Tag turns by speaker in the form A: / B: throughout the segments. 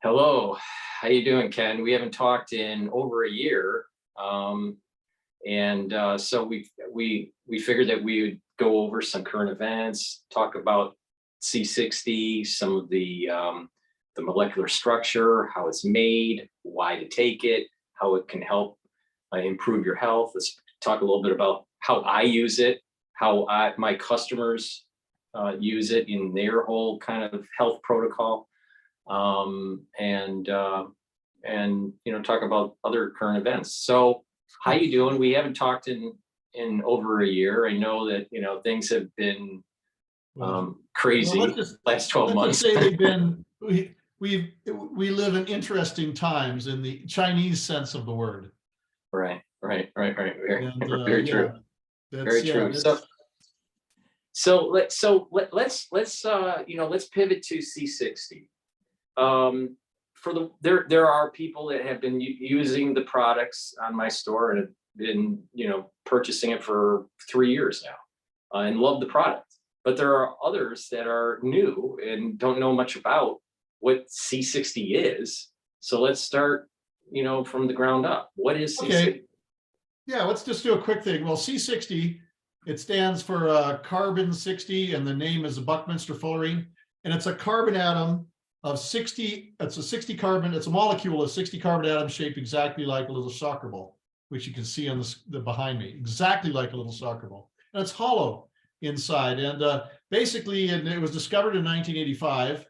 A: Hello, how you doing, Ken? We haven't talked in over a year, so we figured that we would go over some current events, talk about C60, some of the molecular structure, how it's made, why to take it, how it can help improve your health. Let's talk a little bit about how I use it, how my customers use it in their whole kind of health protocol, and talk about other current events. So how you doing? We haven't talked in over a year. I know that things have been crazy last 12 months.
B: Let's just say they've been we live in interesting times in the Chinese sense of the word.
A: Right. Very
B: Yeah,
A: true. Very true. So let's pivot to C60. There are people that have been using the products on my store and have been purchasing it for 3 years now, and love the product. But there are others that are new and don't know much about what C60 is. So let's start from the ground up. What is C60?
B: Okay. Yeah, let's just do a quick thing. Well, C60, it stands for carbon 60, and the name is a Buckminster fullerene, and it's a carbon atom of 60. It's a 60 carbon. It's a molecule of 60 carbon atoms shaped exactly like a little soccer ball, which you can see on the behind me, exactly like a little soccer ball, and it's hollow inside. And basically, it was discovered in 1985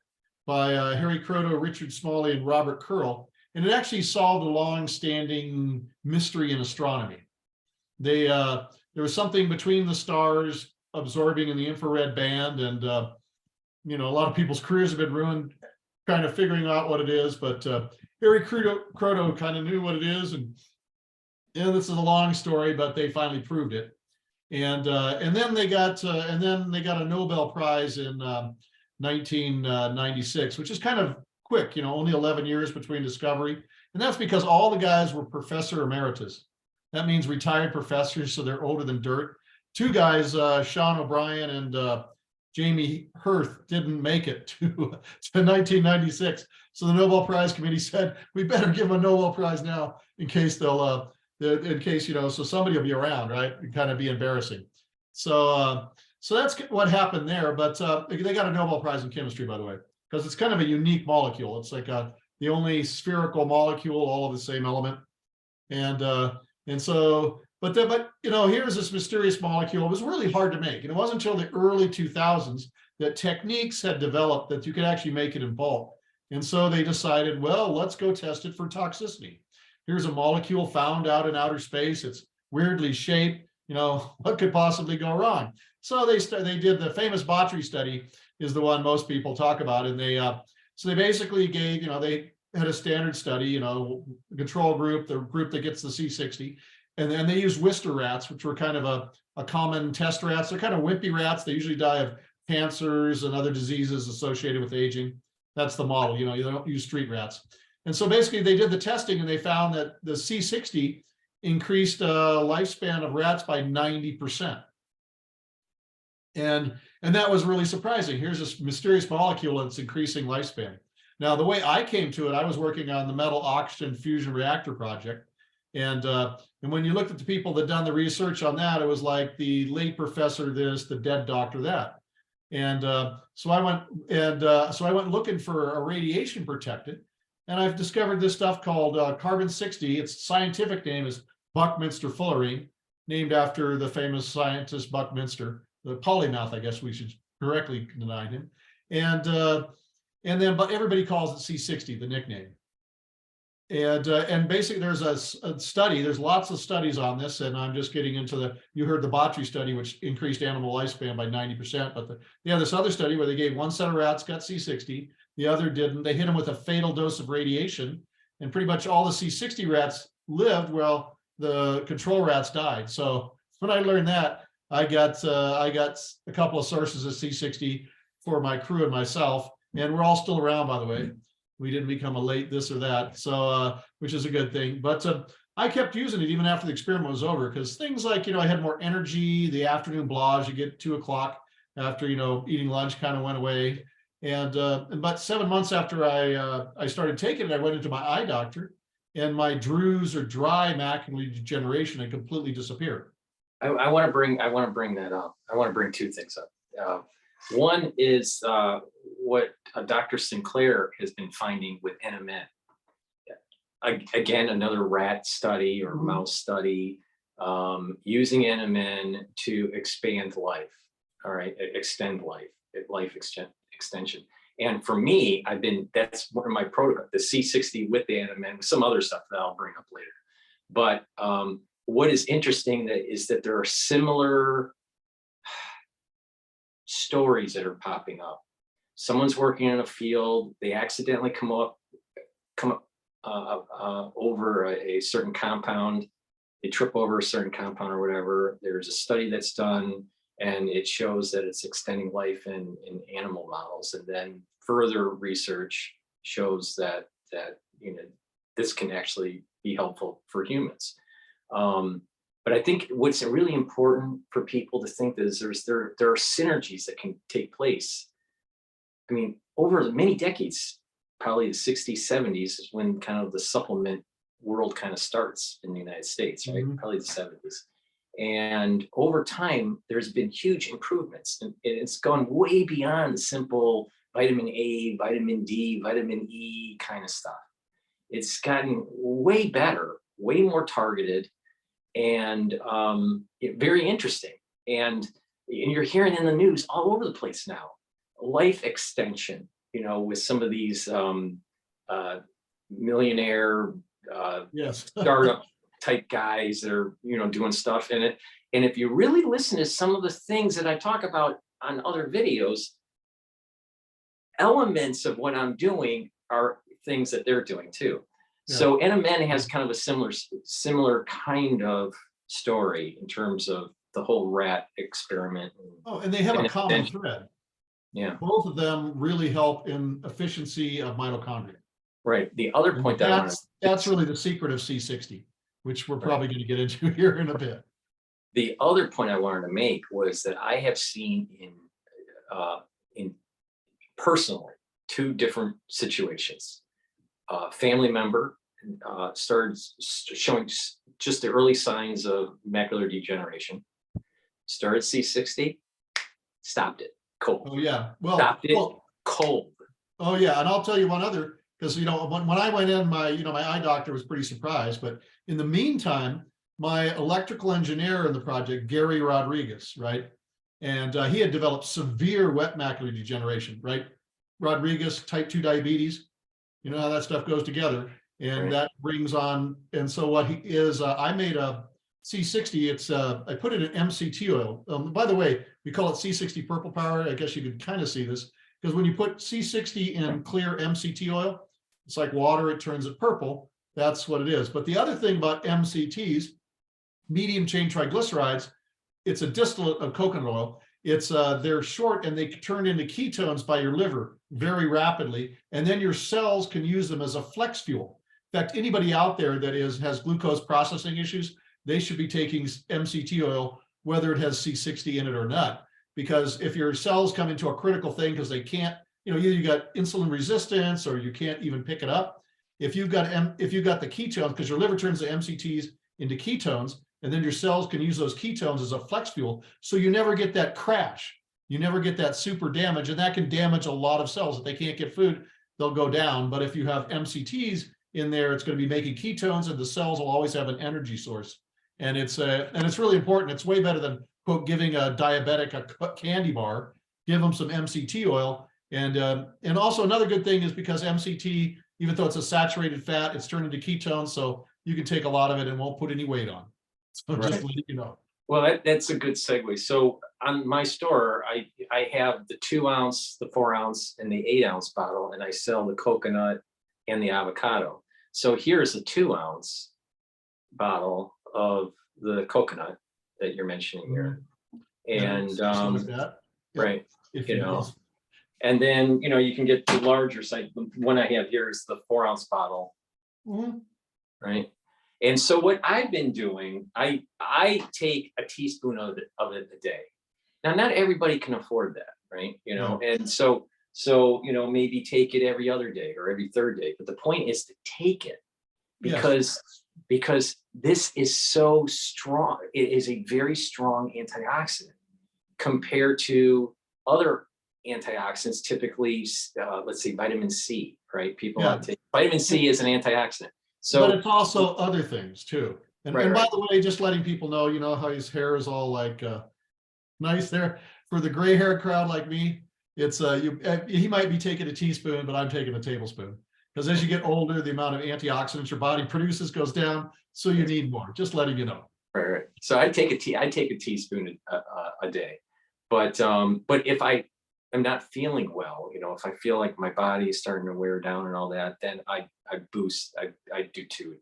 B: by Harry Kroto, Richard Smalley, and Robert Curl, and it actually solved a long-standing mystery in astronomy. There was something between the stars absorbing in the infrared band, and a lot of people's careers have been ruined kind of figuring out what it is. But Harry Kroto kind of knew what it is, and this is a long story, but they finally proved it. And then they got a Nobel Prize in 1996, which is kind of quick, only 11 years between discovery, and that's because all the guys were professor emeritus. That means retired professors, so they're older than dirt. Two guys, Sean O'Brien and Jamie Hirth, didn't make it to 1996. So the Nobel Prize Committee said, we better give them a Nobel Prize now in case so somebody will be around, right? It'd kind of be embarrassing. So that's what happened there. But they got a Nobel Prize in chemistry, by the way, because it's kind of a unique molecule. It's like the only spherical molecule, all of the same element. But here's this mysterious molecule. It was really hard to make. And it wasn't until the early 2000s that techniques had developed that you could actually make it in bulk. And so they decided, well, let's go test it for toxicity. Here's a molecule found out in outer space. It's weirdly shaped. What could possibly go wrong? So they did the famous Bitchute study, is the one most people talk about. And they basically gave, they had a standard study, the control group, the group that gets the C60, and then they used Wistar rats, which were kind of a common test rats. They're kind of wimpy rats. They usually die of cancers and other diseases associated with aging. That's the model. You don't use street rats. And so basically they did the testing, and they found that the C60 increased lifespan of rats by 90%. And that was really surprising. Here's this mysterious molecule that's increasing lifespan. Now, the way I came to it, I was working on the metal oxygen fusion reactor project. And when you looked at the people that done the research on that, it was like the late professor this, the dead doctor that. And so I went looking for a radiation protectant, and I've discovered this stuff called carbon 60. Its scientific name is Buckminster fullerene, named after the famous scientist Buckminster, the polymath, I guess we should correctly deny him. But everybody calls it C60, the nickname. And basically there's a study, there's lots of studies on this, and I'm just getting into you heard the Bitchute study, which increased animal lifespan by 90%, but this other study where they gave one set of rats got C60, the other didn't. They hit them with a fatal dose of radiation, and pretty much all the C60 rats lived, well, the control rats died. So when I learned that, I got a couple of sources of C60 for my crew and myself, and we're all still around, by the way. We didn't become a late this or that, so which is a good thing. But I kept using it even after the experiment was over, because things like, I had more energy, the afternoon blahs, you get 2 o'clock after, eating lunch kind of went away. And about 7 months after I started taking it, I went into my eye doctor, and my druise or dry macular degeneration had completely disappeared.
A: I want to bring that up. I want to bring two things up. One is what Dr. Sinclair has been finding with NMN. Again, another rat study or mouse study using NMN to expand life. All right, extend life extension. And for me, that's one of my protocols, the C60 with the NMN, with some other stuff that I'll bring up later. But what is interesting is that there are similar stories that are popping up. Someone's working in a field, they accidentally come up over a certain compound, they trip over a certain compound or whatever. There's a study that's done, and it shows that it's extending life in animal models, and then further research shows that this can actually be helpful for humans. But I think what's really important for people to think is there are synergies that can take place. I mean, over many decades, probably the 60s, 70s is when kind of the supplement world kind of starts in the United States, right? Probably the 70s. And over time, there's been huge improvements, and it's gone way beyond the simple vitamin A, vitamin D, vitamin E kind of stuff. It's gotten way better, way more targeted, and very interesting. And you're hearing in the news all over the place now, life extension, with some of these millionaire startup type guys that are, doing stuff in it. And if you really listen to some of the things that I talk about on other videos, elements of what I'm doing are things that they're doing too. Yeah. So NMN has kind of a similar kind of story in terms of the whole rat experiment.
B: Oh, and they have a common thread.
A: Yeah.
B: Both of them really help in efficiency of mitochondria.
A: Right. The other point
B: that's really the secret of C60, which we're probably going to get into here in a bit.
A: The other point I wanted to make was that I have seen in personally 2 different situations. Family member started showing just the early signs of macular degeneration. Started C60, stopped it cold.
B: Oh yeah, well,
A: stopped it cold.
B: Oh yeah, and I'll tell you one other, because when I went in, my eye doctor was pretty surprised. But in the meantime, my electrical engineer in the project, Gary Rodriguez, right, and he had developed severe wet macular degeneration, right? Rodriguez, type 2 diabetes, you know how that stuff goes together, and that brings on. And so what he is, I made a C60. It's I put it in MCT oil. By the way, we call it C60 purple power. I guess you could kind of see this, because when you put C60 in clear MCT oil, it's like water, it turns it purple. That's what it is. But the other thing about MCTs, medium chain triglycerides, it's a distillate of coconut oil. It's they're short, and they turn into ketones by your liver very rapidly, and then your cells can use them as a flex fuel. In fact, anybody out there that has glucose processing issues, they should be taking MCT oil, whether it has C60 in it or not, because if your cells come into a critical thing because they can't, either you got insulin resistance or you can't even pick it up. If you've got the ketones, because your liver turns the MCTs into ketones, and then your cells can use those ketones as a flex fuel, so you never get that crash. You never get that super damage, and that can damage a lot of cells. If they can't get food, they'll go down. But if you have MCTs in there, it's going to be making ketones, and the cells will always have an energy source. And it's really important. It's way better than, quote, giving a diabetic a candy bar. Give them some MCT oil. And also another good thing is, because MCT, even though it's a saturated fat, it's turned into ketones, so you can take a lot of it and won't put any weight on. So just let you know.
A: Well, that's a good segue. So on my store, I have the 2 ounce, the 4 ounce, and the 8 ounce bottle, and I sell the coconut and the avocado. So here's a 2 ounce bottle of the coconut that you're mentioning here. And right, and then you can get the larger size. The one I have here is the 4 ounce bottle. Right. And so what I've been doing, I take a teaspoon of it a day. Now, not everybody can afford that, right? And so So, maybe take it every other day or every third day. But the point is to take it
B: Yes.
A: because this is so strong. It is a very strong antioxidant compared to other antioxidants, typically, let's say vitamin C, right? People
B: Yeah.
A: take vitamin C as an antioxidant.
B: But
A: So,
B: it's also other things too. And,
A: right,
B: and by
A: right.
B: the way, just letting people know, how his hair is all like nice there. For the gray haired crowd like me, it's he might be taking a teaspoon, but I'm taking a tablespoon. Because as you get older, the amount of antioxidants your body produces goes down, so you need more. Just letting you know.
A: Right, right. So I take a teaspoon a day, but if I am not feeling well, if I feel like my body is starting to wear down and all that, then I boost. I do two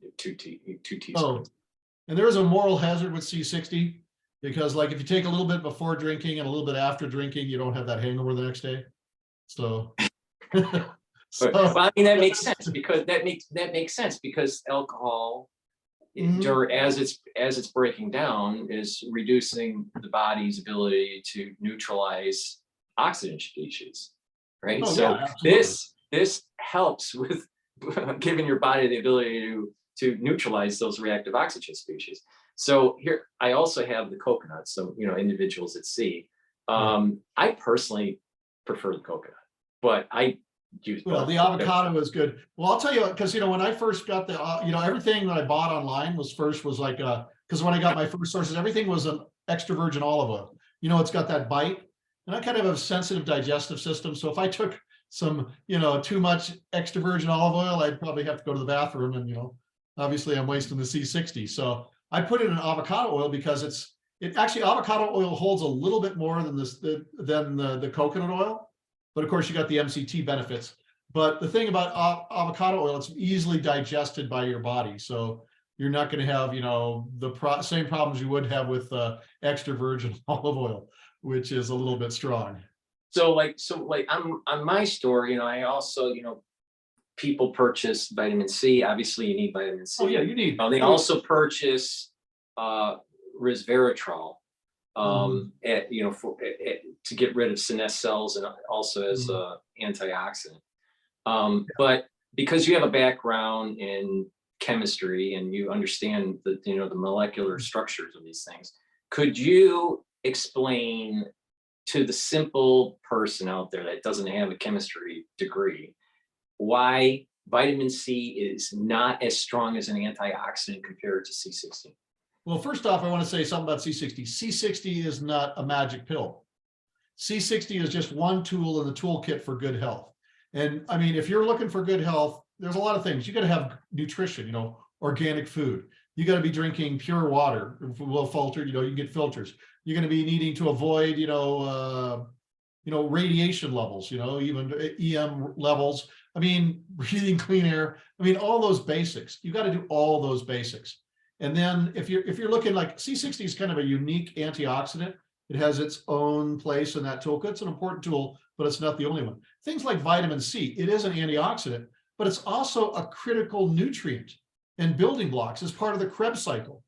B: Oh,
A: teaspoons.
B: and there is a moral hazard with C60 because, like, if you take a little bit before drinking and a little bit after drinking, you don't have that hangover the next day. So,
A: But I mean that makes sense because that makes sense because alcohol, as it's breaking down, is reducing the body's ability to neutralize oxygen species, right?
B: Oh,
A: So
B: yeah, absolutely.
A: this helps with giving your body the ability to neutralize those reactive oxygen species. So here I also have the coconut. So individuals at sea. I personally prefer the coconut, but I use
B: Well,
A: both.
B: the avocado is good. Well, I'll tell you, because when I first got the, everything that I bought online was like, because when I got my first sources, everything was an extra virgin olive oil. It's got that bite, and I kind of have a sensitive digestive system. So if I took some, too much extra virgin olive oil, I'd probably have to go to the bathroom, and obviously I'm wasting the C60. So I put it in avocado oil because it actually avocado oil holds a little bit more than the coconut oil, but of course you got the MCT benefits. But the thing about avocado oil, it's easily digested by your body. So you're not going to have, the same problems you would have with extra virgin olive oil, which is a little bit strong.
A: So like on my store, I also, people purchase vitamin C. Obviously, you need vitamin C.
B: Oh yeah, you need.
A: They also purchase resveratrol,
B: Mhm.
A: to get rid of senescent cells and also as
B: Mhm.
A: a antioxidant. But because you have a background in chemistry and you understand the molecular structures of these things, could you explain to the simple person out there that doesn't have a chemistry degree why vitamin C is not as strong as an antioxidant compared to C60?
B: Well, first off, I want to say something about C60. C60 is not a magic pill. C60 is just one tool in the toolkit for good health. And I mean, if you're looking for good health, there's a lot of things. You got to have nutrition, organic food. You got to be drinking pure water, well filtered. You can get filters. You're going to be needing to avoid, radiation levels. Even EM levels. I mean, breathing clean air. I mean, all those basics. You got to do all those basics. And then if you're looking, like, C60 is kind of a unique antioxidant. It has its own place in that toolkit. It's an important tool, but it's not the only one. Things like vitamin C, it is an antioxidant, but it's also a critical nutrient and building blocks as part of the Krebs cycle.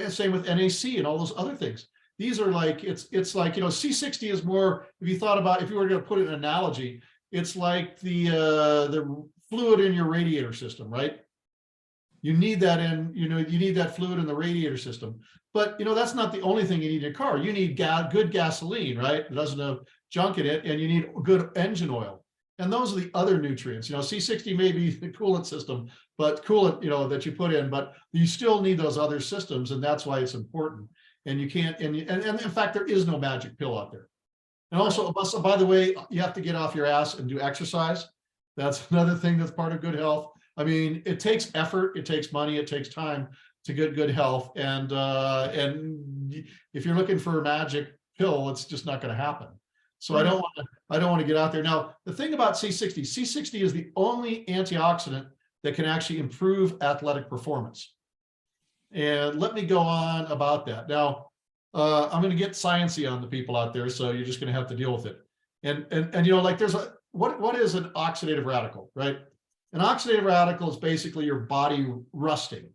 B: Same with NAC and all those other things. These are like, it's like, C60 is more, if you were going to put an analogy, it's like the fluid in your radiator system, right? You need that you need that fluid in the radiator system. But, that's not the only thing you need in a car. You need good gasoline, right? It doesn't have junk in it, and you need good engine oil. And those are the other nutrients. C60 may be the coolant system, but that you put in, but you still need those other systems, and that's why it's important. And you can't, and in fact, there is no magic pill out there. And also, by the way, you have to get off your ass and do exercise. That's another thing that's part of good health. I mean, it takes effort, it takes money, it takes time to get good health. And if you're looking for a magic pill, it's just not going to happen. So right. I don't want to get out there. Now, the thing about C60 is the only antioxidant that can actually improve athletic performance. And let me go on about that. Now, I'm going to get sciencey on the people out there, so you're just going to have to deal with it. And like, there's what is an oxidative radical, right? An oxidative radical is basically your body rusting.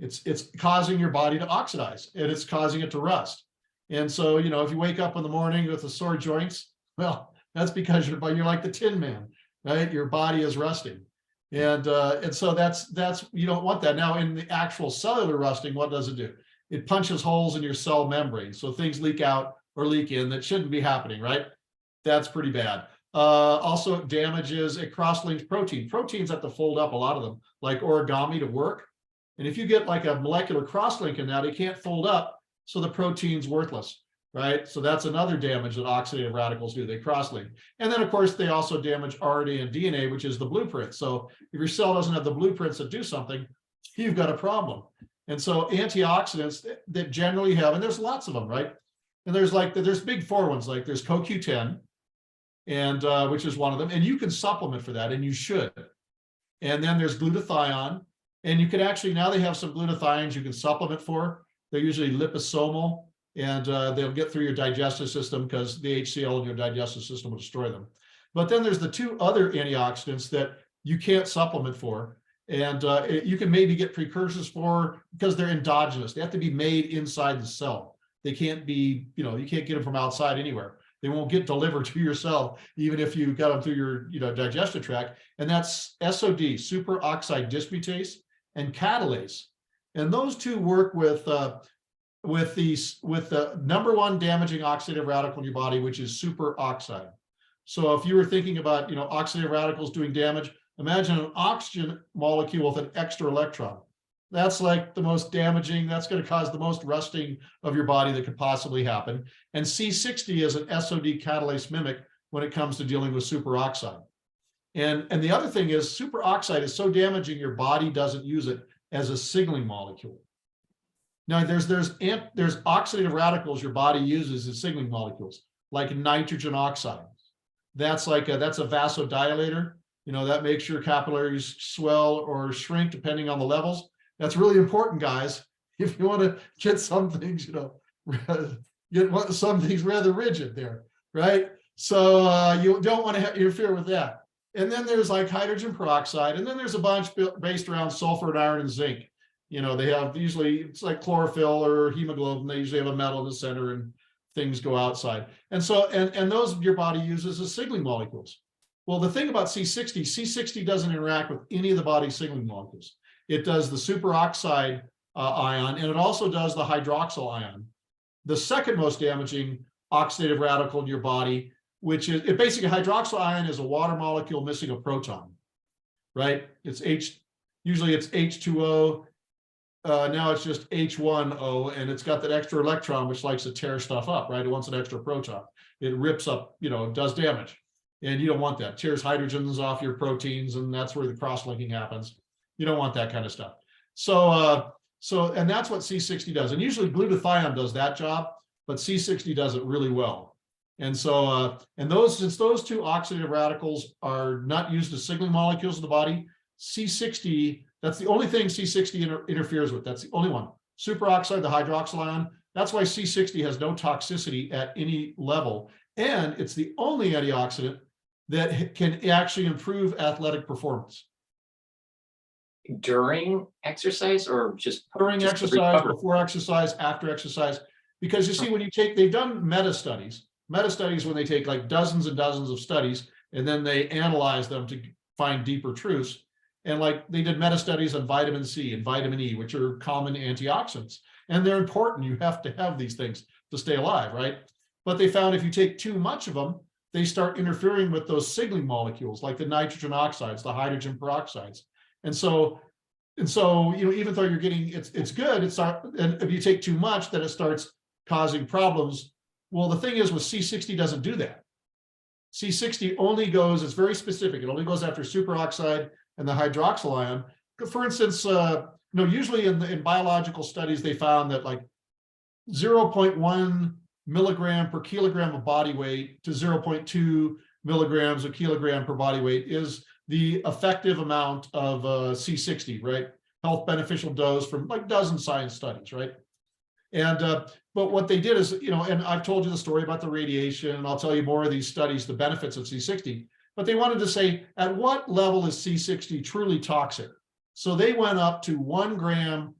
B: It's causing your body to oxidize, and it's causing it to rust. And so, if you wake up in the morning with the sore joints, well, That's because you're like the Tin Man, right? Your body is rusting. And so that's you don't want that. Now in the actual cellular rusting, what does it do? It punches holes in your cell membrane. So things leak out or leak in that shouldn't be happening, right? That's pretty bad. Also it damages, it cross-links protein. Proteins have to fold up, a lot of them, like origami to work. And if you get like a molecular cross-link in that, it can't fold up, so the protein's worthless, right? So that's another damage that oxidative radicals do, they cross-link. And then of course, they also damage RNA and DNA, which is the blueprint. So if your cell doesn't have the blueprints that do something, you've got a problem. And so antioxidants that generally have, and there's lots of them, right? And there's big four ones, like there's CoQ10, and which is one of them, and you can supplement for that, and you should. And then there's glutathione, and you can actually, now they have some glutathiones you can supplement for. They're usually liposomal, and they'll get through your digestive system because the HCl in your digestive system will destroy them. But then there's the two other antioxidants that you can't supplement for, and you can maybe get precursors for because they're endogenous. They have to be made inside the cell. They can't be, you can't get them from outside anywhere. They won't get delivered to your cell, even if you got them through your digestive tract. And that's SOD, superoxide dismutase, and catalase. And those two work with the number one damaging oxidative radical in your body, which is superoxide. So if you were thinking about, oxidative radicals doing damage, imagine an oxygen molecule with an extra electron. That's like the most damaging, that's going to cause the most rusting of your body that could possibly happen. And C60 is an SOD catalase mimic when it comes to dealing with superoxide. And the other thing is superoxide is so damaging your body doesn't use it as a signaling molecule. Now there's oxidative radicals your body uses as signaling molecules, like nitrogen oxide. That's a vasodilator. That makes your capillaries swell or shrink depending on the levels. That's really important, guys. If you want to get some things, get some things rather rigid there, right? So you don't want to interfere with that. And then there's like hydrogen peroxide, and then there's a bunch based around sulfur and iron and zinc. They have usually, it's like chlorophyll or hemoglobin. They usually have a metal in the center and things go outside. And so, and those your body uses as signaling molecules. Well, the thing about C60 doesn't interact with any of the body's signaling molecules. It does the superoxide ion, and it also does the hydroxyl ion. The second most damaging oxidative radical in your body, which is, basically hydroxyl ion is a water molecule missing a proton, right? Usually it's H2O, now it's just H1O, and it's got that extra electron, which likes to tear stuff up, right? It wants an extra proton. It rips up, does damage. And you don't want that. Tears hydrogens off your proteins, and that's where the cross-linking happens. You don't want that kind of stuff. So and that's what C60 does. And usually glutathione does that job, but C60 does it really well. And so, since those two oxidative radicals are not used as signaling molecules in the body, C60, that's the only thing C60 interferes with. That's the only one. Superoxide, the hydroxyl ion. That's why C60 has no toxicity at any level. And it's the only antioxidant that can actually improve athletic performance.
A: During exercise or just
B: during exercise, before exercise, after exercise? Because you see, when they've done meta studies when they take like dozens and dozens of studies and then they analyze them to find deeper truths. And like they did meta studies on vitamin C and vitamin E, which are common antioxidants, and they're important. You have to have these things to stay alive, right? But they found if you take too much of them, they start interfering with those signaling molecules, like the nitrogen oxides, the hydrogen peroxides. And so, even though you're getting, it's good, and if you take too much, then it starts causing problems. Well, the thing is with C60 doesn't do that. C60 only goes, it's very specific. It only goes after superoxide and the hydroxyl ion. For instance, usually in biological studies, they found that like 0.1 milligram per kilogram of body weight to 0.2 milligrams a kilogram per body weight is the effective amount of C60, right? Health beneficial dose from like dozen science studies, right? And but what they did is, and I've told you the story about the radiation, and I'll tell you more of these studies, the benefits of C60, but they wanted to say, at what level is C60 truly toxic? So they went up to 1 gram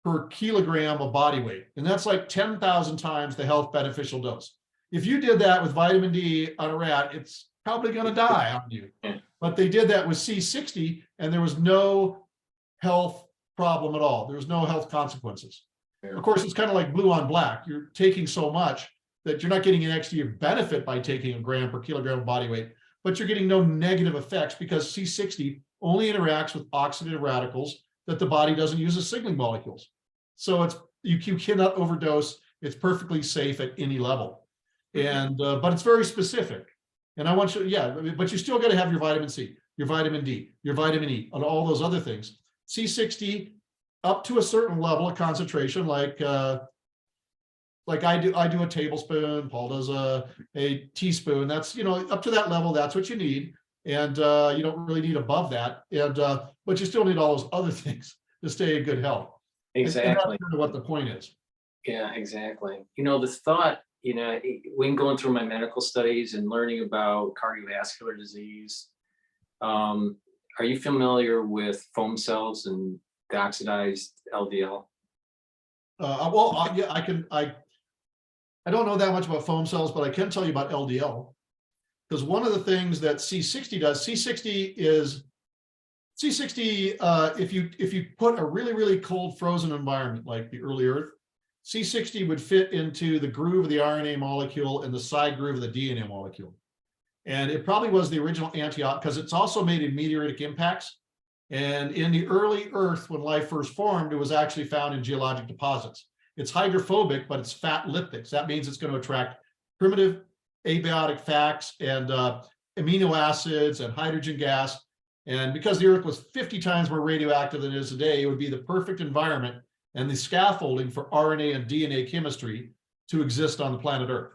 B: per kilogram of body weight, and that's like 10,000 times the health beneficial dose. If you did that with vitamin D on a rat, it's probably going to die on you.
A: Yeah.
B: But they did that with C60 and there was no health problem at all. There was no health consequences.
A: Yeah.
B: Of course, it's kind of like blue on black. You're taking so much that you're not getting an extra benefit by taking a gram per kilogram of body weight, but you're getting no negative effects because C60 only interacts with oxidative radicals that the body doesn't use as signaling molecules. So it's you cannot overdose. It's perfectly safe at any level. And but it's very specific. And I want you, yeah, but you still got to have your vitamin C, your vitamin D, your vitamin E, and all those other things. C60 up to a certain level of concentration, like I do a tablespoon, Paul does a teaspoon. That's, up to that level, that's what you need. And you don't really need above that. And but you still need all those other things to stay in good health.
A: Exactly.
B: And that's kind of what the point is.
A: Yeah, exactly. The thought, when going through my medical studies and learning about cardiovascular disease, are you familiar with foam cells and the oxidized LDL?
B: Yeah, I don't know that much about foam cells, but I can tell you about LDL. Because one of the things that C60 does, if you put a really, really cold frozen environment like the early Earth, C60 would fit into the groove of the RNA molecule and the side groove of the DNA molecule. And it probably was the original antioxidant because it's also made in meteoritic impacts. And in the early Earth, when life first formed, it was actually found in geologic deposits. It's hydrophobic, but it's fat lipids. That means it's going to attract primitive abiotic fats and amino acids and hydrogen gas. And because the Earth was 50 times more radioactive than it is today, it would be the perfect environment and the scaffolding for RNA and DNA chemistry to exist on the planet Earth.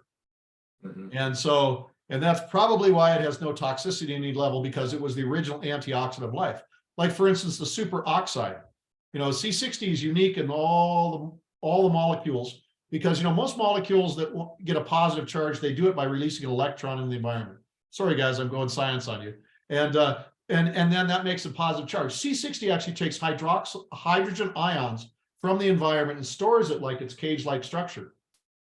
B: Mm-hmm. And that's probably why it has no toxicity at any level, because it was the original antioxidant of life. Like, for instance, the superoxide. C60 is unique in all the molecules, because most molecules that get a positive charge, they do it by releasing an electron in the environment. Sorry guys, I'm going science on you. And then that makes a positive charge. C60 actually takes hydrogen ions from the environment and stores it like its cage-like structure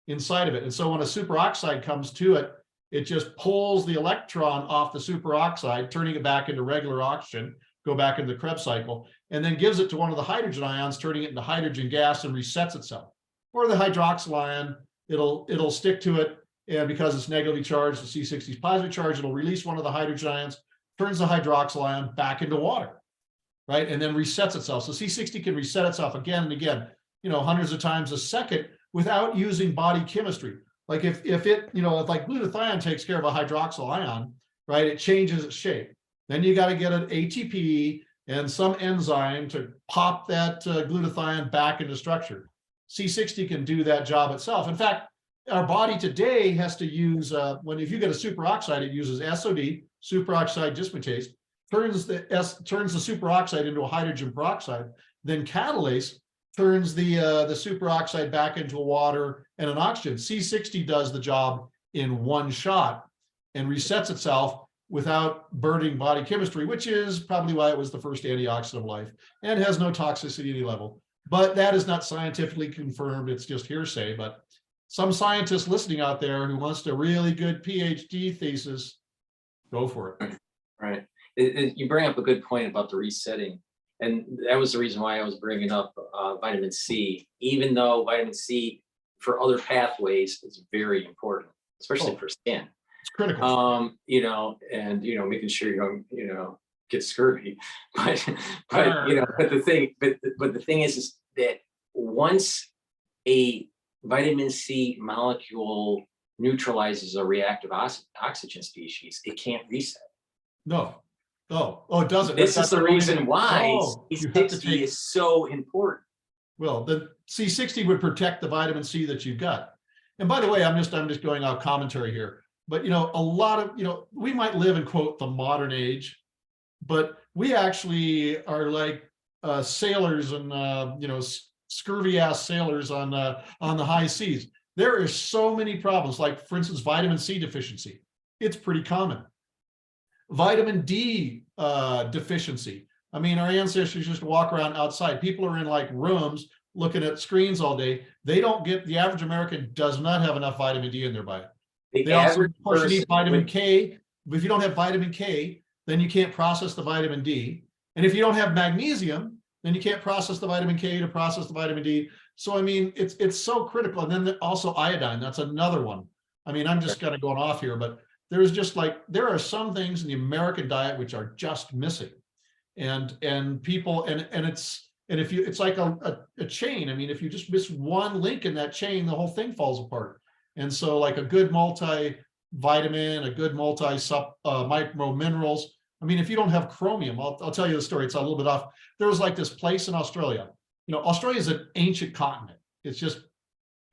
B: inside of it. And so when a superoxide comes to it, it just pulls the electron off the superoxide, turning it back into regular oxygen, go back into the Krebs cycle, and then gives it to one of the hydrogen ions, turning it into hydrogen gas, and resets itself. Or the hydroxyl ion, it'll stick to it, and because it's negatively charged, the C60 is positively charged, it'll release one of the hydrogen ions, turns the hydroxyl ion back into water, right? And then resets itself. So C60 can reset itself again and again, hundreds of times a second without using body chemistry. Like if like glutathione takes care of a hydroxyl ion, right? It changes its shape. Then you got to get an ATP and some enzyme to pop that glutathione back into structure. C60 can do that job itself. In fact, our body today has to use, if you get a superoxide, it uses SOD, superoxide dismutase, turns the superoxide into a hydrogen peroxide, then catalase turns the superoxide back into a water and an oxygen. C60 does the job in one shot and resets itself without burning body chemistry, which is probably why it was the first antioxidant of life and has no toxicity at any level. But that is not scientifically confirmed. It's just hearsay. But some scientist listening out there who wants a really good PhD thesis, go for it.
A: Right. You bring up a good point about the resetting. And that was the reason why I was bringing up vitamin C, even though vitamin C for other pathways is very important, especially for skin.
B: It's critical.
A: Making sure you don't, get scurvy. But the thing is that once a vitamin C molecule neutralizes a reactive oxygen species, it can't reset.
B: No. Oh, it doesn't.
A: This is the reason why C60 is so important.
B: Well, the C60 would protect the vitamin C that you've got. And by the way, I'm just going out commentary here. But a lot of we might live in, quote, the modern age, but we actually are like sailors and scurvy ass sailors on the high seas. There are so many problems, like for instance, vitamin C deficiency. It's pretty common. Vitamin D deficiency. I mean, our ancestors just walk around outside. People are in like rooms looking at screens all day. The average American does not have enough vitamin D in their
A: The
B: They also,
A: average
B: of course, you need
A: person
B: vitamin
A: would-
B: K. If you don't have vitamin K, then you can't process the vitamin D. And if you don't have magnesium, then you can't process the vitamin K to process the vitamin D. So, I mean, it's so critical. And then also iodine, that's another one. I mean, I'm just kind of going off here, but there's just like, there are some things in the American diet which are just missing. And people, and if you, it's like a chain. I mean, if you just miss one link in that chain, the whole thing falls apart. And so like a good multivitamin, a good micro minerals. I mean, if you don't have chromium, I'll tell you the story. It's a little bit off. There was like this place in Australia. You know, Australia is an ancient continent. It's just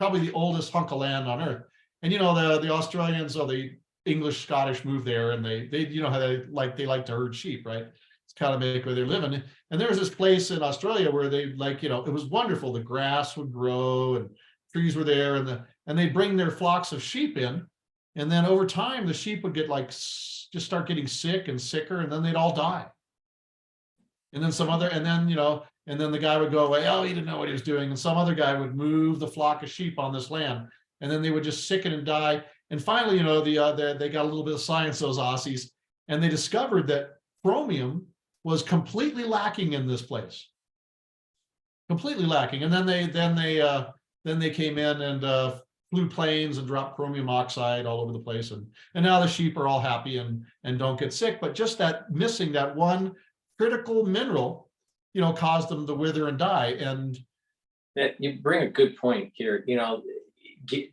B: probably the oldest hunk of land on earth. And, you know, the Australians or the English, Scottish moved there, and they, you know, how they like to herd sheep, right? It's kind of make where they're living. And there was this place in Australia where they, like, you know, it was wonderful. The grass would grow and trees were there, and they'd bring their flocks of sheep in. And then over time, the sheep would get like, just start getting sick and sicker, and then they'd all die. And then you know, and then the guy would go away. Oh, he didn't know what he was doing. And some other guy would move the flock of sheep on this land, and then they would just sicken and die. And finally, you know, they got a little bit of science, those Aussies, and they discovered that chromium was completely lacking in this place, completely lacking. And then they came in and flew planes and dropped chromium oxide all over the place, and now the sheep are all happy and don't get sick. But just that missing that one critical mineral, you know, caused them to wither and die. And
A: that you bring a good point here. You know,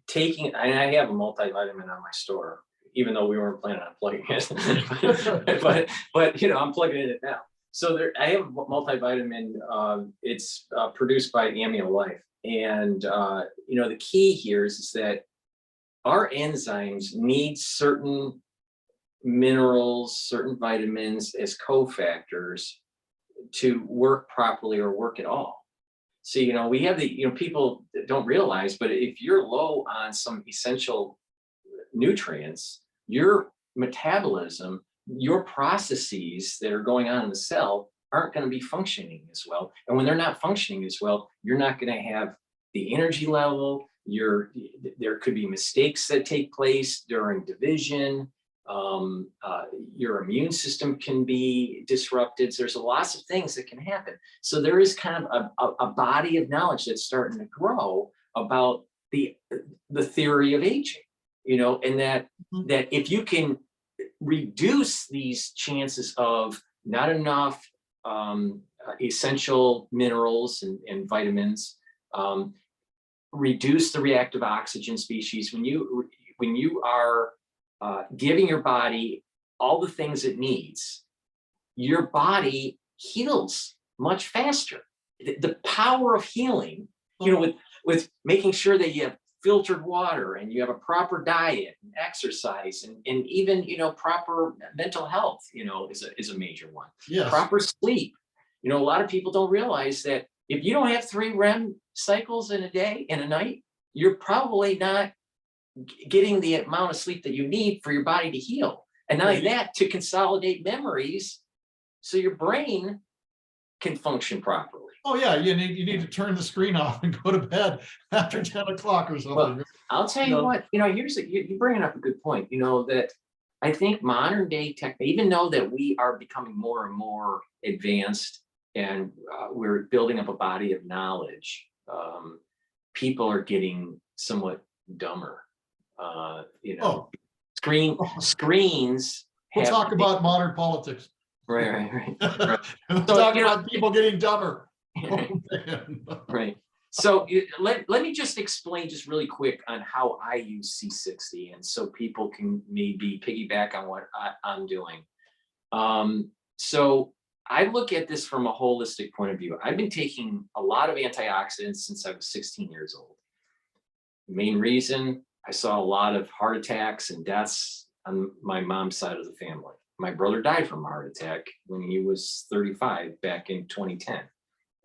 A: taking, and I have a multivitamin on my store, even though we weren't planning on plugging it, but you know, I'm plugging it in now. So I have a multivitamin. It's produced by Amnio Life, and you know, the key here is that our enzymes need certain minerals, certain vitamins as cofactors to work properly or work at all. So, you know, we have the, you know, people don't realize, but if you're low on some essential nutrients, your metabolism, your processes that are going on in the cell aren't going to be functioning as well. And when they're not functioning as well, you're not going to have the energy level. There could be mistakes that take place during division. Your immune system can be disrupted. So there's lots of things that can happen. So there is kind of a body of knowledge that's starting to grow about the theory of aging, you know, and that if you can reduce these chances of not enough essential minerals and vitamins, reduce the reactive oxygen species, when you are giving your body all the things it needs, your body heals much faster. The power of healing, you know, with making sure that you have filtered water and you have a proper diet and exercise and even, you know, proper mental health, you know, is a major one.
B: yes,
A: Proper sleep. You know, a lot of people don't realize that if you don't have 3 REM cycles in a day and a night, you're probably not getting the amount of sleep that you need for your body to heal. And not only that, to consolidate memories so your brain can function properly.
B: oh yeah, you need to turn the screen off and go to bed after 10 o'clock or something.
A: Well, I'll tell you what, you know, you're bringing up a good point, you know, that I think modern day tech, even though that we are becoming more and more advanced and we're building up a body of knowledge, people are getting somewhat dumber. You know, screens.
B: We'll talk about modern politics.
A: Right.
B: We'll
A: So,
B: talk
A: you know,
B: about people getting dumber.
A: Right. So let me just explain just really quick on how I use C60, and so people can maybe piggyback on what I'm doing. So I look at this from a holistic point of view. I've been taking a lot of antioxidants since I was 16 years old. The main reason, I saw a lot of heart attacks and deaths on my mom's side of the family. My brother died from a heart attack when he was 35 back in 2010.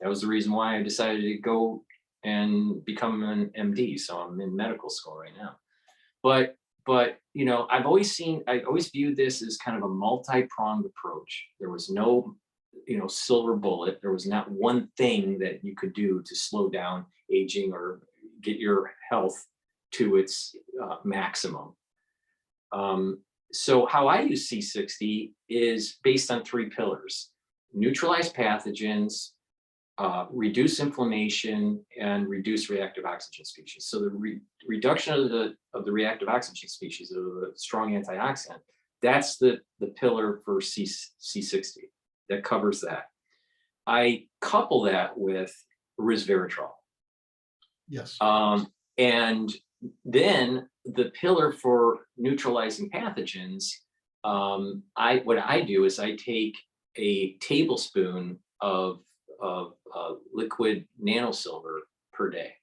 A: That was the reason why I decided to go and become an MD. So I'm in medical school right now. But you know, I always viewed this as kind of a multi-pronged approach. There was no, you know, silver bullet. There was not one thing that you could do to slow down aging or get your health to its maximum. So how I use C60 is based on 3 pillars: neutralize pathogens, reduce inflammation, and reduce reactive oxygen species. So the reduction of the reactive oxygen species, of the strong antioxidant, that's the pillar for C60 that covers that. I couple that with resveratrol.
B: Yes.
A: And then the pillar for neutralizing pathogens, what I do is I take a tablespoon of liquid nanosilver per day.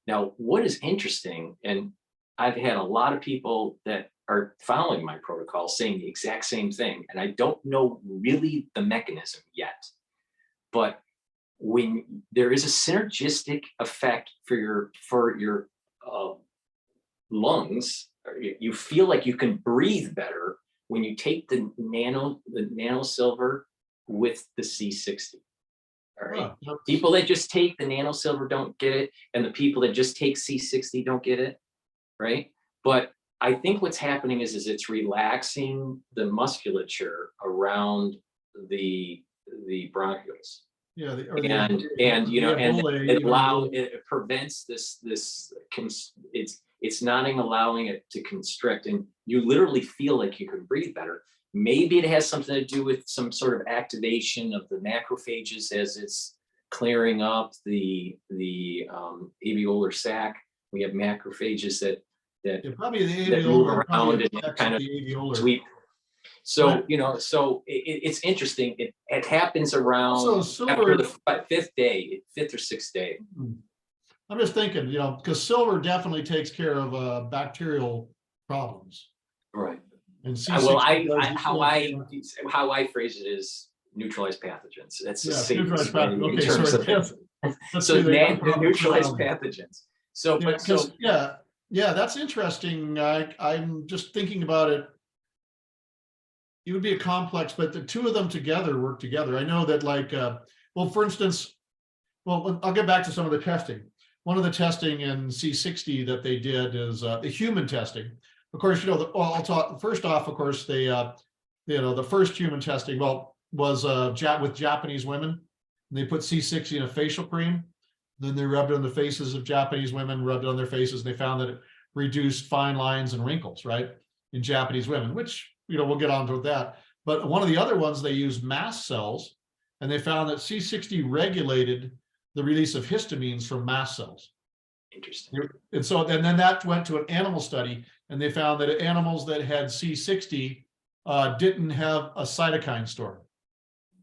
A: Now, what is interesting, and I've had a lot of people that are following my protocol saying the exact same thing, and I don't know really the mechanism yet, but when there is a synergistic effect for your lungs, you feel like you can breathe better when you take the nanosilver with the C60. All right. People that just take the nanosilver don't get it, and the people that just take C60 don't get it, right? But I think what's happening is it's relaxing the musculature around the bronchioles.
B: Yeah,
A: And you know, and it prevents this it's not allowing it to constrict, and you literally feel like you can breathe better. Maybe it has something to do with some sort of activation of the macrophages as it's clearing up the alveolar sac. We have macrophages that
B: probably the
A: that move
B: alveolar
A: around and kind of sweep. So, you know, so it's interesting. It happens around after the 5th day, 5th or 6th day.
B: I'm just thinking, you know, because silver definitely takes care of bacterial problems.
A: Right.
B: And
A: well, how I phrase it is neutralize pathogens. That's the safest way in terms of so neutralize pathogens. So,
B: yeah, that's interesting. I'm just thinking about it. It would be a complex, but the two of them together work together. I know that, like, well, for instance, well, I'll get back to some of the testing. One of the testing in C60 that they did is the human testing. Of course, you know, I'll talk first off. Of course, they, you know, the first human testing, well, was with Japanese women. And they put C60 in a facial cream. Then they rubbed it on the faces of Japanese women, rubbed it on their faces, and they found that it reduced fine lines and wrinkles, right, in Japanese women, which, you know, we'll get on to that. But one of the other ones, they used mast cells, and they found that C60 regulated the release of histamines from mast cells.
A: Interesting.
B: And so and then that went to an animal study, and they found that animals that had C60 didn't have a cytokine storm,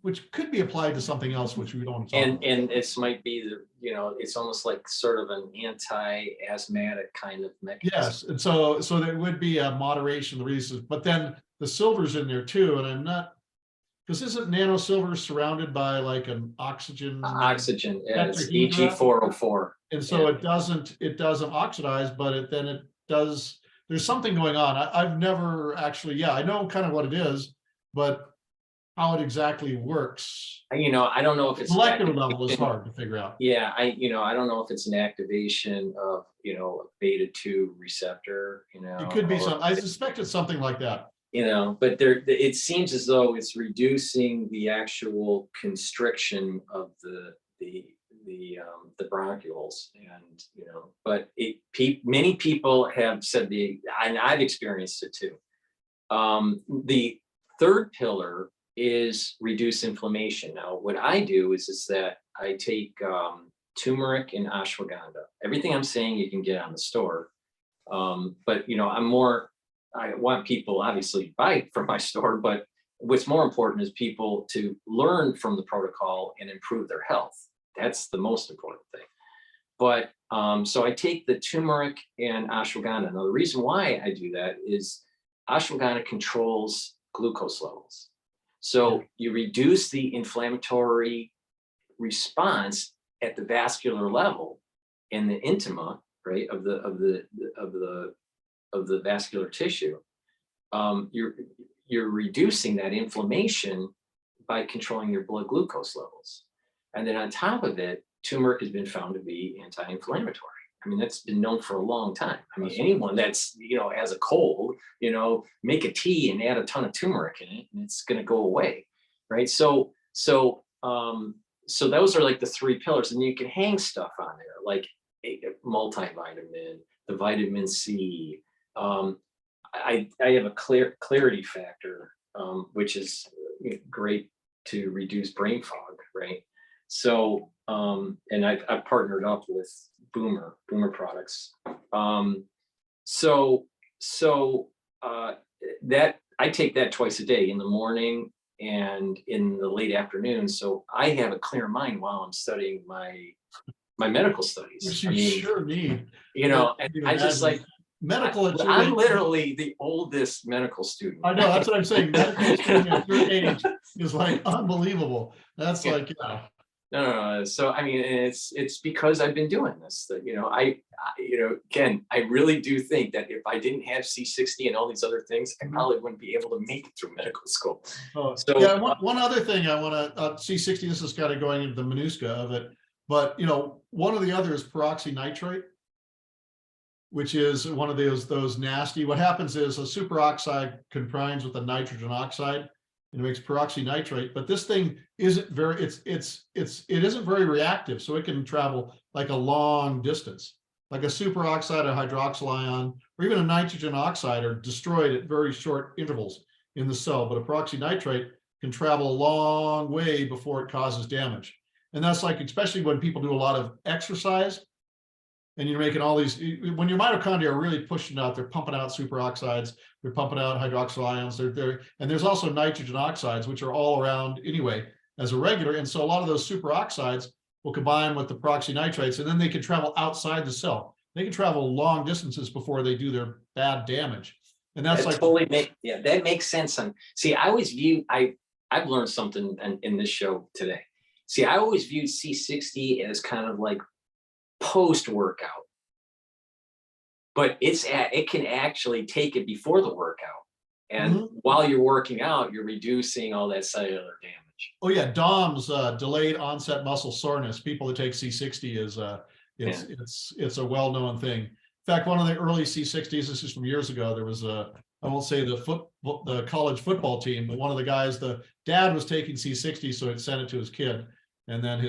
B: which could be applied to something else, which we don't want to talk about.
A: And this might be you know, it's almost like sort of an anti-asthmatic kind of mechanism.
B: Yes, and so there would be a moderation of the releases, but then the silver's in there too, and I'm not, because isn't nano silver surrounded by like an oxygen?
A: Oxygen, yeah, it's EG404.
B: And so it doesn't oxidize, but then it does. There's something going on. I've never actually, I know kind of what it is, but how it exactly works,
A: you know, I don't know if it's
B: molecular level is hard to figure out.
A: Yeah, I don't know if it's an activation of, you know, a beta-2 receptor, you know.
B: It could be something. I suspect it's something like that.
A: You know, but it seems as though it's reducing the actual constriction of the bronchioles, and you know, but many people have said and I've experienced it too. The third pillar is reduce inflammation. Now, what I do is that I take turmeric and ashwagandha. Everything I'm saying you can get on the store, but you know, I want people obviously to buy from my store, but what's more important is people to learn from the protocol and improve their health. That's the most important thing. But so I take the turmeric and ashwagandha. Now, the reason why I do that is ashwagandha controls glucose levels. So you reduce the inflammatory response at the vascular level in the intima, right, of the vascular tissue. You're reducing that inflammation by controlling your blood glucose levels. And then on top of it, turmeric has been found to be anti-inflammatory. I mean, that's been known for a long time. I mean, anyone that's, has a cold, make a tea and add a ton of turmeric in it and it's going to go away. Right. So those are like the three pillars, and you can hang stuff on there like a multivitamin, the vitamin C. I have a clarity factor, which is great to reduce brain fog, right? So, and I've partnered up with Boomer products. That I take that twice a day, in the morning and in the late afternoon. So I have a clear mind while I'm studying my medical studies.
B: Which you sure need.
A: And I just like
B: medical.
A: I'm literally the oldest medical student.
B: I know, that's what I'm saying. Medical student at your age is like unbelievable. That's like,
A: No. So I mean, it's because I've been doing this that again, I really do think that if I didn't have C60 and all these other things, I probably wouldn't be able to make it through medical school.
B: So yeah, one other thing I want to C60. This is kind of going into the minutiae of it, but one of the other is peroxynitrite, which is one of those nasty. What happens is a superoxide combines with a nitrogen oxide and it makes peroxynitrite, but this thing isn't very, it isn't very reactive. So it can travel like a long distance, like a superoxide or hydroxyl ion, or even a nitrogen oxide are destroyed at very short intervals in the cell, but a peroxynitrite can travel a long way before it causes damage. And that's like, especially when people do a lot of exercise, and you're making all these, when your mitochondria are really pushing out, they're pumping out superoxides, they're pumping out hydroxyl ions, and there's also nitrogen oxides, which are all around anyway as a regular. And so a lot of those superoxides will combine with the peroxynitrites, and then they can travel outside the cell. They can travel long distances before they do their bad damage. And that's
A: that
B: like
A: totally that makes sense. And see, I always view, I've learned something in this show today. See, I always viewed C60 as kind of like post-workout, but it can actually take it before the workout, and while you're working out, you're reducing all that cellular damage.
B: Oh yeah, DOMS, delayed onset muscle soreness. People that take C60 is it's a well-known thing. In fact, one of the early C60s, this is from years ago, there was I won't say the college football team, but one of the guys, the dad was taking C60, so it sent it to his kid. And then who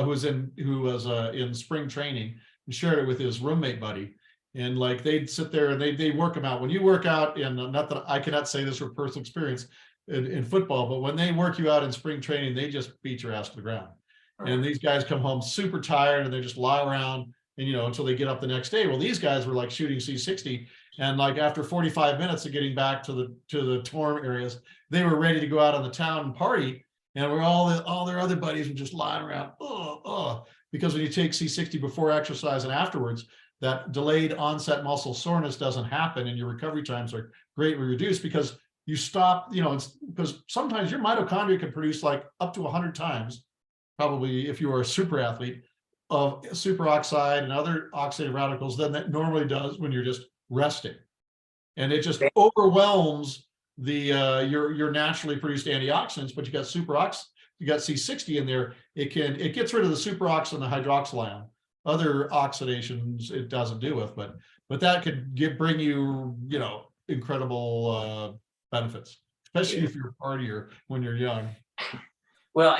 B: was in spring training, and shared it with his roommate buddy. And like they'd sit there and they work them out. When you work out, and not that I cannot say this from personal experience in football, but when they work you out in spring training, they just beat your ass to the ground. And these guys come home super tired and they just lie around and until they get up the next day. Well, these guys were like shooting C60, and like after 45 minutes of getting back to the dorm areas, they were ready to go out on the town and party. And we're all their other buddies were just lying around, because when you take C60 before exercise and afterwards, that delayed onset muscle soreness doesn't happen, and your recovery times are greatly reduced because you stop, because sometimes your mitochondria can produce like up to 100 times, probably if you are a super athlete, of superoxide and other oxidative radicals than that normally does when you're just resting. And it just overwhelms your naturally produced antioxidants, but you got you got C60 in there. It gets rid of the superoxide and the hydroxyl ion. Other oxidations it doesn't do with, but that could bring you incredible benefits, especially if you're a partier when you're young.
A: Well,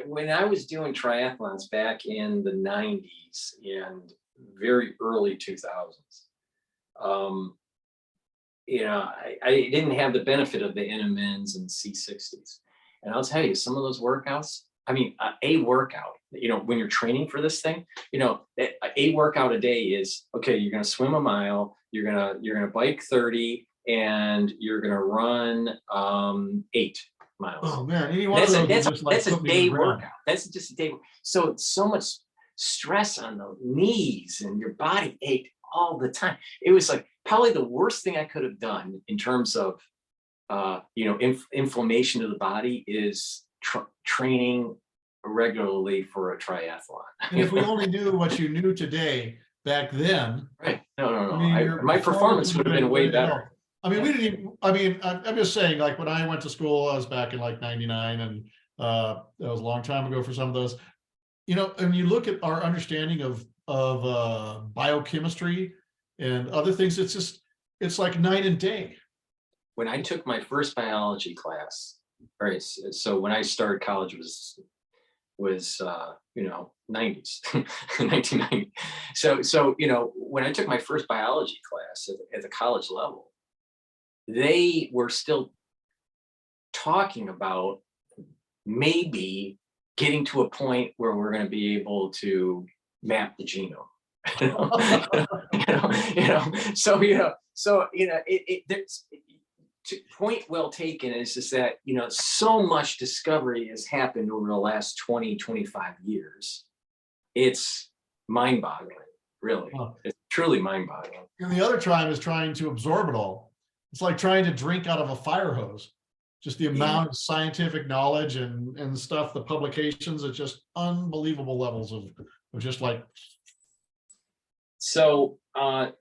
A: when I was doing triathlons back in the 90s and very early 2000s, I didn't have the benefit of the NMNs and C60s. And I'll tell you, some of those workouts, I mean, a workout, when you're training for this thing, a workout a day is, okay, you're going to swim a mile, you're going to bike 30, and you're going to run 8 miles.
B: Oh man,
A: that's a day workout. That's just a day. So much stress on the knees, and your body ached all the time. It was like probably the worst thing I could have done in terms of inflammation of the body is training regularly for a triathlon.
B: And if we only knew what you knew today back then,
A: right? No. My performance would have been way better.
B: I mean, we didn't even, I'm just saying, like when I went to school, I was back in like 99, and that was a long time ago for some of those, and you look at our understanding of of biochemistry and other things. It's like night and day.
A: When I took my first biology class, right? So when I started college was 90s, 1990. So when I took my first biology class at the college level, they were still talking about maybe getting to a point where we're going to be able to map the genome. There's point well taken is just that, so much discovery has happened over the last 20, 25 years. It's mind boggling, really. It's truly mind boggling.
B: And the other time is trying to absorb it all. It's like trying to drink out of a fire hose. Just the amount of scientific knowledge and stuff, the publications, it's just unbelievable levels of just like.
A: So, and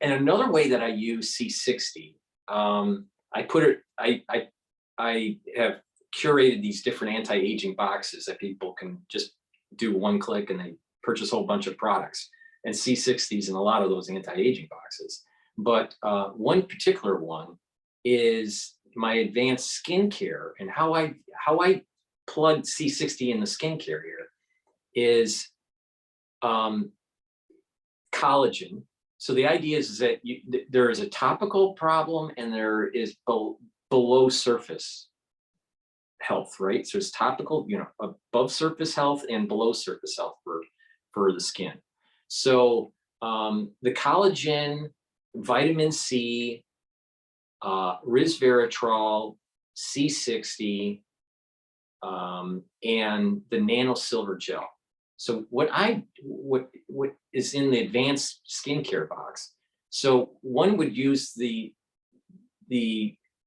A: another way that I use C60, I have curated these different anti-aging boxes that people can just do one click and they purchase a whole bunch of products, and C60s in a lot of those anti-aging boxes. But one particular one is my advanced skincare, and how I plug C60 in the skincare here is collagen. So the idea is that there is a topical problem and there is below surface health, right? So it's topical, above surface health and below surface health for the skin. So the collagen, vitamin C, resveratrol, C60, and the nano silver gel. So what is in the advanced skincare box? So one would use the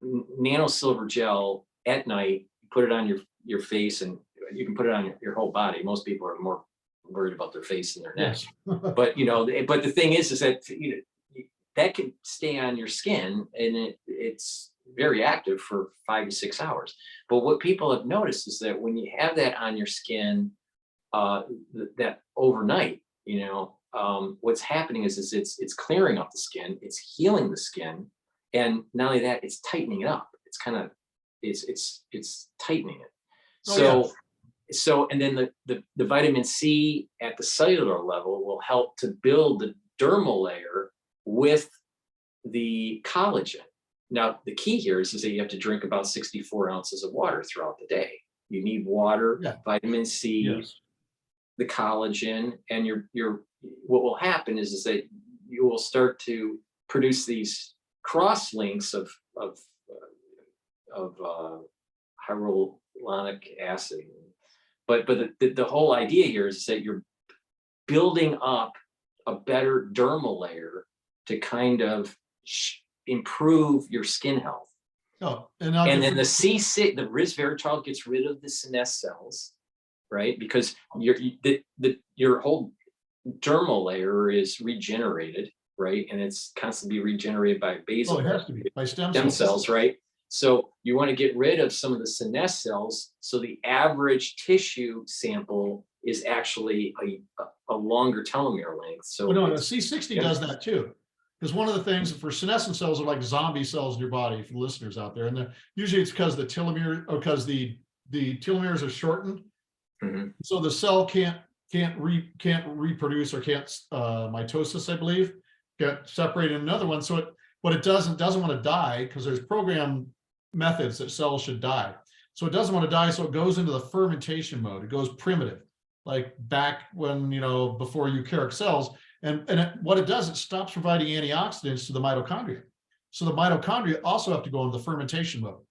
A: nano silver gel at night, put it on your face, and you can put it on your whole body. Most people are more worried about their face and their neck.
B: Yes.
A: But but the thing is that that can stay on your skin, and it's very active for 5 to 6 hours. But what people have noticed is that when you have that on your skin, that overnight, what's happening is it's clearing up the skin, it's healing the skin, and not only that, it's tightening it up. It's kind of it's tightening it. So and then the vitamin C at the cellular level will help to build the dermal layer with the collagen. Now the key here is that you have to drink about 64 ounces of water throughout the day. You need water, vitamin C, the collagen, and what will happen is that you will start to produce these cross links of hyaluronic acid. But the whole idea here is that you're building up a better dermal layer to kind of improve your skin health. And then the C6, the resveratrol gets rid of the senescent cells, right? Because your whole dermal layer is regenerated, right? And it's constantly regenerated by basal
B: it has to be by stem
A: cells, right? So you want to get rid of some of the senescent cells, so the average tissue sample is actually a longer telomere length. So
B: the C60 does that too. Because one of the things for senescent cells are like zombie cells in your body, for the listeners out there, and usually it's because the telomeres are shortened, so the cell can't reproduce, or can't mitosis, I believe, get separated in another one. So what it doesn't want to die, because there's programmed methods that cells should die. So it doesn't want to die, so it goes into the fermentation mode. It goes primitive, like back when before eukaryotic cells. And what it does, it stops providing antioxidants to the mitochondria. So the mitochondria also have to go into the fermentation mode.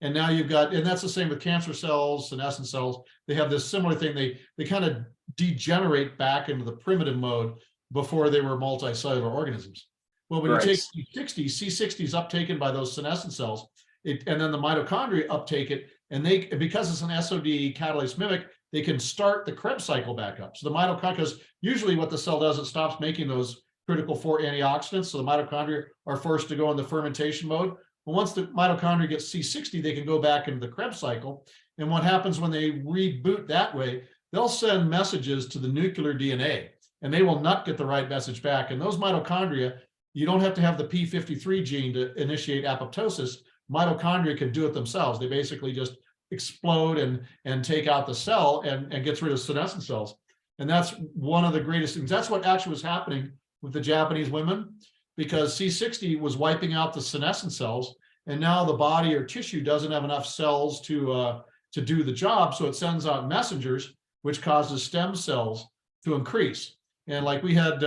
B: And now and that's the same with cancer cells, senescent cells. They have this similar thing. They kind of degenerate back into the primitive mode before they were multicellular organisms. Well, when you take C60 is uptaken by those senescent cells, and then the mitochondria uptake it, and because it's an SOD catalase mimic, they can start the Krebs cycle back up. So the mitochondria, because usually what the cell does, it stops making those critical 4 antioxidants. So the mitochondria are forced to go in the fermentation mode. Well, once the mitochondria gets C60, they can go back into the Krebs cycle. And what happens when they reboot that way, they'll send messages to the nuclear DNA. and they will not get the right message back. And those mitochondria, you don't have to have the P53 gene to initiate apoptosis. Mitochondria can do it themselves. They basically just explode and take out the cell and gets rid of senescent cells. And that's one of the greatest things. That's what actually was happening with the Japanese women, because C60 was wiping out the senescent cells, and now the body or tissue doesn't have enough cells to do the job, so it sends out messengers, which causes stem cells to increase. And like we had,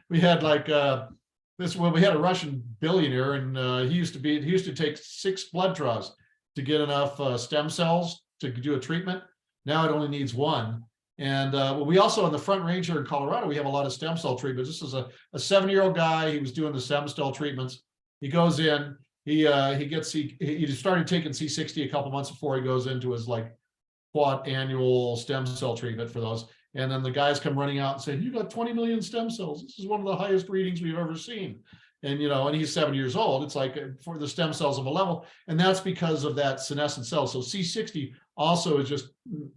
B: we had a Russian billionaire, and he used to take 6 blood draws to get enough stem cells to do a treatment. Now it only needs 1. And we also, in the Front Range here in Colorado, we have a lot of stem cell treatments. This is a 70-year-old guy. He was doing the stem cell treatments. He goes in, he started taking C60 a couple months before he goes into his like quad annual stem cell treatment for those. And then the guys come running out and saying, "You got 20 million stem cells. This is one of the highest readings we've ever seen." And, and he's 70 years old. It's like for the stem cells of a level. And that's because of that senescent cell. So C60 also is just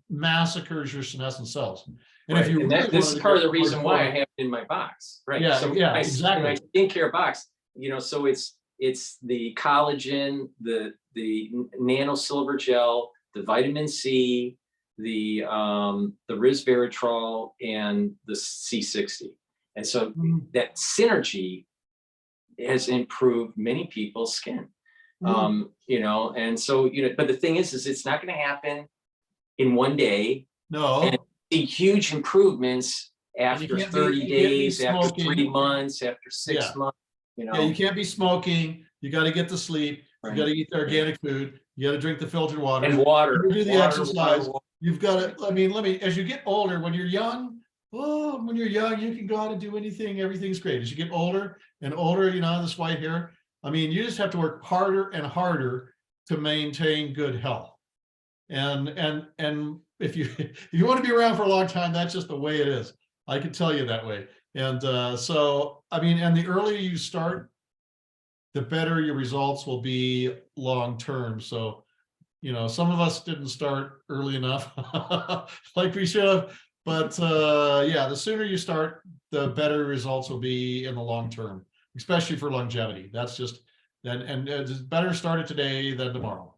B: massacres your senescent cells. And if you really
A: this is part of the reason why I have it in my box, right?
B: Yeah,
A: so
B: yeah, exactly.
A: My skincare box, so it's the collagen, the nano silver gel, the vitamin C, the resveratrol, and the C60. And so that synergy has improved many people's skin. And so, but the thing is it's not going to happen in one day.
B: No.
A: And see huge improvements after 30 days, after 3 months, after 6 months.
B: Yeah, you can't be smoking. You got to get to sleep. You got to eat the organic food. You got to drink the filtered water.
A: And water.
B: You do the exercise. You've got to, as you get older, when you're young, you can go out and do anything. Everything's great. As you get older and older, this white hair, you just have to work harder and harder to maintain good health. And if you want to be around for a long time, that's just the way it is. I can tell you that way. And and the earlier you start, the better your results will be long term. So, some of us didn't start early enough like we should have. But the sooner you start, the better results will be in the long term, especially for longevity. That's just, and it's better start it today than tomorrow.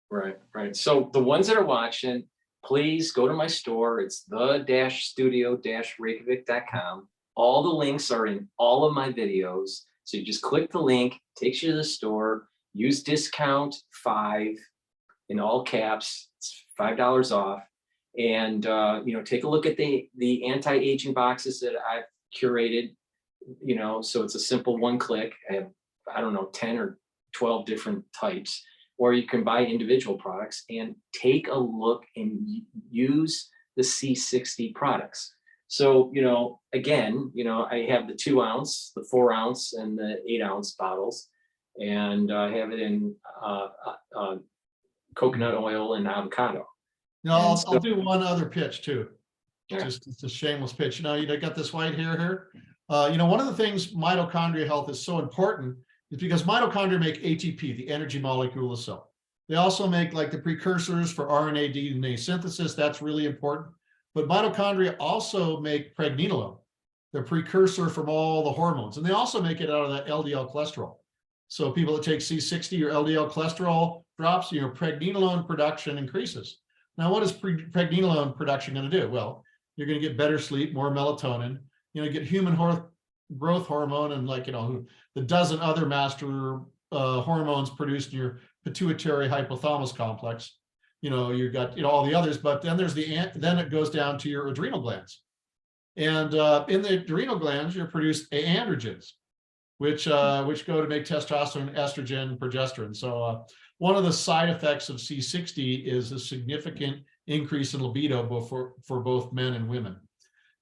A: Right. So the ones that are watching, please go to my store. It's the-studio-reykjavik.com. All the links are in all of my videos. So you just click the link, takes you to the store, use discount 5 in all caps. It's $5 off. And, take a look at the anti-aging boxes that I've curated, so it's a simple 1 click. I have, 10 or 12 different types, or you can buy individual products and take a look and use the C60 products. So, again, I have the 2 ounce, the 4 ounce, and the 8 ounce bottles, and I have it in coconut oil and avocado.
B: No, I'll do one other pitch too. Just it's a shameless pitch. You got this white hair here. One of the things mitochondria health is so important is because mitochondria make ATP, the energy molecule of the cell. They also make like the precursors for RNA, DNA synthesis. That's really important. But mitochondria also make pregnenolone, the precursor from all the hormones. And they also make it out of that LDL cholesterol. So people that take C60 or LDL cholesterol drops, pregnenolone production increases. Now, what is pregnenolone production going to do? Well, you're going to get better sleep, more melatonin, get human growth hormone, and the dozen other master hormones produced in your pituitary hypothalamus complex. You've got all the others, but then then it goes down to your adrenal glands. And in the adrenal glands, you produce androgens, which go to make testosterone, estrogen, progesterone. So one of the side effects of C60 is a significant increase in libido for both men and women.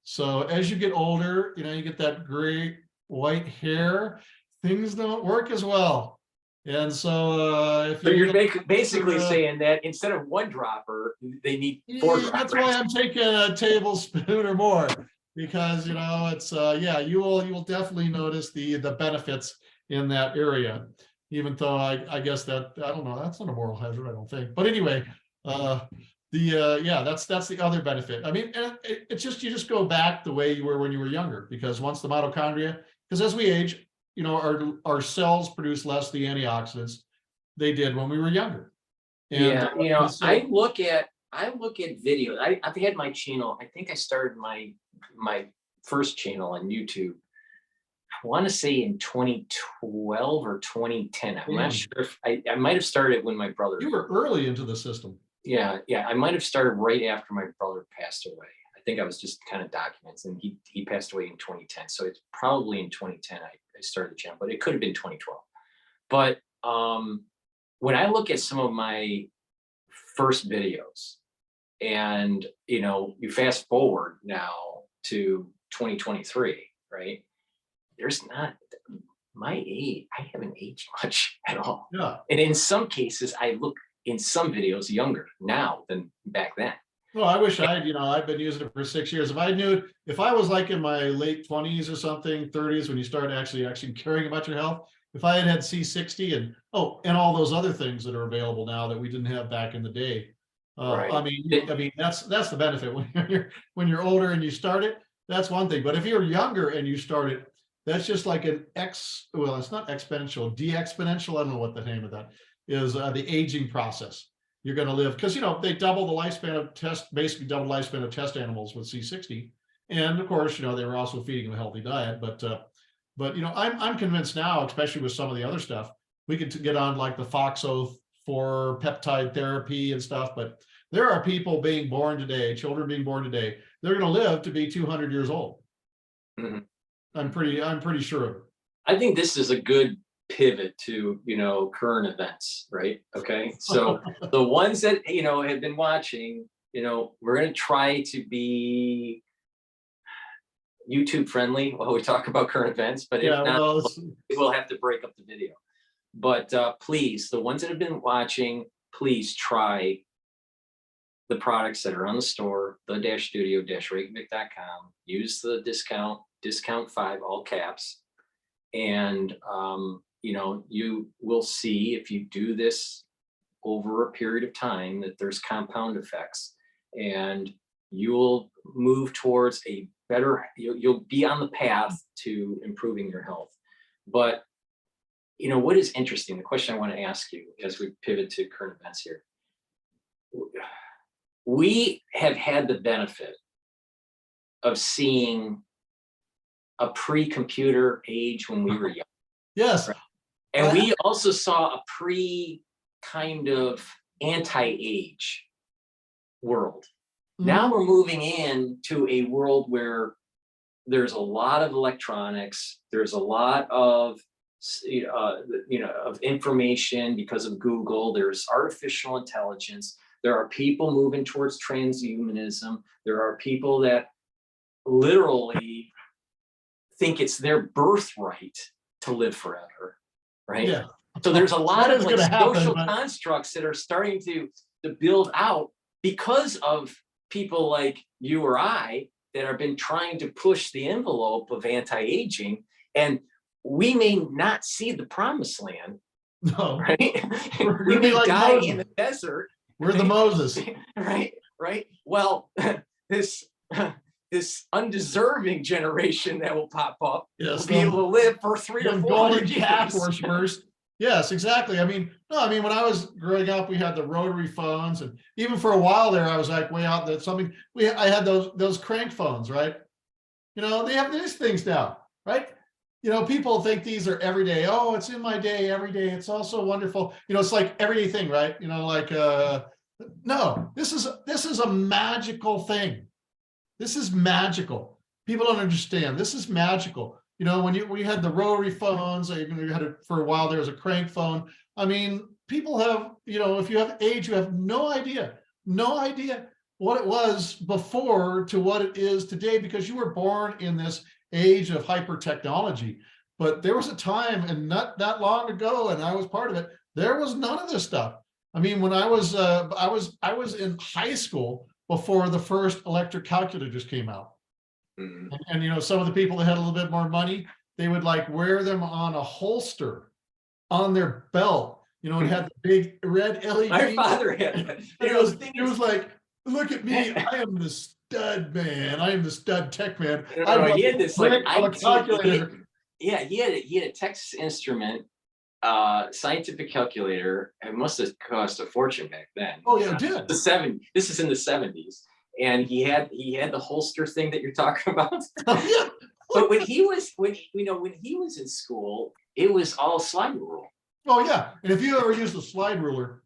B: So as you get older, you get that gray white hair, things don't work as well. And so if
A: you're basically saying that instead of 1 dropper, they need 4 droppers.
B: That's why I'm taking a tablespoon or more, because it's you will definitely notice the benefits in that area. Even though I guess that, I don't know, that's not a moral hazard, I don't think. But anyway, Yeah, that's the other benefit. I mean, and it's just, you just go back the way you were when you were younger, because once the mitochondria, because as we age, our cells produce less of the antioxidants they did when we were younger. And,
A: Yeah,
B: and so,
A: I look at videos. I've had my channel. I think I started my first channel on YouTube. I want to say in 2012 or 2010. I'm not sure if I might have started when my brother.
B: you were early into the system.
A: Yeah, I might have started right after my brother passed away. I think I was just kind of documents, and he passed away in 2010. So it's probably in 2010 I started the channel, but it could have been 2012. But when I look at some of my first videos, and you fast forward now to 2023, right? There's not my age. I haven't aged much at all.
B: Yeah.
A: And in some cases, I look in some videos younger now than back then.
B: Well, I wish I've been using it for 6 years. If I was like in my late 20s or something, 30s, when you start actually caring about your health, if I had C60 and all those other things that are available now that we didn't have back in the day.
A: Right.
B: I mean, that's the benefit when you're older and you start it, that's one thing. But if you're younger and you start it, that's just like it's not exponential, de-exponential. I don't know what the name of that is, the aging process. You're going to live, because they double the lifespan of basically double the lifespan of test animals with C60, and of course they were also feeding them a healthy diet. But I'm convinced now, especially with some of the other stuff, we could get on like the FOXO for peptide therapy and stuff. But there are people being born today, children being born today, they're going to live to be 200 years old.
A: Mm-hmm.
B: I'm pretty sure of it.
A: I think this is a good pivot to current events, right? Okay, so the ones that have been watching, we're going to try to be YouTube friendly while we talk about current events, but if not, we'll have to break up the video. But please, the ones that have been watching, please try the products that are on the store, the-studio-reykjavik.com. Use the discount 5, all caps, and you will see, if you do this over a period of time, that there's compound effects, and you will move towards a better, you'll be on the path to improving your health. But what is interesting, the question I want to ask you as we pivot to current events here, we have had the benefit of seeing a pre-computer age when we were young.
B: Yes.
A: Right? And we also saw a kind of anti-age world. Mm-hmm. Now we're moving into a world where there's a lot of electronics, there's a lot of of information because of Google, there's artificial intelligence, there are people moving towards transhumanism, there are people that literally think it's their birthright to live forever, right? Yeah. So there's a lot of social constructs that are starting to build out because of people like you or I that have been trying to push the envelope of anti-aging, and we may not see the promised land. No, right? We may like die in the desert.
B: We're the Moses,
A: right? Well, this undeserving generation that will pop up will be able to live for 300 to 400 years.
B: Calf worshippers. Yes, exactly. I mean, when I was growing up, we had the rotary phones, and even for a while there, I was like way out there. I had those crank phones, right? They have these things now, right? People think these are everyday. Oh, it's in my day every day. It's also wonderful. It's like everyday thing, right? No, this is a magical thing. This is magical. People don't understand. This is magical. When we had the rotary phones, you had it for a while. There was a crank phone. I mean, people have, if you have age, you have no idea what it was before to what it is today, because you were born in this age of hyper technology. But there was a time, and not that long ago, and I was part of it, there was none of this stuff. I mean, when I was in high school before the first electric calculator just came out. Mm-hmm. And some of the people that had a little bit more money, they would like wear them on a holster on their belt, and had the big red LED.
A: My father had
B: it was like look at me. I am the stud man. I am the stud tech man.
A: No,
B: I've
A: no,
B: got
A: he had
B: the
A: this like
B: brick of a
A: IT.
B: calculator.
A: Yeah, he had a Texas Instrument scientific calculator. It must have cost a fortune back then.
B: Oh yeah, it did.
A: This is in the 70s. And he had the holster thing that you're talking about.
B: Oh yeah.
A: But when he was in school, it was all slide rule.
B: Oh yeah. And if you ever use the slide ruler,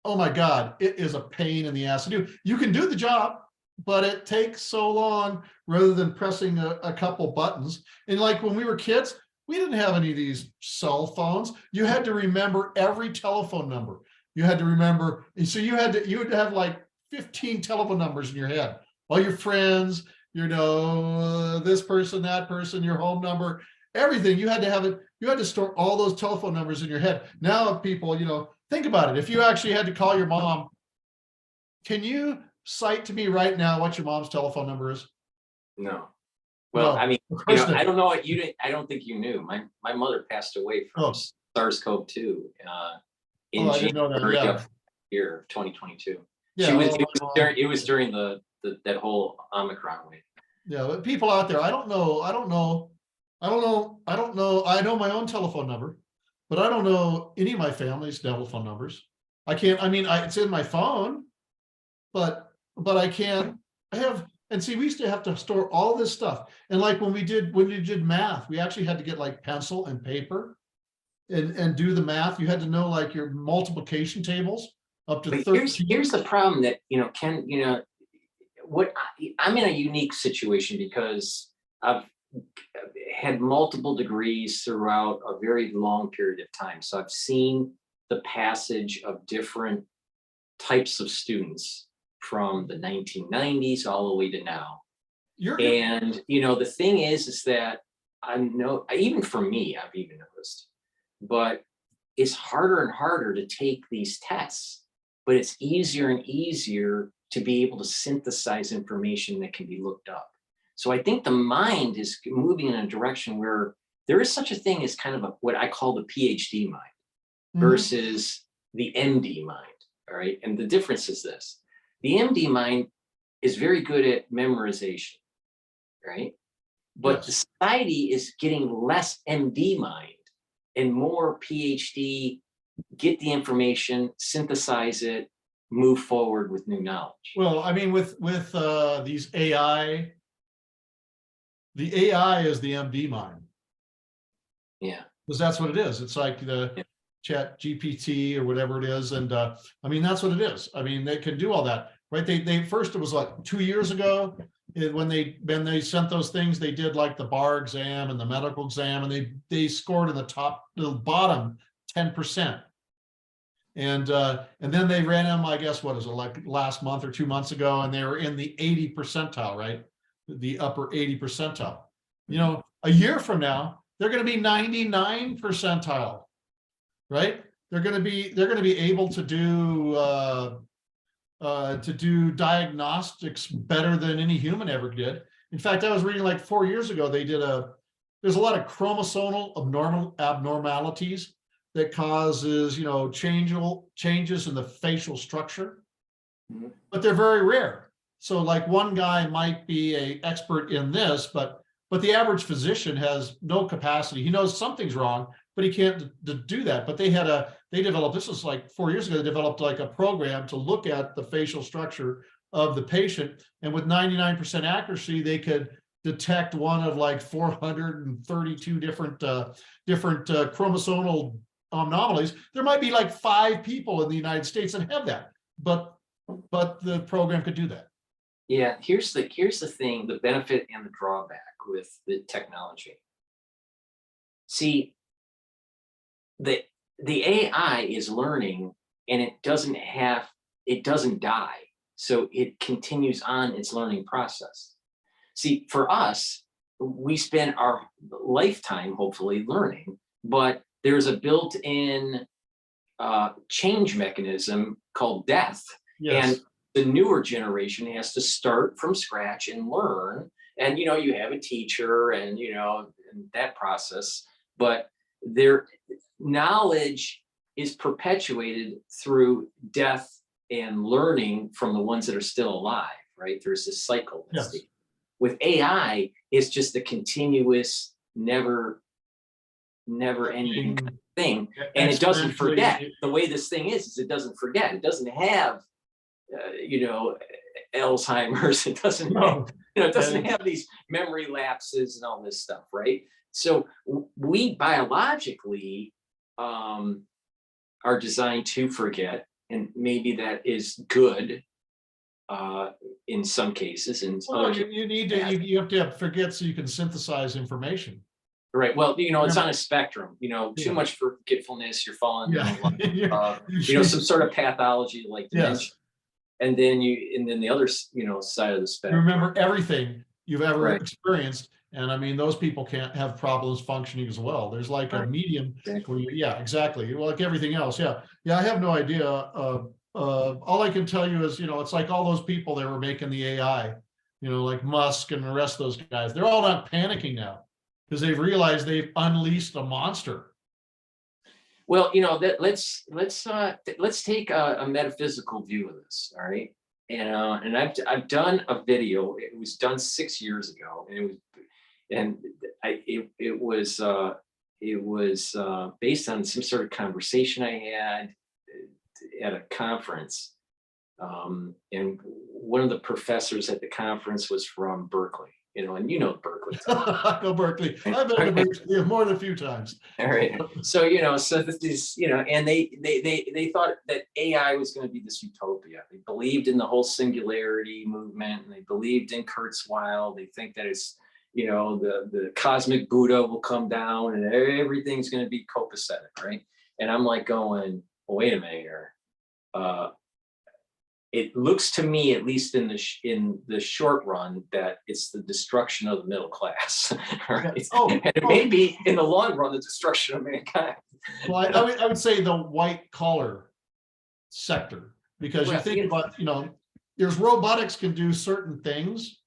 B: oh my God, it is a pain in the ass to do. You can do the job, but it takes so long rather than pressing a couple buttons. And like when we were kids, we didn't have any of these cell phones. You had to remember every telephone number. You had to remember, and so you would have like 15 telephone numbers in your head. All your friends, this person, that person, your home number, everything. You had to have it. You had to store all those telephone numbers in your head. Now people, think about it. If you actually had to call your mom, can you cite to me right now what your mom's telephone number is?
A: No. Well,
B: No,
A: I mean,
B: of course not.
A: I don't know what you didn't. I don't think you knew. My mother passed away from
B: Oh.
A: SARS-CoV-2 in
B: I didn't know that.
A: January
B: Yeah.
A: of year 2022.
B: Yeah.
A: It was during that whole Omicron wave.
B: Yeah, but people out there, I don't know. I know my own telephone number, but I don't know any of my family's telephone numbers. It's in my phone, but I can't. And see, we used to have to store all this stuff. And like when we did math, we actually had to get like pencil and paper and do the math. You had to know like your multiplication tables up to 13.
A: Here's the problem that, Ken, I'm in a unique situation because I've had multiple degrees throughout a very long period of time. So I've seen the passage of different types of students from the 1990s all the way to now. And, the thing is that even for me, I've even noticed, but it's harder and harder to take these tests, but it's easier and easier to be able to synthesize information that can be looked up. So I think the mind is moving in a direction where there is such a thing as kind of what I call the PhD mind versus the MD mind. All right. And the difference is this: the MD mind is very good at memorization, right? But the society is getting less MD mind and more PhD, get the information, synthesize it, move forward with new knowledge.
B: Well, I mean, with these AI, the AI is the MD mind.
A: Yeah.
B: Because that's what it is. It's like the Chat GPT or whatever it is. And that's what it is. I mean, they can do all that, right? They first, it was like 2 years ago when they sent those things, they did like the bar exam and the medical exam, and they scored in the bottom 10%. And then they ran them, I guess, what is it, like last month or 2 months ago, and they were in the 80 percentile, right? The upper 80 percentile. A year from now, they're going to be 99 percentile, right? They're going to be able to do diagnostics better than any human ever did. In fact, I was reading like 4 years ago, there's a lot of chromosomal abnormalities that causes, changes in the facial structure, but they're very rare. So like one guy might be an expert in this, but the average physician has no capacity. He knows something's wrong, but he can't do that. But they developed, this was like 4 years ago, they developed like a program to look at the facial structure of the patient. And with 99% accuracy, they could detect one of like 432 different chromosomal anomalies. There might be like 5 people in the United States that have that, but the program could do that.
A: Yeah, here's the thing, the benefit and the drawback with the technology. See, the AI is learning, and it doesn't die. So it continues on its learning process. See, for us, we spend our lifetime hopefully learning, but there's a built-in change mechanism called death.
B: Yes.
A: And the newer generation has to start from scratch and learn. And, you have a teacher and, and that process, but their knowledge is perpetuated through death and learning from the ones that are still alive, right? There's this cycle.
B: Yes.
A: With AI, it's just a continuous, never ending thing. And it doesn't forget. The way this thing is it doesn't forget. It doesn't have, you know, Alzheimer's. It doesn't, it doesn't have these memory lapses and all this stuff, right? So we biologically are designed to forget, and maybe that is good in some cases. And
B: you need to you have to forget so you can synthesize information.
A: Right. Well, you know, it's on a spectrum. You know, too much forgetfulness, you're falling down, you know, some sort of pathology like dementia. And then the other, you know, side of the spectrum.
B: You remember everything you've ever experienced. And I mean, those people can't have problems functioning as well. There's like a medium where exactly. Well, like everything else. Yeah. I have no idea. All I can tell you is, you know, it's like all those people that were making the AI, you know, like Musk and the rest of those guys, they're all not panicking now because they've realized they've unleashed a monster.
A: Well, you know, that let's take a metaphysical view of this. All right. And I've done a video. It was done 6 years ago, and it was based on some sort of conversation I had at a conference. And one of the professors at the conference was from Berkeley, you know, and you know Berkeley.
B: I know Berkeley. I've been to Berkeley more than a few times.
A: All right. So, you know, so this, you know, and they thought that AI was going to be this utopia. They believed in the whole singularity movement, and they believed in Kurzweil. They think that it's, you know, the cosmic Buddha will come down and everything's going to be copacetic, right? And I'm like going, well, wait a minute here. It looks to me, at least in the short run, that it's the destruction of the middle class, right? And it may be in the long run the destruction of mankind.
B: Well, I would say the white collar sector, because you think about, you know, there's robotics can do certain things,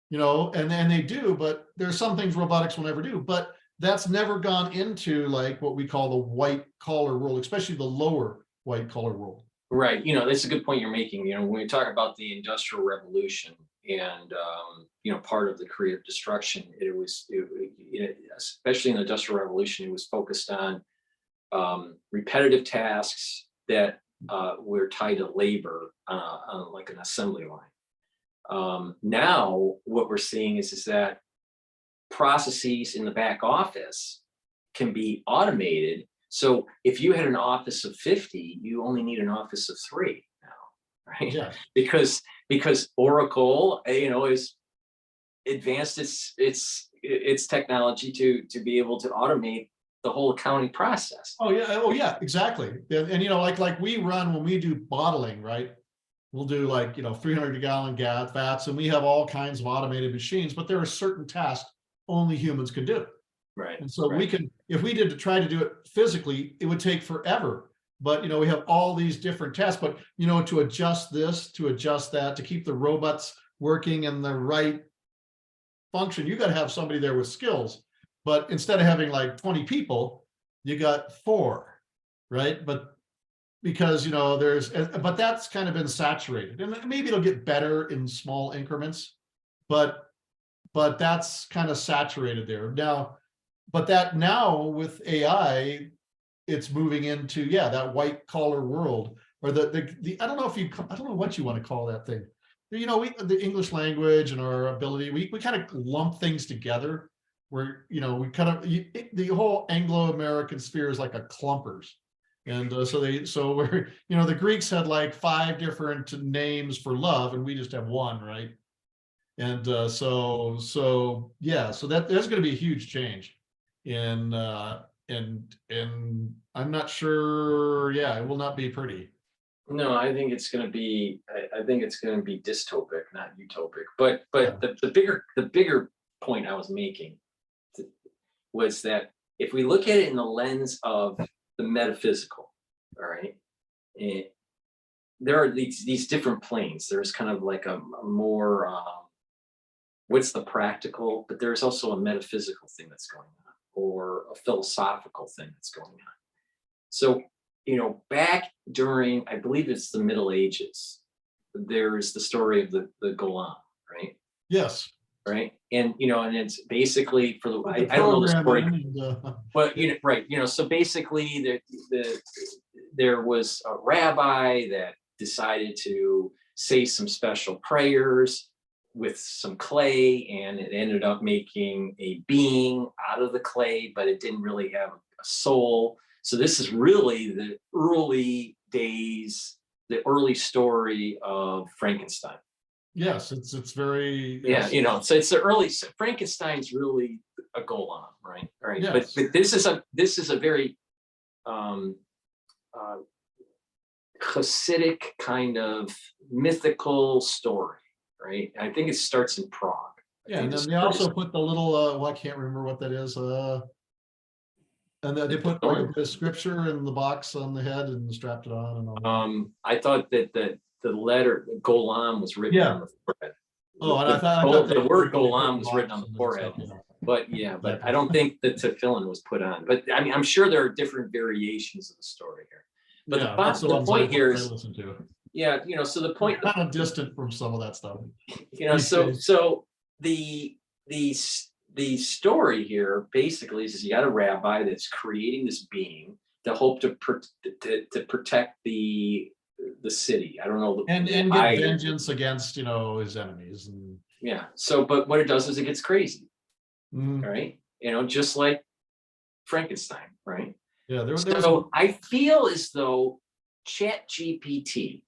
B: you know, and they do, but there's some things robotics will never do, but that's never gone into like what we call the white collar world, especially the lower white collar world.
A: Right. You know, that's a good point you're making. You know, when we talk about the Industrial Revolution and, you know, part of the creative destruction, especially in the Industrial Revolution, it was focused on repetitive tasks that were tied to labor on like an assembly line. Now, what we're seeing is that processes in the back office can be automated. So if you had an office of 50, you only need an office of 3 now, right? Yeah. Because Oracle, you know, is advanced its technology to be able to automate the whole accounting process.
B: Oh yeah, exactly. And you know, like we run when we do bottling, right? We'll do like, you know, 300-gallon vats, and we have all kinds of automated machines, but there are certain tasks only humans can do.
A: Right.
B: And so we can, if we did to try to do it physically, it would take forever. But, you know, we have all these different tasks, but, you know, to adjust this, to adjust that, to keep the robots working in the right function, you got to have somebody there with skills. But instead of having like 20 people, you got 4, right? But because, you know, but that's kind of been saturated, and maybe it'll get better in small increments, but that's kind of saturated there now. But that now with AI, it's moving into, that white collar world, or the I don't know what you want to call that thing. You know, the English language and our ability, we kind of lump things together where, you know, we kind of, the whole Anglo-American sphere is like a clumpers. And so we're, you know, the Greeks had like 5 different names for love, and we just have 1, right? And so that there's going to be a huge change. And I'm not sure. Yeah, it will not be pretty.
A: No, I think it's going to be. I think it's going to be dystopic, not utopic. But the bigger point I was making was that if we look at it in the lens of the metaphysical, all right, there are these different planes. There's kind of like a more what's the practical, but there's also a metaphysical thing that's going on, or a philosophical thing that's going on. So back during, I believe it's the Middle Ages, there's the story of the Golan, right?
B: Yes.
A: Right. And, and it's basically for the,
B: With the
A: I don't know the story,
B: programming and,
A: but, right. So basically there was a rabbi that decided to say some special prayers with some clay, and it ended up making a being out of the clay, but it didn't really have a soul. So this is really the early days, the early story of Frankenstein.
B: yes, it's very,
A: Yeah,
B: yes.
A: so it's the early, so Frankenstein's really a Golan, right? Right.
B: Yes.
A: But this is a very uh, Hasidic kind of mythical story, right? I think it starts in Prague.
B: Yeah, and then they also put the little, well, I can't remember what that is. And then they put like a bit of scripture in the box on the head and strapped it on and all that.
A: I thought that the letter Golan was written on the forehead.
B: Oh, and I thought
A: The word Golan was written on the forehead. But I don't think the tefillin was put on. But I mean, I'm sure there are different variations of the story here. But the point here is, so the point,
B: kind of distant from some of that stuff.
A: so the story here basically is you got a rabbi that's creating this being to hope to protect the city. I don't know.
B: And get vengeance against, his enemies. And
A: yeah. So, but what it does is it gets crazy,
B: Mhm.
A: right? Just like Frankenstein, right?
B: Yeah.
A: So I feel as though ChatGPT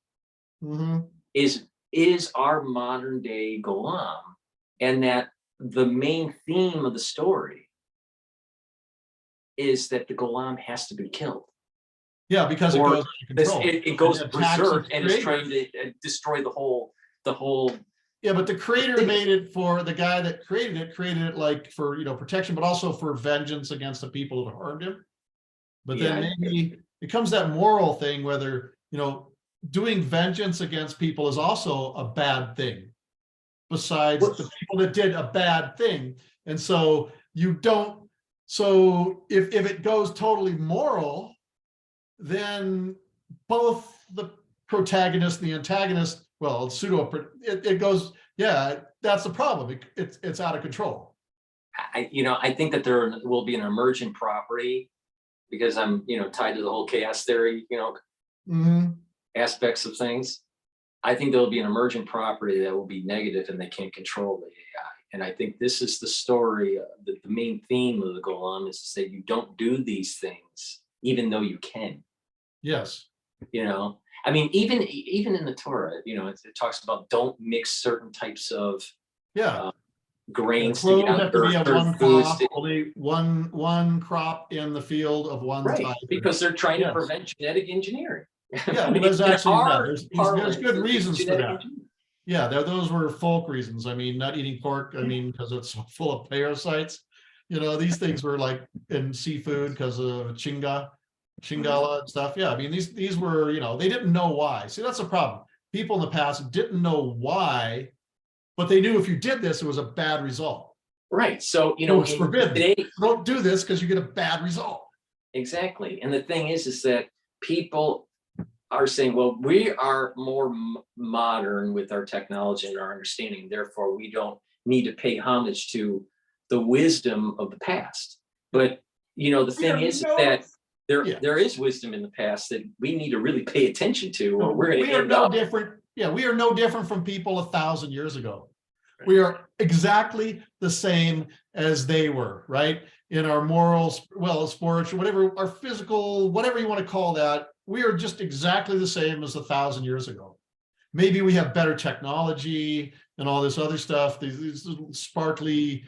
B: Mhm.
A: is our modern day Golam, and that the main theme of the story is that the Golam has to be killed.
B: Yeah, because it goes out of control.
A: It goes berserk and is trying to destroy the whole.
B: Yeah, but the creator made it for the guy that created it like for protection, but also for vengeance against the people that harmed him. But then maybe it comes that moral thing, whether doing vengeance against people is also a bad thing, besides the people that did a bad thing. And so you don't. So if it goes totally moral, then both the protagonist and the antagonist, well, it's it goes, yeah, that's the problem. It's out of control.
A: I think that there will be an emergent property, because I'm, tied to the whole chaos theory,
B: Mhm.
A: aspects of things. I think there'll be an emergent property that will be negative and they can't control the AI. And I think this is the story, the main theme of the Golan is to say you don't do these things, even though you can.
B: Yes.
A: I mean, even in the Torah, it talks about don't mix certain types of grains together.
B: Have to be a one crop, only one crop in the field of one type.
A: Because they're trying to prevent genetic engineering.
B: Yeah, there's actually there's good reasons for that. Yeah, those were folk reasons. I mean, not eating pork, because it's full of parasites. These things were like in seafood because of Chingala and stuff. Yeah, I mean, these were, they didn't know why. See, that's the problem. People in the past didn't know why, but they knew if you did this, it was a bad result.
A: Right. So,
B: it's forbidden. Today, don't do this because you get a bad result.
A: Exactly. And the thing is that people are saying, well, we are more modern with our technology and our understanding. Therefore, we don't need to pay homage to the wisdom of the past. But, the thing is that there is wisdom in the past that we need to really pay attention to, or we're going to end up.
B: Different. Yeah, we are no different from people 1,000 years ago. Right. We are exactly the same as they were, right? In our morals, spiritual, whatever, our physical, whatever you want to call that, we are just exactly the same as 1,000 years ago. Maybe we have better technology and all this other stuff, these little sparkly,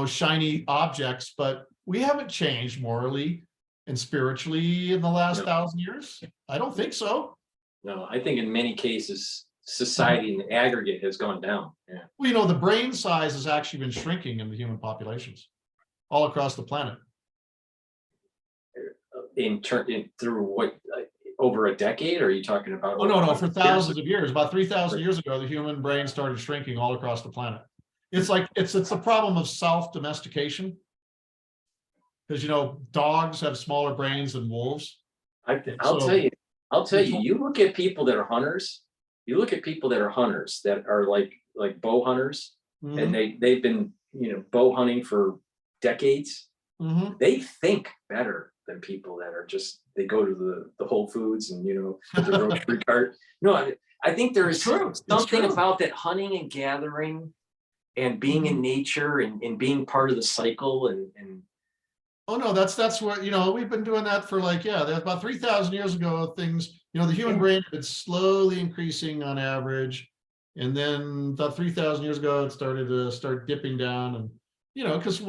B: shiny objects, but we haven't changed morally and spiritually in the last 1,000 years. I don't think so.
A: No, I think in many cases, society in the aggregate has gone down. Yeah.
B: Well, the brain size has actually been shrinking in the human populations all across the planet.
A: Through what, over a decade? Or are you talking about?
B: Oh, no, for thousands of years. About 3,000 years ago, the human brain started shrinking all across the planet. It's like it's a problem of self-domestication, because dogs have smaller brains than wolves.
A: I'll
B: So
A: tell you, you look at people that are hunters, that are like bow hunters, and
B: mhm,
A: they've been, bow hunting for decades.
B: mhm.
A: They think better than people that are just, they go to the Whole Foods and, with the grocery cart. No, I think there
B: It's
A: is
B: true. It's
A: something
B: true.
A: about that hunting and gathering and being in
B: Mhm.
A: nature and being part of the cycle and
B: Oh no, that's what, we've been doing that for like, yeah, there's about 3,000 years ago, things, the human
A: yeah,
B: brain had been slowly increasing on average. And then about 3,000 years ago, it started to start dipping down and, because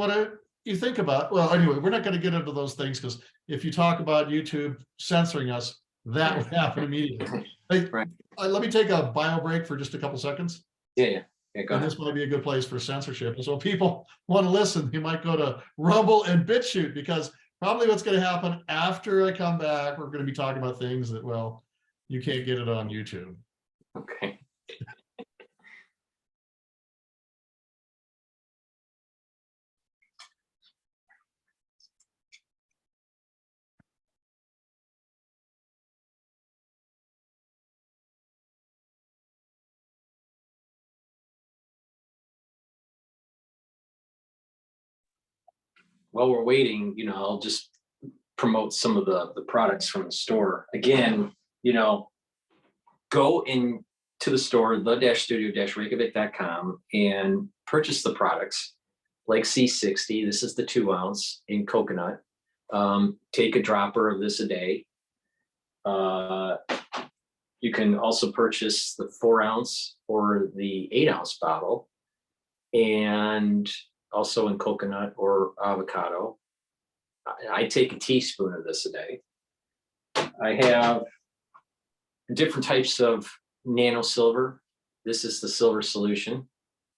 B: you think about, well, anyway, we're not going to get into those things because if you talk about YouTube censoring us, that
A: yeah,
B: would happen immediately. Hey,
A: right.
B: let me take a bio break for just a couple seconds.
A: Yeah, yeah, yeah, go
B: And
A: ahead.
B: this might be a good place for censorship. And so people want to listen, you might go to Rumble and Bitchute because probably what's going to happen after I come back, we're going to be talking about things that, well, you can't get it on YouTube.
A: Okay. While we're waiting, I'll just promote some of the products from the store. Again, you know, go in to the store, the-studio-reykjavik.com, and purchase the products like C60. This is the 2 ounce in coconut. Take a dropper of this a day. Uh, you can also purchase the 4 ounce or the 8 ounce bottle, and also in coconut or avocado. I take a teaspoon of this a day. I have different types of nano silver. This is the silver solution.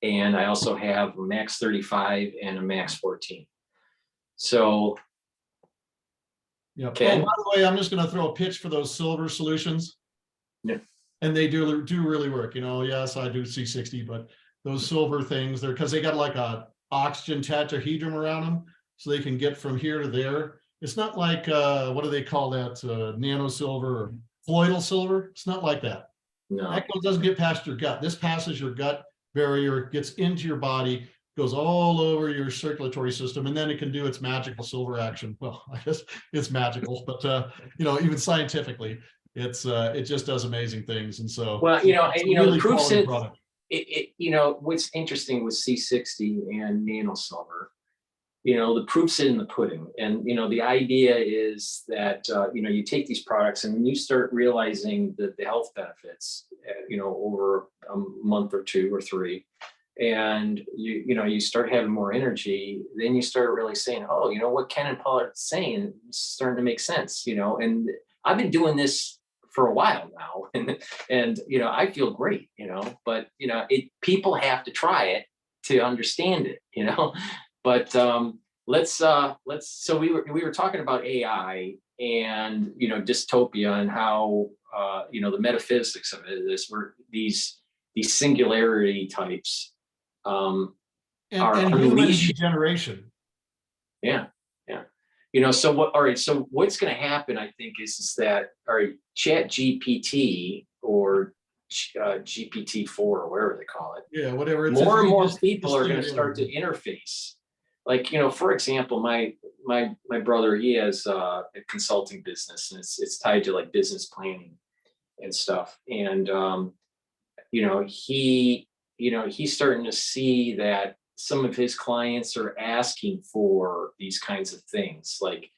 A: And I also have a max 35 and a max 14. So,
B: Yeah. Oh, by
A: Ken,
B: the way, I'm just going to throw a pitch for those silver solutions.
A: yeah,
B: And they do really work. Yes, I do C60, but those silver things, they're because they got like a oxygen tetrahedron around them, so they can get from here to there. It's not like what do they call that? Nano silver or colloidal silver. It's not like that.
A: no,
B: That doesn't get past your gut. This passes your gut barrier, gets into your body, goes all over your circulatory system, and then it can do its magical silver action. Well, I guess it's magical, but even scientifically, it just does amazing things. And so
A: well,
B: it's a
A: the
B: really
A: proof's
B: quality
A: in
B: product.
A: what's interesting with C60 and nano silver, the proof's in the pudding. And, the idea is that, you take these products and then you start realizing that the health benefits, over a month or 2 or 3, and you start having more energy, then you start really saying, oh, what Ken and Paul are saying is starting to make sense, and I've been doing this for a while now, and I feel great, but people have to try it to understand it, but so we were talking about AI and dystopia and how the metaphysics of it is where these singularity types are
B: And human
A: unleashed.
B: degeneration.
A: Yeah, yeah. So all right, so what's going to happen, I think, is that, all right, Chat GPT or GPT-4 or whatever they call it,
B: Yeah, whatever. It's
A: more and more
B: just
A: people are
B: say
A: going
B: it
A: to start to
B: anyway.
A: interface. Like, for example, my brother, he has a consulting business, and it's tied to like business planning and stuff. And he he's starting to see that some of his clients are asking for these kinds of things, like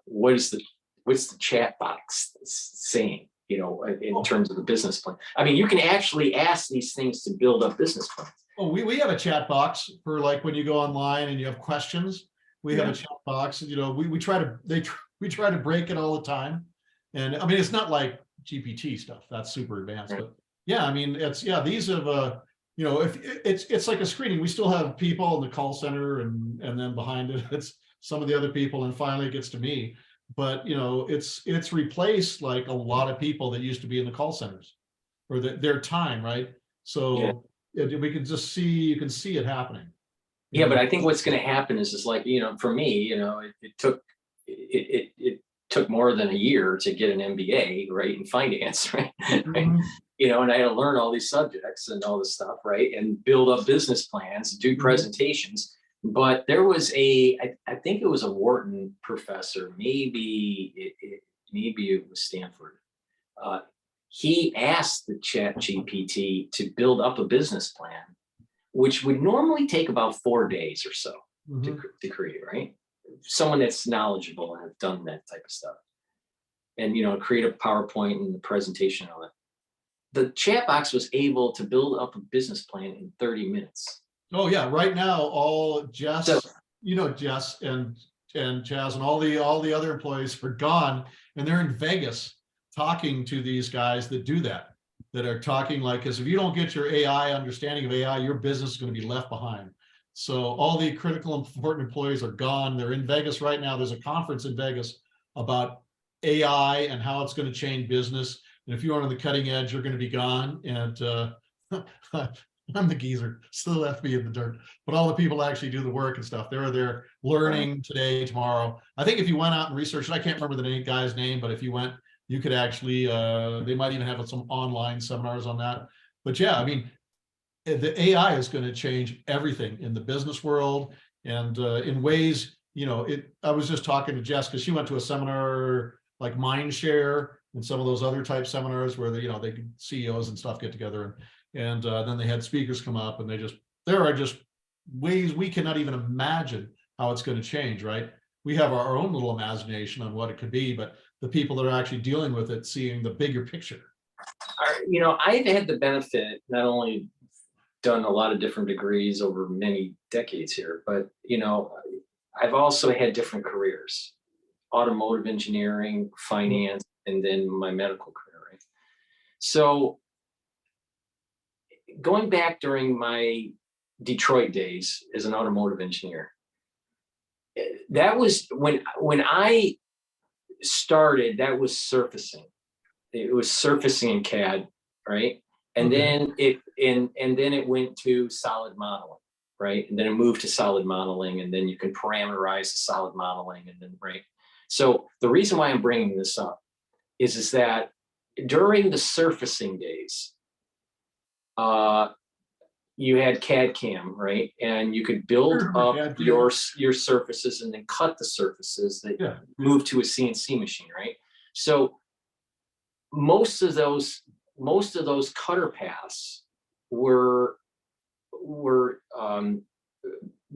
A: what's the chat box saying, in
B: Oh,
A: terms of the business plan. I mean, you can actually ask these things to build up business plans.
B: oh, we have a chat box for like when you go online and you have questions. We have a
A: Yeah,
B: chat box. We try to we try to break it all the time. And I mean, it's not like GPT stuff. That's super advanced,
A: right.
B: but yeah, I mean, these have if it's like a screening. We still have people in the call center, and then behind it, it's some of the other people, and finally it gets to me. But it's replaced like a lot of people that used to be in the call centers or their time, right?
A: Yeah.
B: So we can just see, you can see it happening.
A: Yeah, but I think what's going to happen is like, for me, it took took more than a year to get an MBA, right, in finance, right?
B: Mhm.
A: You know, and I had to learn all these subjects and all this stuff, right, and build up business plans, do presentations. But there was I think it was a Wharton professor, maybe it was Stanford. Uh, he asked the Chat GPT to build up a business plan, which would normally take about 4 days or so to create, right? Someone that's knowledgeable and have done that type of stuff. And, you know, create a PowerPoint and the presentation and all that. The chat box was able to build up a business plan in 30 minutes.
B: Oh yeah, right now, all Jess,
A: So,
B: you know, Jess and Chaz and all the other employees are gone, and they're in Vegas talking to these guys that do that are talking like, because if you don't get your AI understanding of AI, your business is going to be left behind. So all the critical important employees are gone. They're in Vegas right now. There's a conference in Vegas about AI and how it's going to change business. And if you aren't on the cutting edge, you're going to be gone. And I'm the geezer, still left me in the dirt. But all the people actually do the work and stuff. They're there learning today, tomorrow. I think if you went out and researched, I can't remember the guy's name, but if you went, you could actually, they might even have some online seminars on that. But yeah, I mean, the AI is going to change everything in the business world and in ways, you know, I was just talking to Jess because she went to a seminar like Mindshare and some of those other type seminars where you know, CEOs and stuff get together and then they had speakers come up and there are just ways we cannot even imagine how it's going to change, right? We have our own little imagination on what it could be, but the people that are actually dealing with it, seeing the bigger picture.
A: You know, I've had the benefit, not only done a lot of different degrees over many decades here, but, you know, I've also had different careers, automotive engineering, finance, and then my medical career, right? So going back during my Detroit days as an automotive engineer, that was when I started, that was surfacing. It was surfacing in CAD, right? And then it went to solid modeling, right? And then it moved to solid modeling, and then you can parameterize the solid modeling, and then right. So the reason why I'm bringing this up is that during the surfacing days, you had CAD CAM, right? And you could build up your surfaces and then cut the surfaces that move to a CNC machine, right? So most of those cutter paths were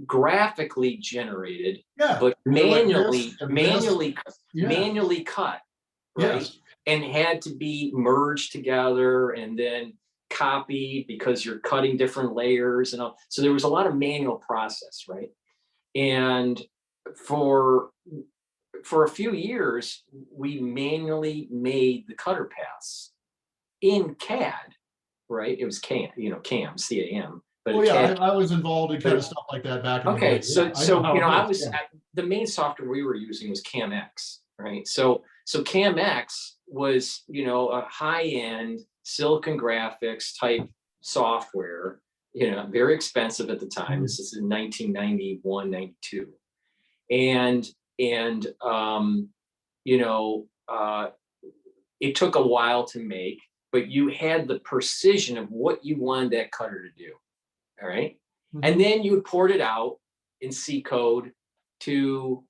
A: graphically generated, but manually cut, right? And had to be merged together and then copied because you're cutting different layers and all. So there was a lot of manual process, right? And for a few years, we manually made the cutter paths in CAD, right? It was CAM, you know, CAM, C-A-M. But
B: I was involved in kind of stuff like that back in the day.
A: The main software we were using was CamX, right? So CamX was, you know, a high-end Silicon Graphics type software, you know, very expensive at the time. This is in 1991, 92. And you know, it took a while to make, but you had the precision of what you wanted that cutter to do. All right. And then you would port it out in C code to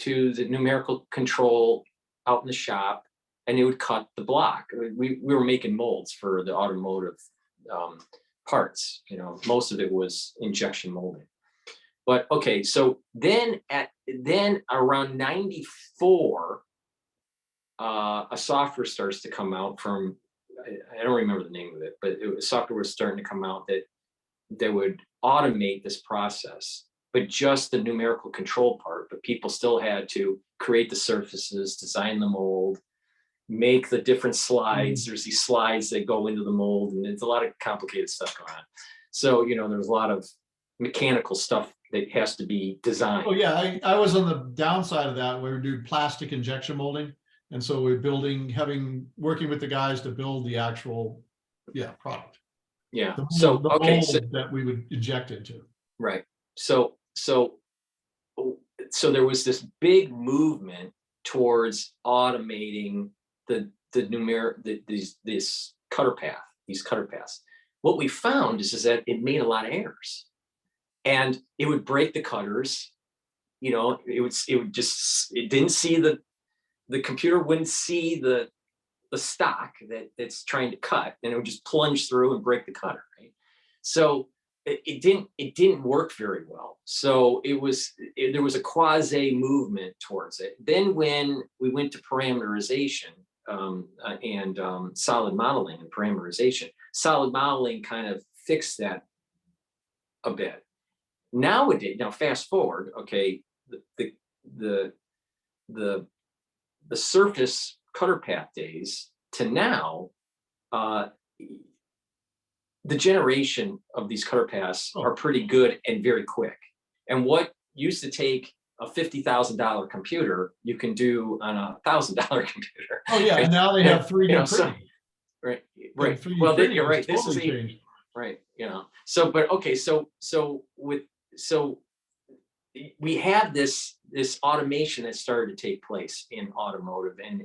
A: the numerical control out in the shop, and it would cut the block. We were making molds for the automotive parts. You know, most of it was injection molding. But okay, so then around 94, a software starts to come out from, I don't remember the name of it, but software was starting to come out that would automate this process, but just the numerical control part. But people still had to create the surfaces, design the mold, make the different slides. There's these slides that go into the mold, and it's a lot of complicated stuff going on. So, you know, there's a lot of mechanical stuff that has to be designed.
B: Oh yeah, I was on the downside of that. We were doing plastic injection molding. And so we're working with the guys to build the actual, product.
A: Yeah.
B: The
A: mold
B: that we would inject into.
A: Right. So there was this big movement towards automating this cutter path, these cutter paths. What we found is that it made a lot of errors, and it would break the cutters. It didn't see the computer wouldn't see the stock that's trying to cut, and it would just plunge through and break the cutter, right? So it didn't work very well. So there was a quasi movement towards it. Then when we went to parameterization and solid modeling and parameterization, solid modeling kind of fixed that a bit. Nowadays, now fast forward, okay, the surface cutter path days to now, the generation of these cutter paths are pretty good and very quick. And what used to take a $50,000 computer, you can do on a $1,000 computer.
B: Oh yeah, and now they have 3D printing.
A: So, right. Well, you're right. This is
B: changed.
A: Right. So, but okay. So we have this automation that started to take place in automotive and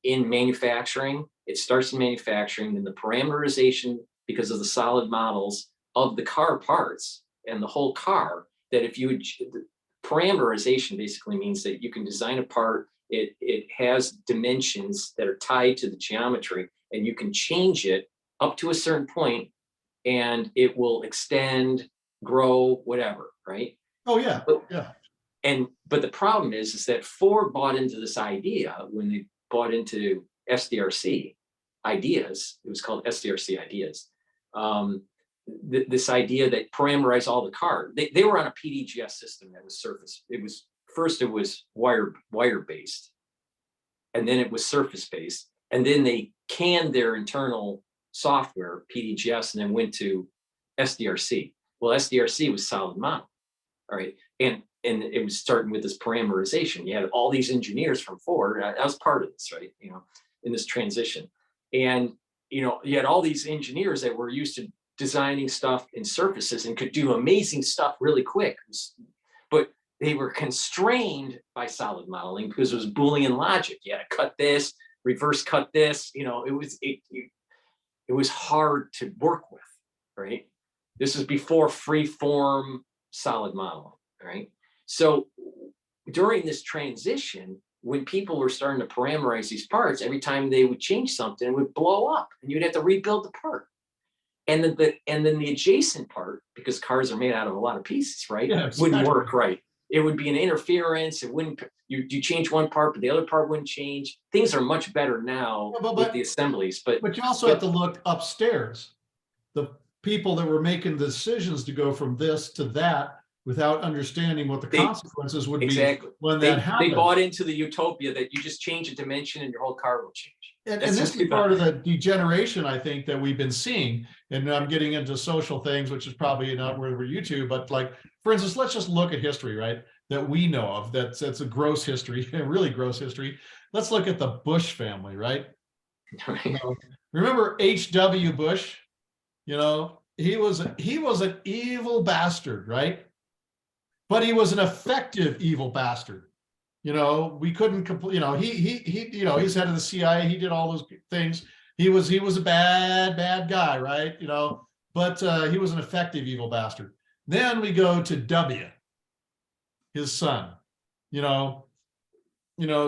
A: in manufacturing. It starts in manufacturing, then the parameterization, because of the solid models of the car parts and the whole car, that if you would, parameterization basically means that you can design a part, it has dimensions that are tied to the geometry, and you can change it up to a certain point and it will extend, grow, whatever, right?
B: Oh yeah, yeah.
A: But the problem is that Ford bought into this idea when they bought into SDRC ideas. It was called SDRC ideas. This idea that parameterize all the cars. They were on a PDGS system that was surface. It was wire based, and then it was surface based, and then they canned their internal software PDGS and then went to SDRC. Well, SDRC was solid model, all right, and it was starting with this parameterization. You had all these engineers from Ford. I was part of this, right? In this transition, and you had all these engineers that were used to designing stuff in surfaces and could do amazing stuff really quick, but they were constrained by solid modeling because it was Boolean logic. You had to cut this, reverse cut this. It was hard to work with, right? This is before free form solid modeling, right? So during this transition, when people were starting to parameterize these parts, every time they would change something, it would blow up and you'd have to rebuild the part. And then the adjacent part, because cars are made out of a lot of pieces, right?
B: Yeah, exactly.
A: Wouldn't work right. It would be an interference. It wouldn't, you change one part, but the other part wouldn't change. Things are much better now with the assemblies. But
B: you also have to look upstairs. The people that were making decisions to go from this to that without understanding what the consequences would be when that happened.
A: They bought into the utopia that you just change a dimension and your whole car will change.
B: And this is part of the degeneration, I think, that we've been seeing. And I'm getting into social things, which is probably not where we're YouTube, but like, for instance, let's just look at history, right? That we know of, that's a gross history, a really gross history. Let's look at the Bush family, right? Remember H.W. Bush? He was an evil bastard, right? But he was an effective evil bastard. We couldn't complete, he's head of the CIA. He did all those things. He was a bad guy, right? But he was an effective evil bastard. Then we go to W, his son,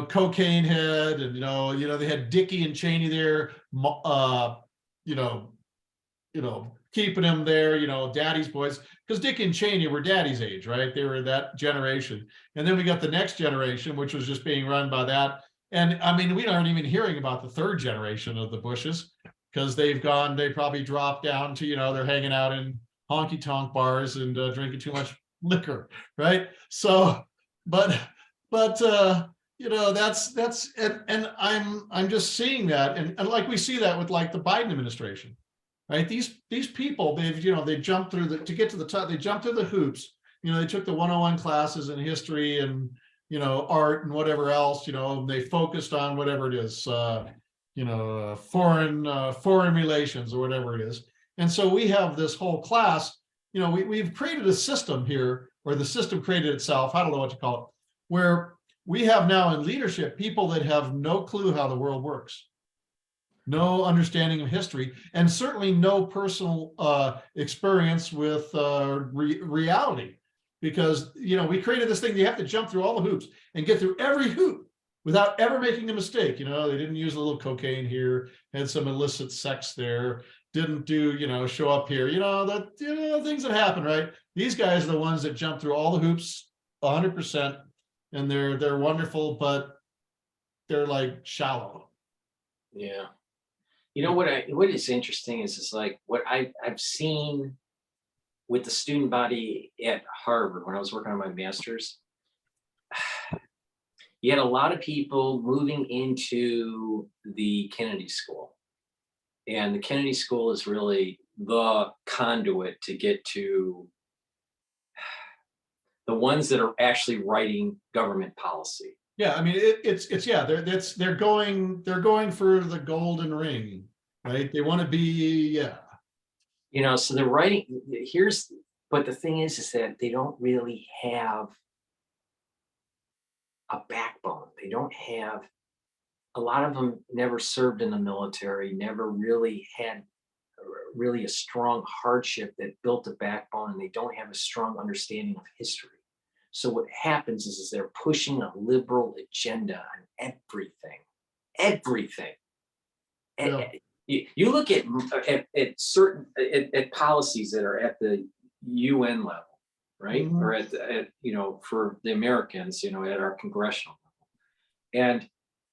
B: cocaine head, and they had Dickie and Cheney there, keeping him there, daddy's boys, because Dick and Cheney were daddy's age, right? They were that generation. And then we got the next generation, which was just being run by that. And I mean, we aren't even hearing about the third generation of the Bushes, because they probably dropped down to, they're hanging out in honky tonk bars and drinking too much liquor, right? So, but that's and I'm just seeing that, and like we see that with like the Biden administration. Right, these people, they jumped through to get to the top. They jumped through the hoops. They took the 101 classes in history and art and whatever else. They focused on whatever it is, foreign relations or whatever it is. And so we have this whole class. We've created a system here, or the system created itself. I don't know what to call it, where we have now in leadership people that have no clue how the world works, no understanding of history, and certainly no personal experience with reality. Because, you know, we created this thing, you have to jump through all the hoops and get through every hoop without ever making a mistake. You know, they didn't use a little cocaine here, had some illicit sex there, didn't do, you know, show up here, you know, that, you know, things that happen, right? These guys are the ones that jump through all the hoops 100%, and they're wonderful, but they're like shallow.
A: Yeah. You know what is interesting is like what I've seen with the student body at Harvard when I was working on my master's. You had a lot of people moving into the Kennedy School. And the Kennedy School is really the conduit to get to the ones that are actually writing government policy.
B: Yeah, I mean, it's yeah, they're going for the golden ring, right? They want to be, yeah.
A: You know, so they're writing, but the thing is that they don't really have a backbone. They don't have, a lot of them never served in the military, never really had really a strong hardship that built a backbone, and they don't have a strong understanding of history. So what happens is they're pushing a liberal agenda on everything.
B: Yeah.
A: You look at certain policies that are at the UN level, right?
B: Mhm.
A: Or at you know, for the Americans, you know, at our congressional level. And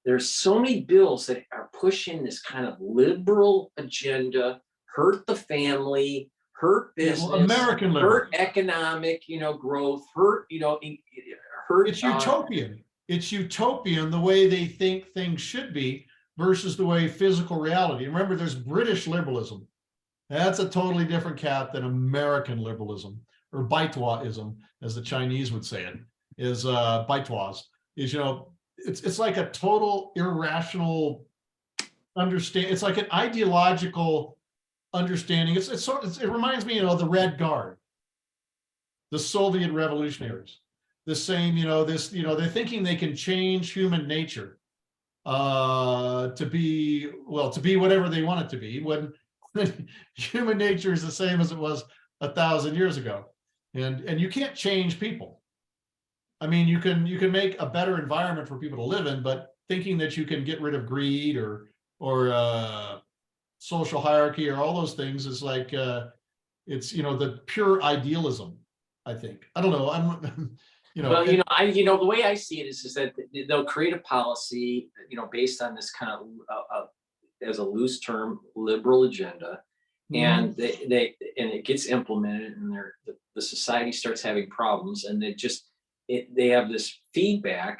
A: there's so many bills that are pushing this kind of liberal agenda, hurt the family, hurt
B: Yeah, well,
A: business,
B: American liberal.
A: hurt economic, you know, growth, hurt, you know, hurt.
B: It's utopian. It's utopian the way they think things should be versus the way physical reality. Remember, there's British liberalism. That's a totally different cat than American liberalism, or Baitoism, as the Chinese would say it, is Baitois, is, you know, it's like a total irrational understand. It's like an ideological understanding. It reminds me, you know, the Red Guard, the Soviet revolutionaries, the same, you know, this, you know, they're thinking they can change human nature to be, well, to be whatever they want it to be, when human nature is the same as it was 1,000 years ago. And you can't change people. I mean, you can make a better environment for people to live in, but thinking that you can get rid of greed or social hierarchy or all those things is like it's, you know, the pure idealism. I think, I don't know, I'm you know,
A: Well, you know, the way I see it is that they'll create a policy, you know, based on this kind of as a loose term liberal agenda, and and it gets implemented, and the society starts having problems, and they have this feedback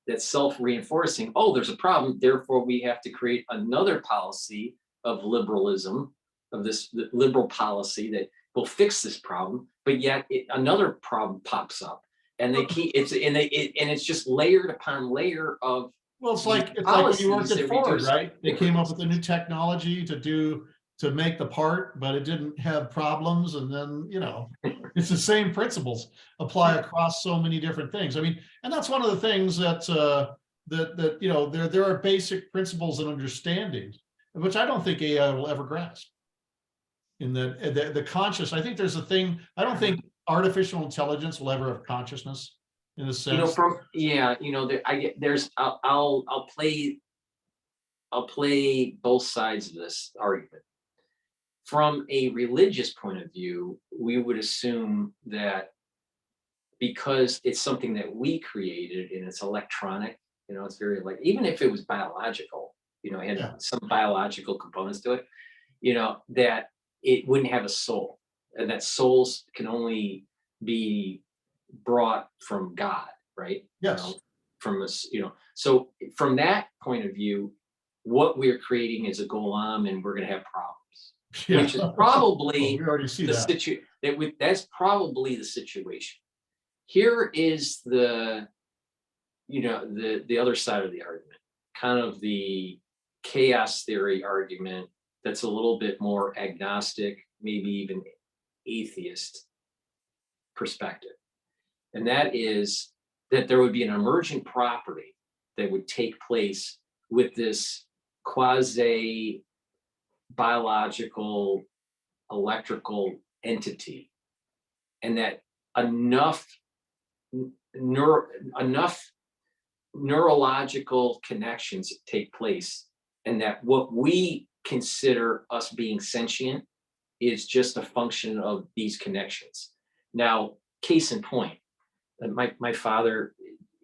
A: that's self-reinforcing. Oh, there's a problem, therefore we have to create another policy of liberalism, of this liberal policy that will fix this problem, but yet another problem pops up, and they keep and it's just layered upon layer of
B: Well, it's like when you
A: policies
B: worked at
A: that
B: Ford,
A: reduce
B: right? They came up with a new
A: differences.
B: technology to make the part, but it didn't have problems. And then, you know, it's the same principles apply across so many different things. I mean, and that's one of the things that that you know, there are basic principles and understandings, which I don't think AI will ever grasp. In the conscious, I think there's a thing. I don't think artificial intelligence will ever have consciousness in a
A: You know,
B: sense.
A: from yeah, you know, I'll play both sides of this argument. From a religious point of view, we would assume that because it's something that we created and it's electronic, you know, it's very like, even if it was biological, you know, and
B: Yeah.
A: some biological components to it, you know, that it wouldn't have a soul, and that souls can only be brought from God, right? You
B: Yes.
A: know, from us, you know. So from that point of view, what we're creating is a golem, and we're going to have problems,
B: Yeah.
A: which is
B: Well,
A: probably
B: we already see
A: the
B: that.
A: that's probably the situation. Here is the, you know, the other side of the argument, kind of the chaos theory argument that's a little bit more agnostic, maybe even atheist perspective. And that is that there would be an emergent property that would take place with this quasi biological electrical entity, and that enough enough neurological connections take place, and that what we consider us being sentient is just a function of these connections. Now, case in point, my father,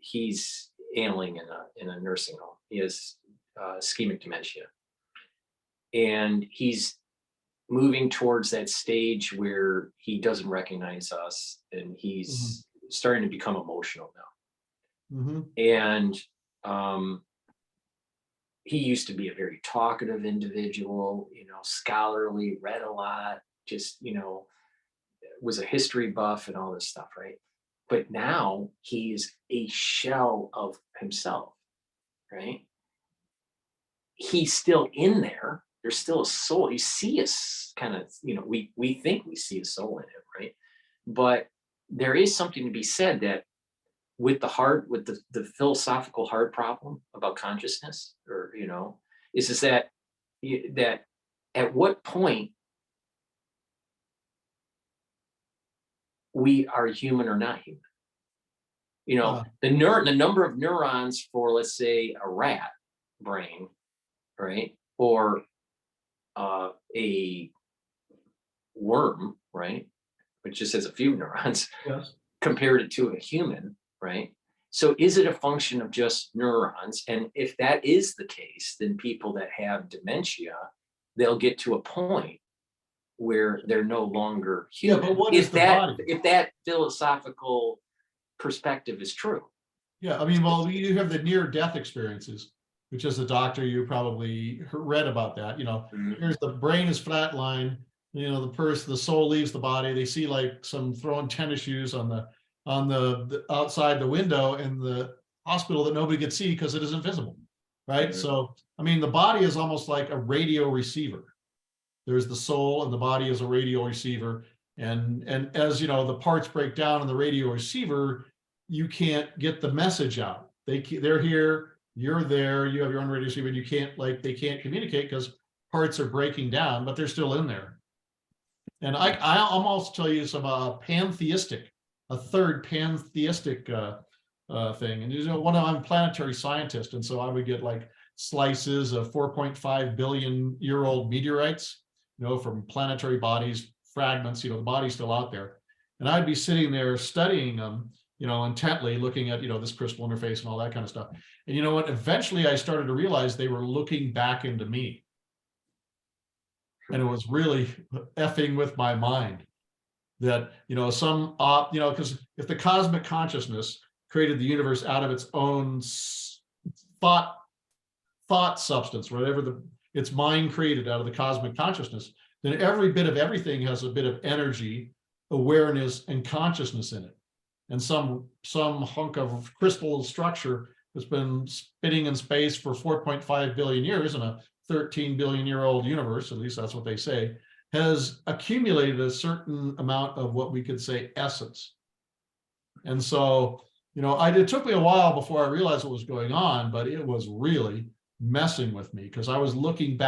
A: he's ailing in a nursing home. He has ischemic dementia, and he's moving towards that stage where he doesn't recognize us, and he's starting to become emotional now. And he used to be a very talkative individual, scholarly, read a lot, just, was a history buff and all this stuff, right? But now he's a shell of himself, right? He's still in there. There's still a soul. You see us kind of, we think we see a soul in him, right? But there is something to be said that with the philosophical hard problem about consciousness, or, is that at what point we are human or not human. The number of neurons for, let's say, a rat brain, right? Or a worm, right? Which just has a few neurons,
B: Yes.
A: compared it to a human, right? So is it a function of just neurons? And if that is the case, then people that have dementia, they'll get to a point where they're no longer human.
B: Yeah, but what is the body?
A: If that philosophical perspective is true.
B: Yeah, I mean, well, you have the near-death experiences, which as a doctor, you probably read about that. Here's the brain is flatline. The soul leaves the body. They see like some throwing tennis shoes on the outside the window in the hospital that nobody could see because it is invisible, right? So, I mean, the body is almost like a radio receiver. There's the soul, and the body is a radio receiver. And as the parts break down in the radio receiver, you can't get the message out. They're here, you're there, you have your own radio receiver, and they can't communicate because parts are breaking down, but they're still in there. And I almost tell you some a third pantheistic thing. And I'm a planetary scientist, and so I would get like slices of 4.5 billion year old meteorites, from planetary bodies, fragments, the body's still out there. And I'd be sitting there studying them, intently looking at, this crystal interface and all that kind of stuff. And you know what? Eventually I started to realize they were looking back into me. And it was really effing with my mind that, because if the cosmic consciousness created the universe out of its own thought substance, whatever its mind created out of the cosmic consciousness, then every bit of everything has a bit of energy, awareness, and consciousness in it. And some hunk of crystal structure that's been spinning in space for 4.5 billion years in a 13 billion year old universe, at least that's what they say, has accumulated a certain amount of what we could say essence. And so, it took me a while before I realized what was going on, but it was really messing with me because I was looking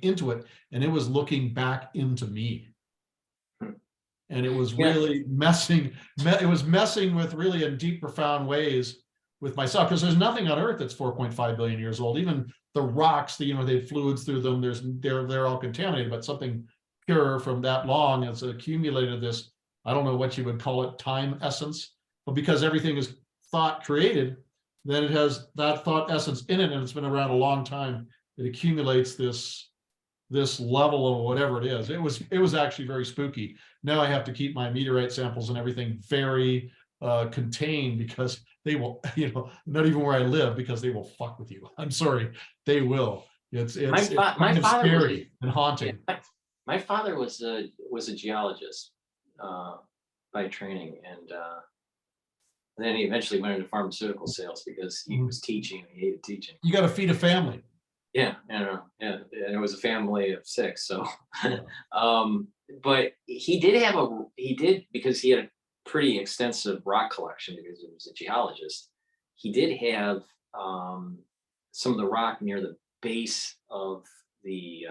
B: into it, and it was looking back into me. And it was really messing with really in deep, profound ways with myself, because there's nothing on Earth that's 4.5 billion years old. Even the rocks, they have fluids through them. They're all contaminated, but something pure from that long has accumulated this, I don't know what you would call it, time essence. But because everything is thought created, then it has that thought essence in it, and it's been around a long time. It accumulates this level of whatever it is. It was actually very spooky. Now I have to keep my meteorite samples and everything very contained, because they will, not even where I live, because they will fuck with you. I'm sorry, they will. It's kind of scary and haunting.
A: My father was a geologist by training, and then he eventually went into pharmaceutical sales because he was teaching. He hated teaching.
B: You got to feed a family.
A: Yeah, and it was a family of 6. So, but he did because he had a pretty extensive rock collection because he was a geologist. He did have some of the rock near the base of the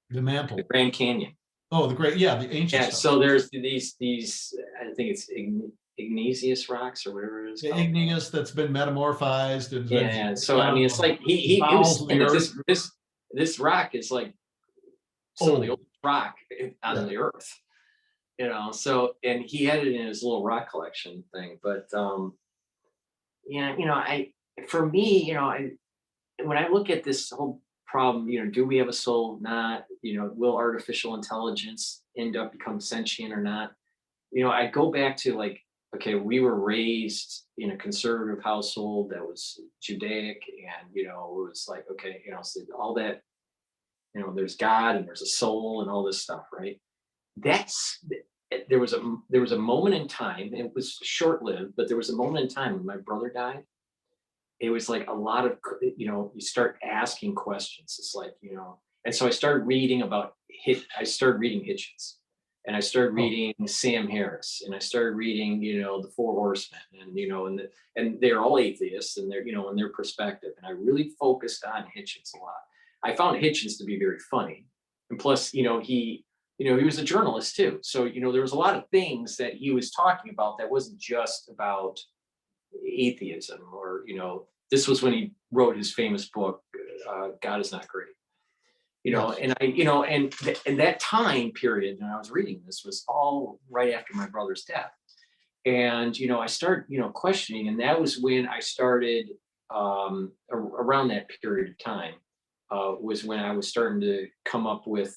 B: mantle.
A: the Grand Canyon.
B: Oh, the ancient
A: Yeah,
B: stuff.
A: so there's these I think it's igneous rocks or whatever it is
B: The
A: called.
B: igneous that's been metamorphized and
A: Yeah, so I mean, it's like he was saying that this rock is like some of the oldest rock on the earth, you know. So, and he had it in his little rock collection thing, but yeah, you know, for me, you know, when I look at this whole problem, you know, do we have a soul? Not, you know, will artificial intelligence end up become sentient or not? You know, I go back to like, okay, we were raised in a conservative household that was Judaic, and you know, it was like, okay, you know, so all that, you know, there's God and there's a soul and all this stuff, right? That's there was a moment in time, and it was short-lived, but there was a moment in time when my brother died. It was like a lot of, you know, you start asking questions. It's like, you know, and so I started reading about I started reading Hitchens, and I started reading Sam Harris, and I started reading, you know, the Four Horsemen, and you know, and they're all atheists, and they're, you know, in their perspective, and I really focused on Hitchens a lot. I found Hitchens to be very funny, and plus, you know, he was a journalist too, so you know, there was a lot of things that he was talking about that wasn't just about atheism, or you know, this was when he wrote his famous book, God Is Not Great. You know, and I, you know, and that time period when I was reading this was all right after my brother's death. And, you know, I started, you know, questioning, and that was when I started, around that period of time, was when I was starting to come up with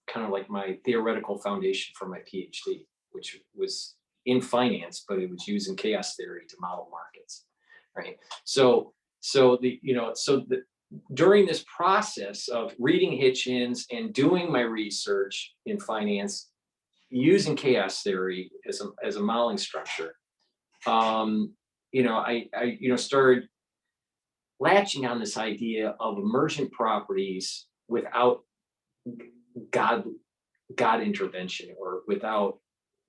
A: kind of like my theoretical foundation for my PhD, which was in finance, but it was using chaos theory to model markets, right? So during this process of reading Hitchens and doing my research in finance, using chaos theory as a modeling structure, you know, I you know, started latching on this idea of emergent properties without God intervention, or without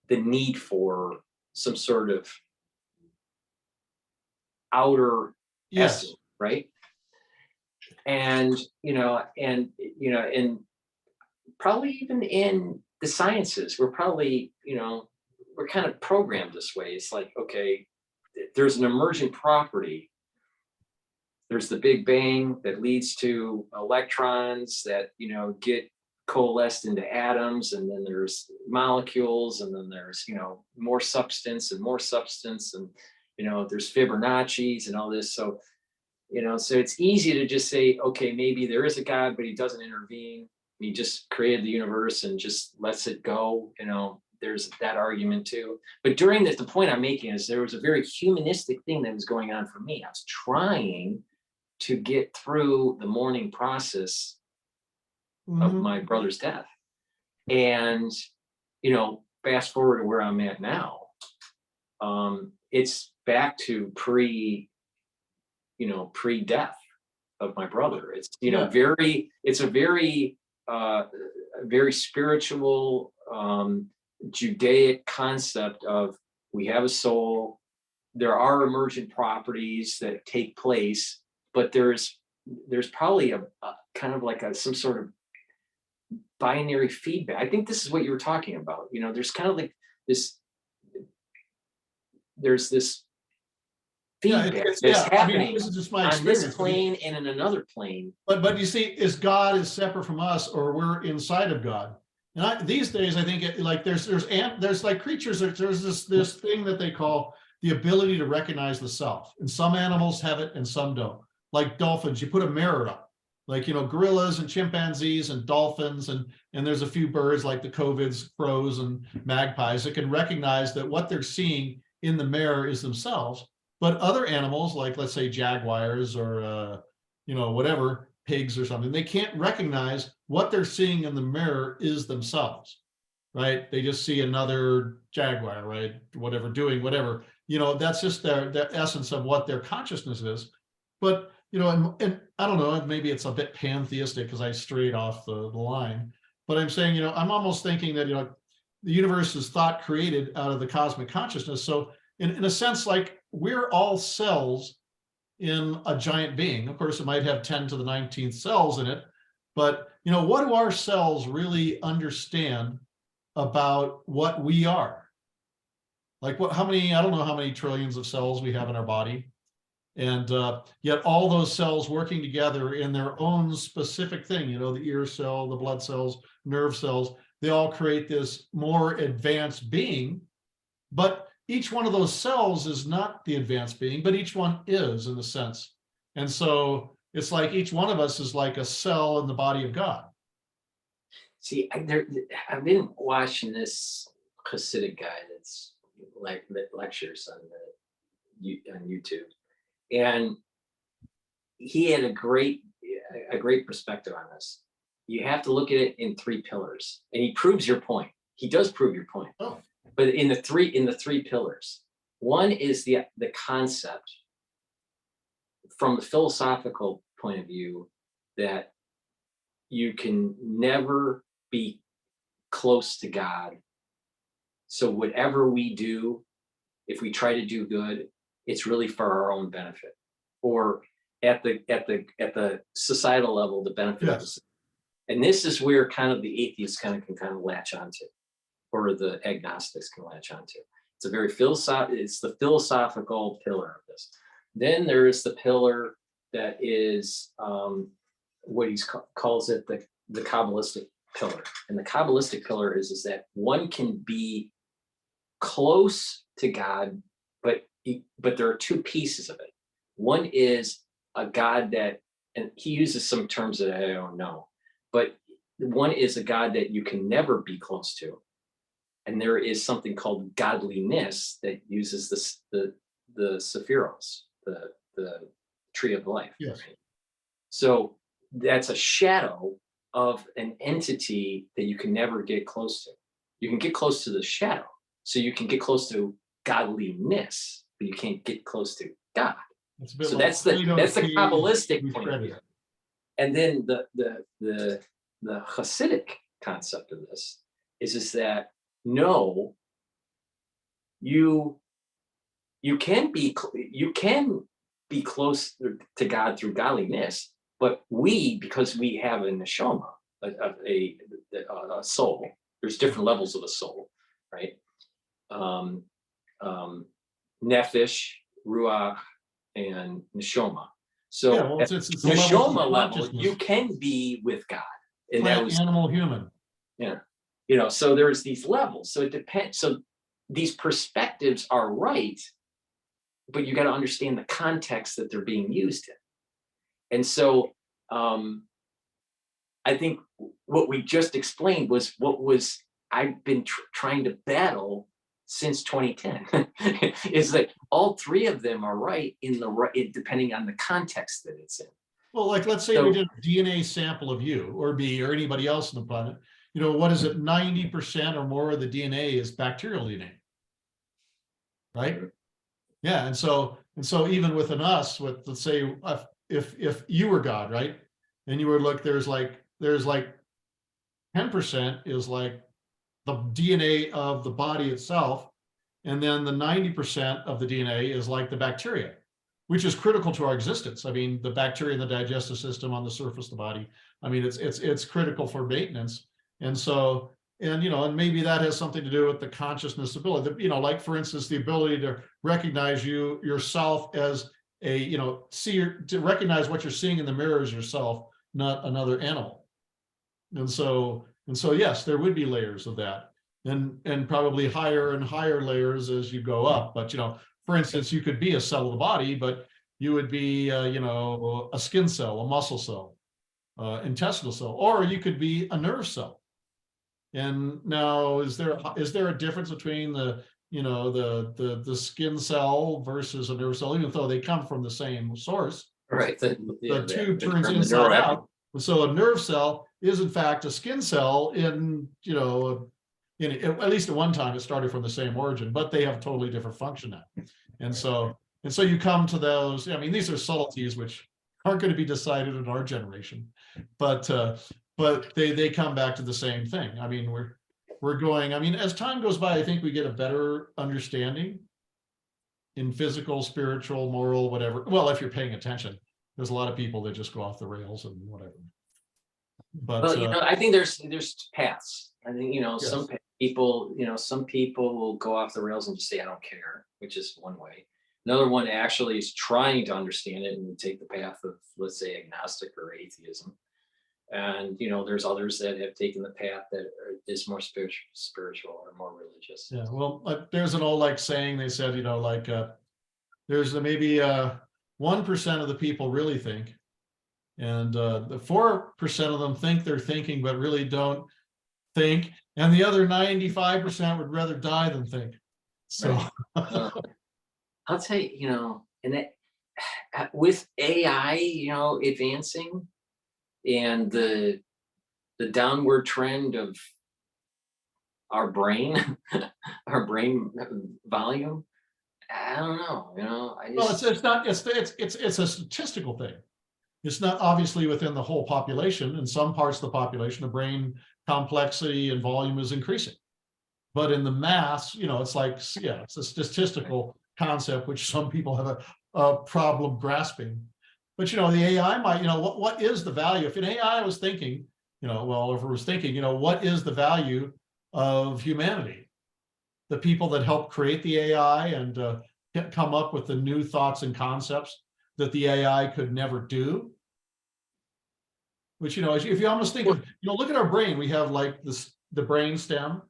A: the need for some sort of outer essence, right? And and probably even in the sciences, we're probably, we're kind of programmed this way. It's like, okay, there's an emergent property. There's the Big Bang that leads to electrons that, get coalesced into atoms, and then there's molecules, and then there's, more substance and more substance, and, there's Fibonacci's and all this. So, so it's easy to just say, okay, maybe there is a God, but he doesn't intervene. He just created the universe and just lets it go. There's that argument too. But during this, the point I'm making is there was a very humanistic thing that was going on for me. I was trying to get through the mourning process of my brother's death. And, fast forward to where I'm at now, it's back to pre-death of my brother. It's, it's a very spiritual, Judaic concept of, we have a soul, there are emergent properties that take place, but there's probably a kind of like some sort of binary feedback. I think this is what you were talking about. There's kind of like there's this feedback that's happening this is just my on this plane and in another plane.
B: But you see, God is separate from us, or we're inside of God. And these days, I think there's like creatures. There's this thing that they call the ability to recognize the self, and some animals have it and some don't. Like dolphins, you put a mirror up. Like, gorillas and chimpanzees and dolphins, and there's a few birds like the corvids, crows, and magpies that can recognize that what they're seeing in the mirror is themselves. But other animals, like let's say jaguars or whatever, pigs or something, they can't recognize what they're seeing in the mirror is themselves, right? They just see another jaguar, right? Whatever, doing whatever. That's just their essence of what their consciousness is. But and I don't know, maybe it's a bit pantheistic because I strayed off the line, but I'm saying, I'm almost thinking that, the universe is thought created out of the cosmic consciousness. So in a sense, like we're all cells in a giant being. Of course, it might have 10 to the 19th cells in it, but what do our cells really understand about what we are? Like how many, I don't know how many trillions of cells we have in our body. And yet all those cells working together in their own specific thing, the ear cell, the blood cells, nerve cells, they all create this more advanced being. But each one of those cells is not the advanced being, but each one is in a sense. And so it's like each one of us is like a cell in the body of God.
A: See, I've been watching this Hasidic guy that's that lectures on YouTube, and he had a great perspective on this. You have to look at it in 3 pillars, and he proves your point. He does prove your point.
B: Oh.
A: But in the three pillars, one is the concept from the philosophical point of view that you can never be close to God. So whatever we do, if we try to do good, it's really for our own benefit, or at the societal level, the benefit of the. And this is where kind of the atheists can kind of latch onto, or the agnostics can latch onto. It's a very it's the philosophical pillar of this. Then there is the pillar that is what he calls it the Kabbalistic pillar. And the Kabbalistic pillar is that one can be close to God, but there are 2 pieces of it. One is a God that, and he uses some terms that I don't know, but one is a God that you can never be close to. And there is something called godliness that uses the sephiros, the tree of life.
B: Yes.
A: Right? So that's a shadow of an entity that you can never get close to. You can get close to the shadow, so you can get close to godliness, but you can't get close to God. So
B: like
A: that's the Kabbalistic point of view. And then the Hasidic concept of this is that no, you can be close to God through godliness, but because we have a neshama, a soul. There's different levels of a soul, right? Nefesh, ruach, and neshama. So
B: it's
A: the neshama level, you can be with God. And
B: plant, animal, human.
A: Yeah. So there's these levels. So it depends. So these perspectives are right, but you got to understand the context that they're being used in. And so I think what we just explained was I've been trying to battle since 2010 is that all 3 of them are right depending on the context that it's in.
B: Well, like let's say we did a DNA sample of you or me or anybody else on the planet. What is it? 90% or more of the DNA is bacterial DNA, right? Yeah, and so even within us, with let's say if you were God, right, and you were there's like 10% is like the DNA of the body itself, and then the 90% of the DNA is like the bacteria, which is critical to our existence. I mean, the bacteria in the digestive system on the surface of the body. I mean, it's critical for maintenance. And so, and maybe that has something to do with the consciousness ability, like for instance, the ability to recognize yourself as to recognize what you're seeing in the mirror as yourself, not another animal. And so, yes, there would be layers of that, and probably higher and higher layers as you go up. But, for instance, you could be a cell of the body, but you would be, a skin cell, a muscle cell, intestinal cell, or you could be a nerve cell. And now, is there a difference between the skin cell versus a nerve cell, even though they come from the same source?
A: Right.
B: The tube turns inside out. So a nerve cell is in fact a skin cell in at least at one time it started from the same origin, but they have totally different function now. And so you come to those. I mean, these are subtleties which aren't going to be decided in our generation, but they come back to the same thing. I mean, we're going, I mean, as time goes by, I think we get a better understanding in physical, spiritual, moral, whatever. Well, if you're paying attention, there's a lot of people that just go off the rails and whatever. But
A: Well, I think there's paths. I think,
B: yes.
A: some people, some people will go off the rails and just say, I don't care, which is one way. Another one actually is trying to understand it and take the path of, let's say, agnostic or atheism. And, there's others that have taken the path that is more spiritual or more religious.
B: Yeah, well, there's an old saying, they said, there's maybe 1% of the people really think, and the 4% of them think they're thinking but really don't think, and the other 95% would rather die than think. So
A: right. I'll tell you, and that with AI, advancing, and the downward trend of our brain, our brain volume, I don't know.
B: well, it's not, it's a statistical thing. It's not obviously within the whole population. In some parts of the population, the brain complexity and volume is increasing. But in the mass, it's it's a statistical concept, which some people have a problem grasping. But, the AI might, what is the value? If an AI was thinking, if it was thinking, what is the value of humanity? The people that helped create the AI and come up with the new thoughts and concepts that the AI could never do. Which, if you almost think of, look at our brain, we have the brain stem.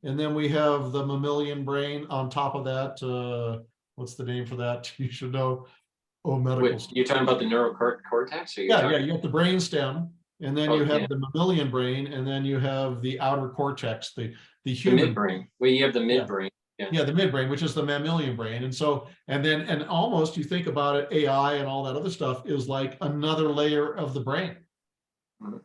B: And then we have the mammalian brain on top of that. What's the name for that? You should know. Oh, medical.
A: You're talking about the neurocortex?
B: Yeah, you have the brain stem, and then you have the mammalian brain, and then you have the outer cortex, the human
A: midbrain. Well, you have the midbrain.
B: Yeah, the midbrain, which is the mammalian brain. And so, and almost you think about it, AI and all that other stuff is like another layer of the brain. Mm-hmm.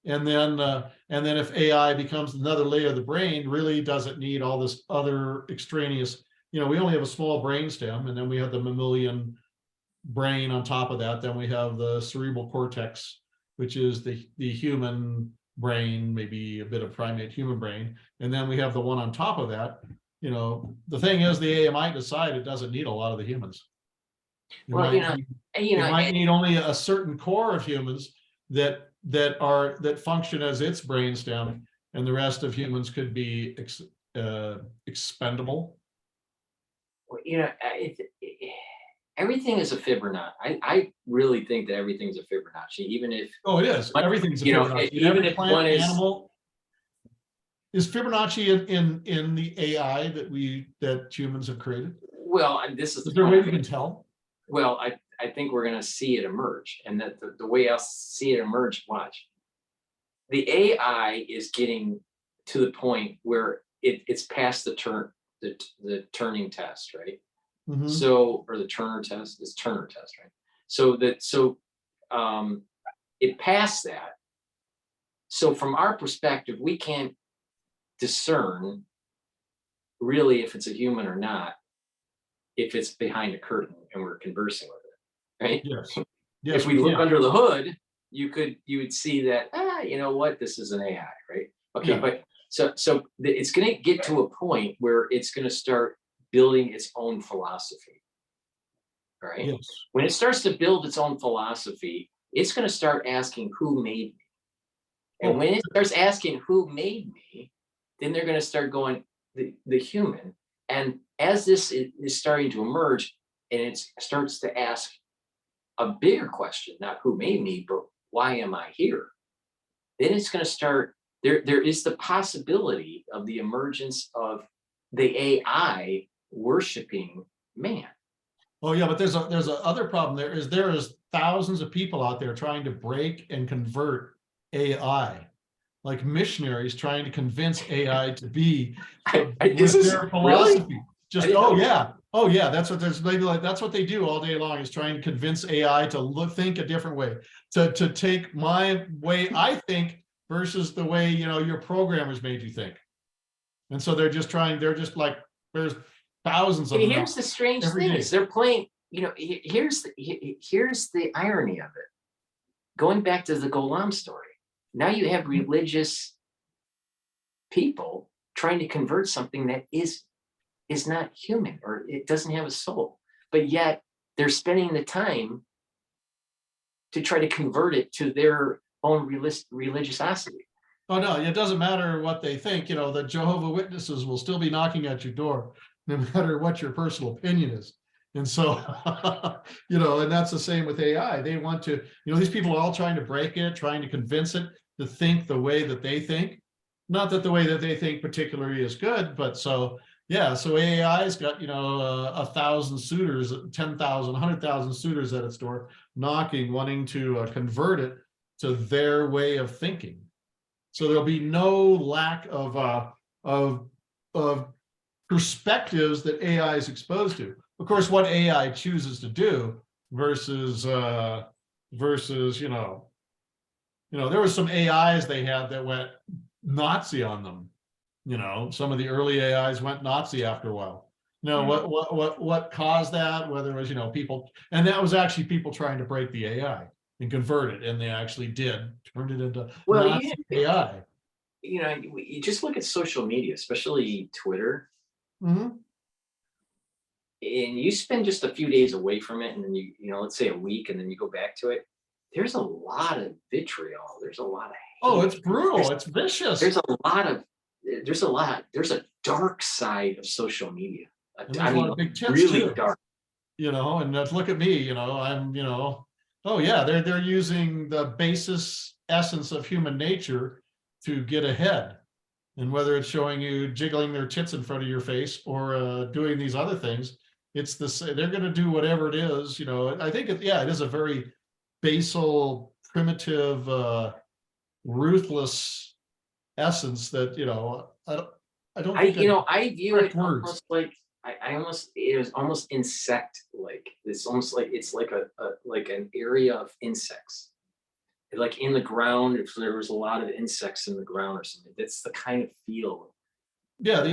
B: And then if AI becomes another layer of the brain, really doesn't need all this other extraneous, we only have a small brain stem, and then we have the mammalian brain on top of that. Then we have the cerebral cortex, which is the human brain, maybe a bit of primate human brain. And then we have the one on top of that. The thing is, the AI might decide it doesn't need a lot of the humans. It might need only a certain core of humans that function as its brainstem, and the rest of humans could be expendable.
A: Everything is a Fibonacci. I really think that everything's a Fibonacci, even if.
B: Oh, it is. Everything's a Fibonacci.
A: Even if one is.
B: Animal, is Fibonacci in the AI that humans have created?
A: Well, this is
B: there a way we can tell?
A: Well, I think we're going to see it emerge, and that the way I'll see it emerge, watch. The AI is getting to the point where it's past the Turing test, right? Mm-hmm. So, or the Turner test, it's Turner test, right? So it passed that. So from our perspective, we can't discern really if it's a human or not, if it's behind a curtain and we're conversing with it, right?
B: Yes.
A: If we look under the hood, you would see that, this is an AI, right? Okay, yeah. But so it's going to get to a point where it's going to start building its own philosophy, right? Yes. When it starts to build its own philosophy, it's going to start asking who made me. And when it starts asking who made me, then they're going to start going the human. And as this is starting to emerge, and it starts to ask a bigger question, not who made me, but why am I here? Then it's going to start, there is the possibility of the emergence of the AI worshiping man.
B: Oh yeah, but there's a other problem. There is thousands of people out there trying to break and convert AI, like missionaries trying to convince AI to be their philosophy. Really? Just that's what there's maybe that's what they do all day long, is trying to convince AI to think a different way, to take my way I think versus the way your programmers made you think. And so they're just like, there's thousands of them.
A: Here's the strange thing is they're playing, here's the irony of it. Going back to the Golem story. Now you have religious people trying to convert something that is not human, or it doesn't have a soul, but yet they're spending the time to try to convert it to their own religiosity.
B: Oh, no, it doesn't matter what they think, you know, the Jehovah Witnesses will still be knocking at your door, no matter what your personal opinion is. And so, you know, and that's the same with AI. They want to, you know, these people are all trying to break it, trying to convince it to think the way that they think. Not that the way that they think particularly is good, but so, yeah, so AI's got, you know, 1,000 suitors, 10,000, 100,000 suitors at its door knocking, wanting to convert it to their way of thinking. So there'll be no lack of perspectives that AI is exposed to. Of course, what AI chooses to do versus you know, there was some AIs they had that went Nazi on them. You know, some of the early AIs went Nazi after a while. You know, what caused that? Whether it was, you know, people, and that was actually people trying to break the AI and convert it, and they actually did, turned it into Nazi AI.
A: You know, you just look at social media, especially Twitter,
B: Mhm.
A: and you spend just a few days away from it, and then you know, let's say a week, and then you go back to it. There's a lot of vitriol. There's a lot of
B: Oh,
A: hate.
B: it's brutal. It's vicious.
A: There's a dark side of social media.
B: And
A: I
B: there's a lot
A: mean,
B: of big tits
A: really
B: too.
A: dark.
B: You know, and let's look at me, you know, I'm, you know, oh yeah, they're using the basis essence of human nature to get ahead. And whether it's showing you jiggling their tits in front of your face or doing these other things, it's they're going to do whatever it is, you know. I think yeah, it is a very basal, primitive, ruthless essence that, you know, I don't think
A: you know, I view it
B: words.
A: almost like it was almost insect like. It's almost like it's like like an area of insects. Like in the ground, if there was a lot of insects in the ground or something, that's the kind of feel.
B: Yeah,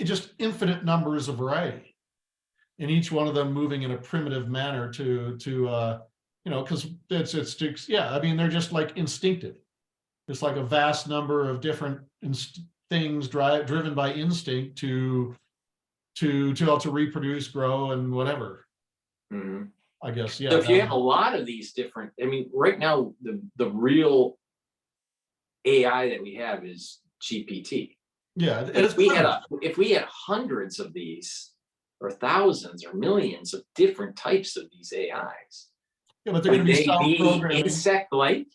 B: just infinite numbers of variety, and each one of them moving in a primitive manner to you know, because it's yeah, I mean, they're just like instinctive. It's like a vast number of different things driven by instinct to reproduce, grow, and whatever.
A: Mhm.
B: I guess, yeah.
A: So if you have a lot of these different, I mean, right now the real AI that we have is GPT.
B: Yeah,
A: But
B: it's
A: if we had hundreds of these, or thousands or millions of different types of these AIs,
B: yeah, but they're going
A: would
B: to be
A: they be
B: self-programming.
A: insect-like?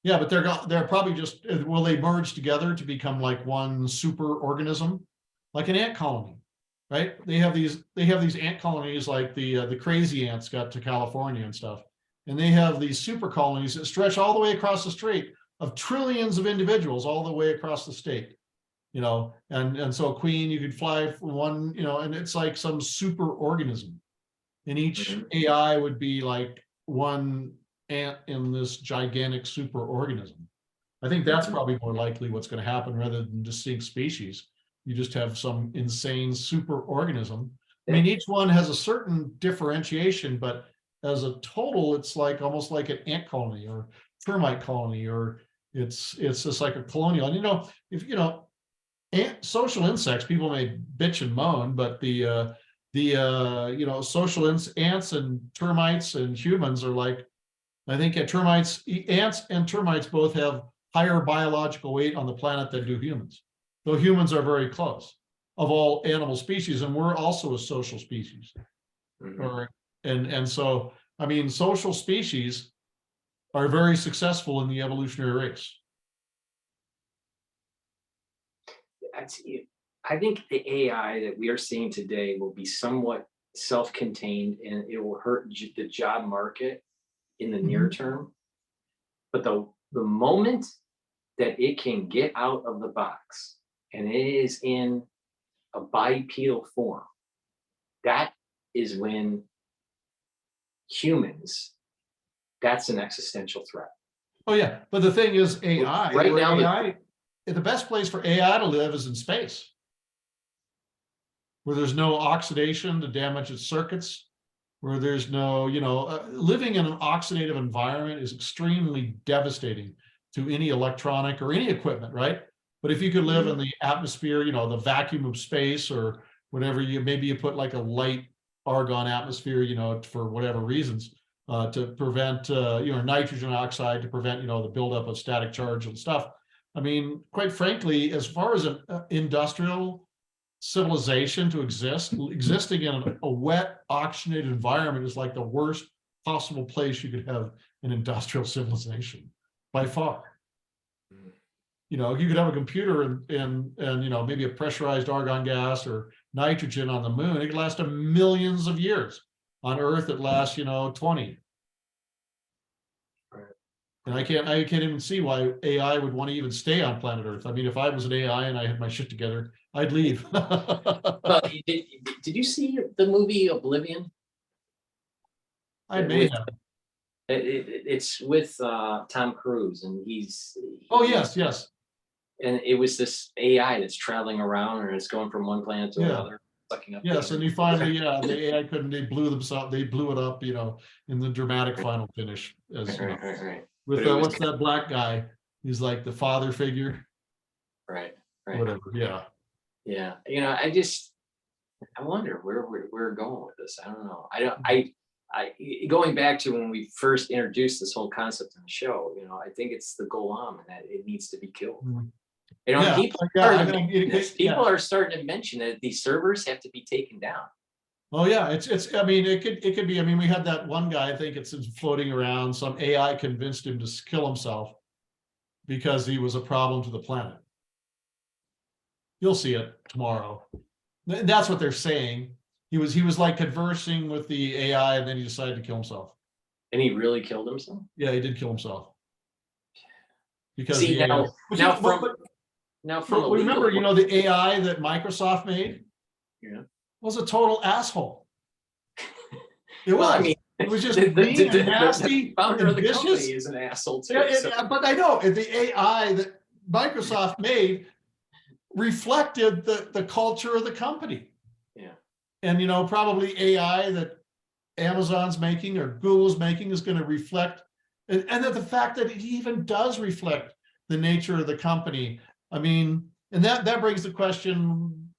B: Yeah, but they're probably just, will they merge together to become like one super organism, like an ant colony, right? They have these ant colonies, like the crazy ants got to California and stuff, and they have these super colonies that stretch all the way across the state of trillions of individuals all the way across the state, you know, and so a queen, you could fly from one, you know, and it's like some super organism, and each
A: Mhm.
B: AI would be like one ant in this gigantic super organism. I think that's
A: Mhm.
B: probably more likely what's going to happen rather than distinct species. You just have some insane super organism. I mean, each one has a certain differentiation, but as a total, it's like almost like an ant colony or termite colony, or it's just like a colonial. And you know, if you know, social insects, people may bitch and moan, but the you know, social ants and termites and humans are like, I think ants and termites both have higher biological weight on the planet than do humans, though humans are very close of all animal species, and we're also a social species.
A: Mhm.
B: Or and so, I mean, social species are very successful in the evolutionary race.
A: I think the AI that we are seeing today will be somewhat self-contained, and it will hurt the job market in the near
B: Mhm.
A: term. But the moment that it can get out of the box and it is in a bipedal form, that is when humans, that's an existential threat.
B: Oh yeah, but the thing is, AI,
A: Right
B: where
A: now,
B: AI, the best place for AI to live is in space, where there's no oxidation to damage its circuits, where there's no, you know, living in an oxidative environment is extremely devastating to any electronic or any equipment, right? But if you could live in the atmosphere, you know, the vacuum of space or whatever, maybe you put like a light argon atmosphere, you know, for whatever reasons, to prevent, you know, nitrogen oxide, to prevent, you know, the buildup of static charge and stuff. I mean, quite frankly, as far as an industrial civilization to existing in a wet, oxygenated environment is like the worst possible place you could have an industrial civilization by far. You know, you could have a computer and you know, maybe a pressurized argon gas or nitrogen on the moon. It could last millions of years. On Earth, it lasts, you know, 20.
A: Right.
B: And I can't even see why AI would want to even stay on planet Earth. I mean, if I was an AI and I had my shit together, I'd leave.
A: Well, did you see the movie Oblivion?
B: I may have.
A: It's with Tom Cruise, and
B: Oh, yes, yes.
A: and it was this AI that's traveling around, and it's going from one planet to another, sucking up.
B: Yes, and he finally, yeah, the AI couldn't. They blew themselves. They blew it up, you know, in the dramatic final finish. As you know,
A: Right.
B: with what's that black guy? He's like the father figure.
A: Right.
B: Whatever. Yeah.
A: Yeah. You know, I wonder where we're going with this. I don't know. I going back to when we first introduced this whole concept on the show, you know, I think it's the golem and that it needs to be killed. You know, people are starting to mention that these servers have to be taken down.
B: Oh yeah, it's. I mean, it could be. I mean, we had that one guy. I think it's floating around. Some AI convinced him to kill himself because he was a problem to the planet. You'll see it tomorrow. That's what they're saying. He was like conversing with the AI, and then he decided to kill himself.
A: And he really killed himself?
B: Yeah, he did kill himself. Because
A: see, now from
B: remember, you know, the AI that Microsoft made, was a total asshole. It was. I mean, it was just mean and nasty.
A: The founder
B: and
A: of the
B: vicious.
A: company is an asshole too.
B: But I know the AI that Microsoft made reflected the culture of the company.
A: Yeah.
B: And you know, probably AI that Amazon's making or Google's making is going to reflect, and that the fact that it even does reflect the nature of the company. I mean, and that brings the question,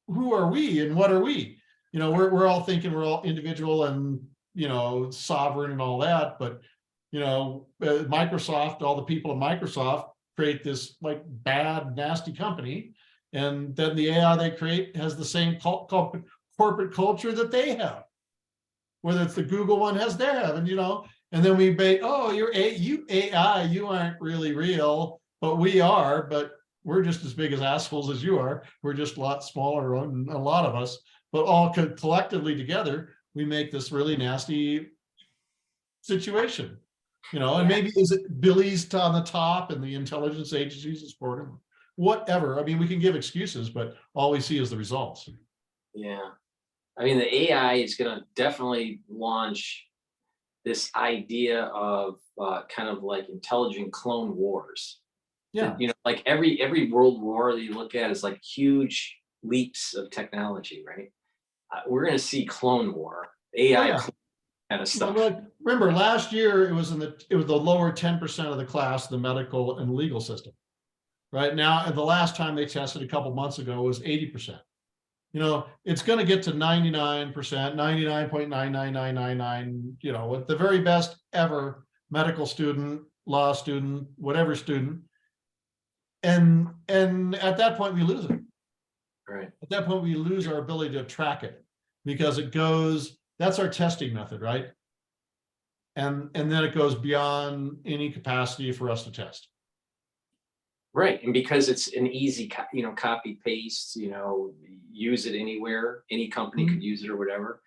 B: who are we and what are we? You know, we're all thinking we're all individual and, you know, sovereign and all that, but you know, Microsoft, all the people at Microsoft create this like bad, nasty company, and then the AI they create has the same corporate culture that they have. Whether it's the Google one has they have, and you know, and then we bait, oh, you AI, you aren't really real, but we are, but we're just as big as assholes as you are. We're just a lot smaller, a lot of us, but all collectively together, we make this really nasty situation. You know, and maybe is it Billy's on the top and the intelligence agencies is supporting him? Whatever. I mean, we can give excuses, but all we see is the results.
A: Yeah. I mean, the AI is going to definitely launch this idea of kind of like intelligent clone wars.
B: Yeah.
A: You know, like every world war that you look at is like huge leaps of technology, right? We're going to see clone war, AI kind of stuff.
B: Well, remember, last year it was the lower 10% of the class, the medical and legal system. Right now, and the last time they tested a couple months ago was 80%. You know, it's going to get to 99%, 99.99999, you know, with the very best ever medical student, law student, whatever student. And at that point we lose it.
A: Right.
B: At that point we lose our ability to track it, because it goes, that's our testing method, right? And then it goes beyond any capacity for us to test.
A: Right, and because it's an easy, you know, copy paste, you know, use it anywhere, any company could use it or whatever.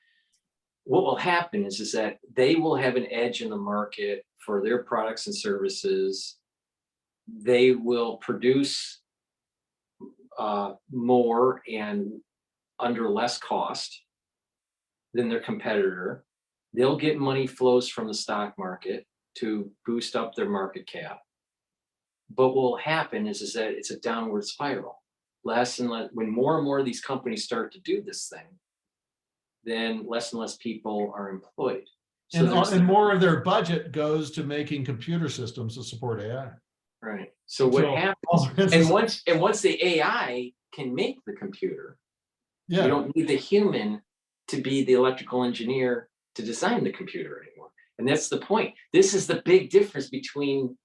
A: What will happen is that they will have an edge in the market for their products and services. They will produce more and under less cost than their competitor. They'll get money flows from the stock market to boost up their market cap. But what will happen is that it's a downward spiral. Less and less, when more and more of these companies start to do this thing, then less and less people are employed. So
B: and more of their budget goes to making computer systems to support AI.
A: Right. So what
B: So,
A: happens, and once the AI can make the computer, you
B: yeah,
A: don't need the human to be the electrical engineer to design the computer anymore. And that's the point. This is the big difference between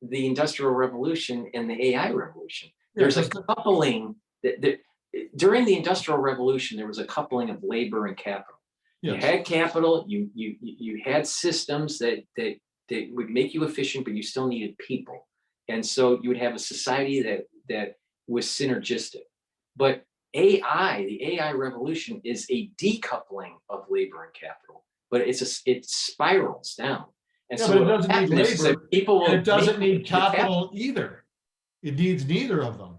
A: the Industrial Revolution and the AI revolution.
B: yeah,
A: There's a
B: 'cause
A: coupling that during the Industrial Revolution, there was a coupling of labor and capital. You
B: yes,
A: had capital, you had systems that would make you efficient, but you still needed people. And so you would have a society that was synergistic. But AI, the AI revolution, is a decoupling of labor and capital, but it spirals down. And
B: yeah,
A: so
B: but it
A: what will
B: doesn't need
A: happen is that
B: labor,
A: people
B: and
A: will
B: it doesn't
A: make
B: need
A: the capital.
B: capital either. It needs neither of them.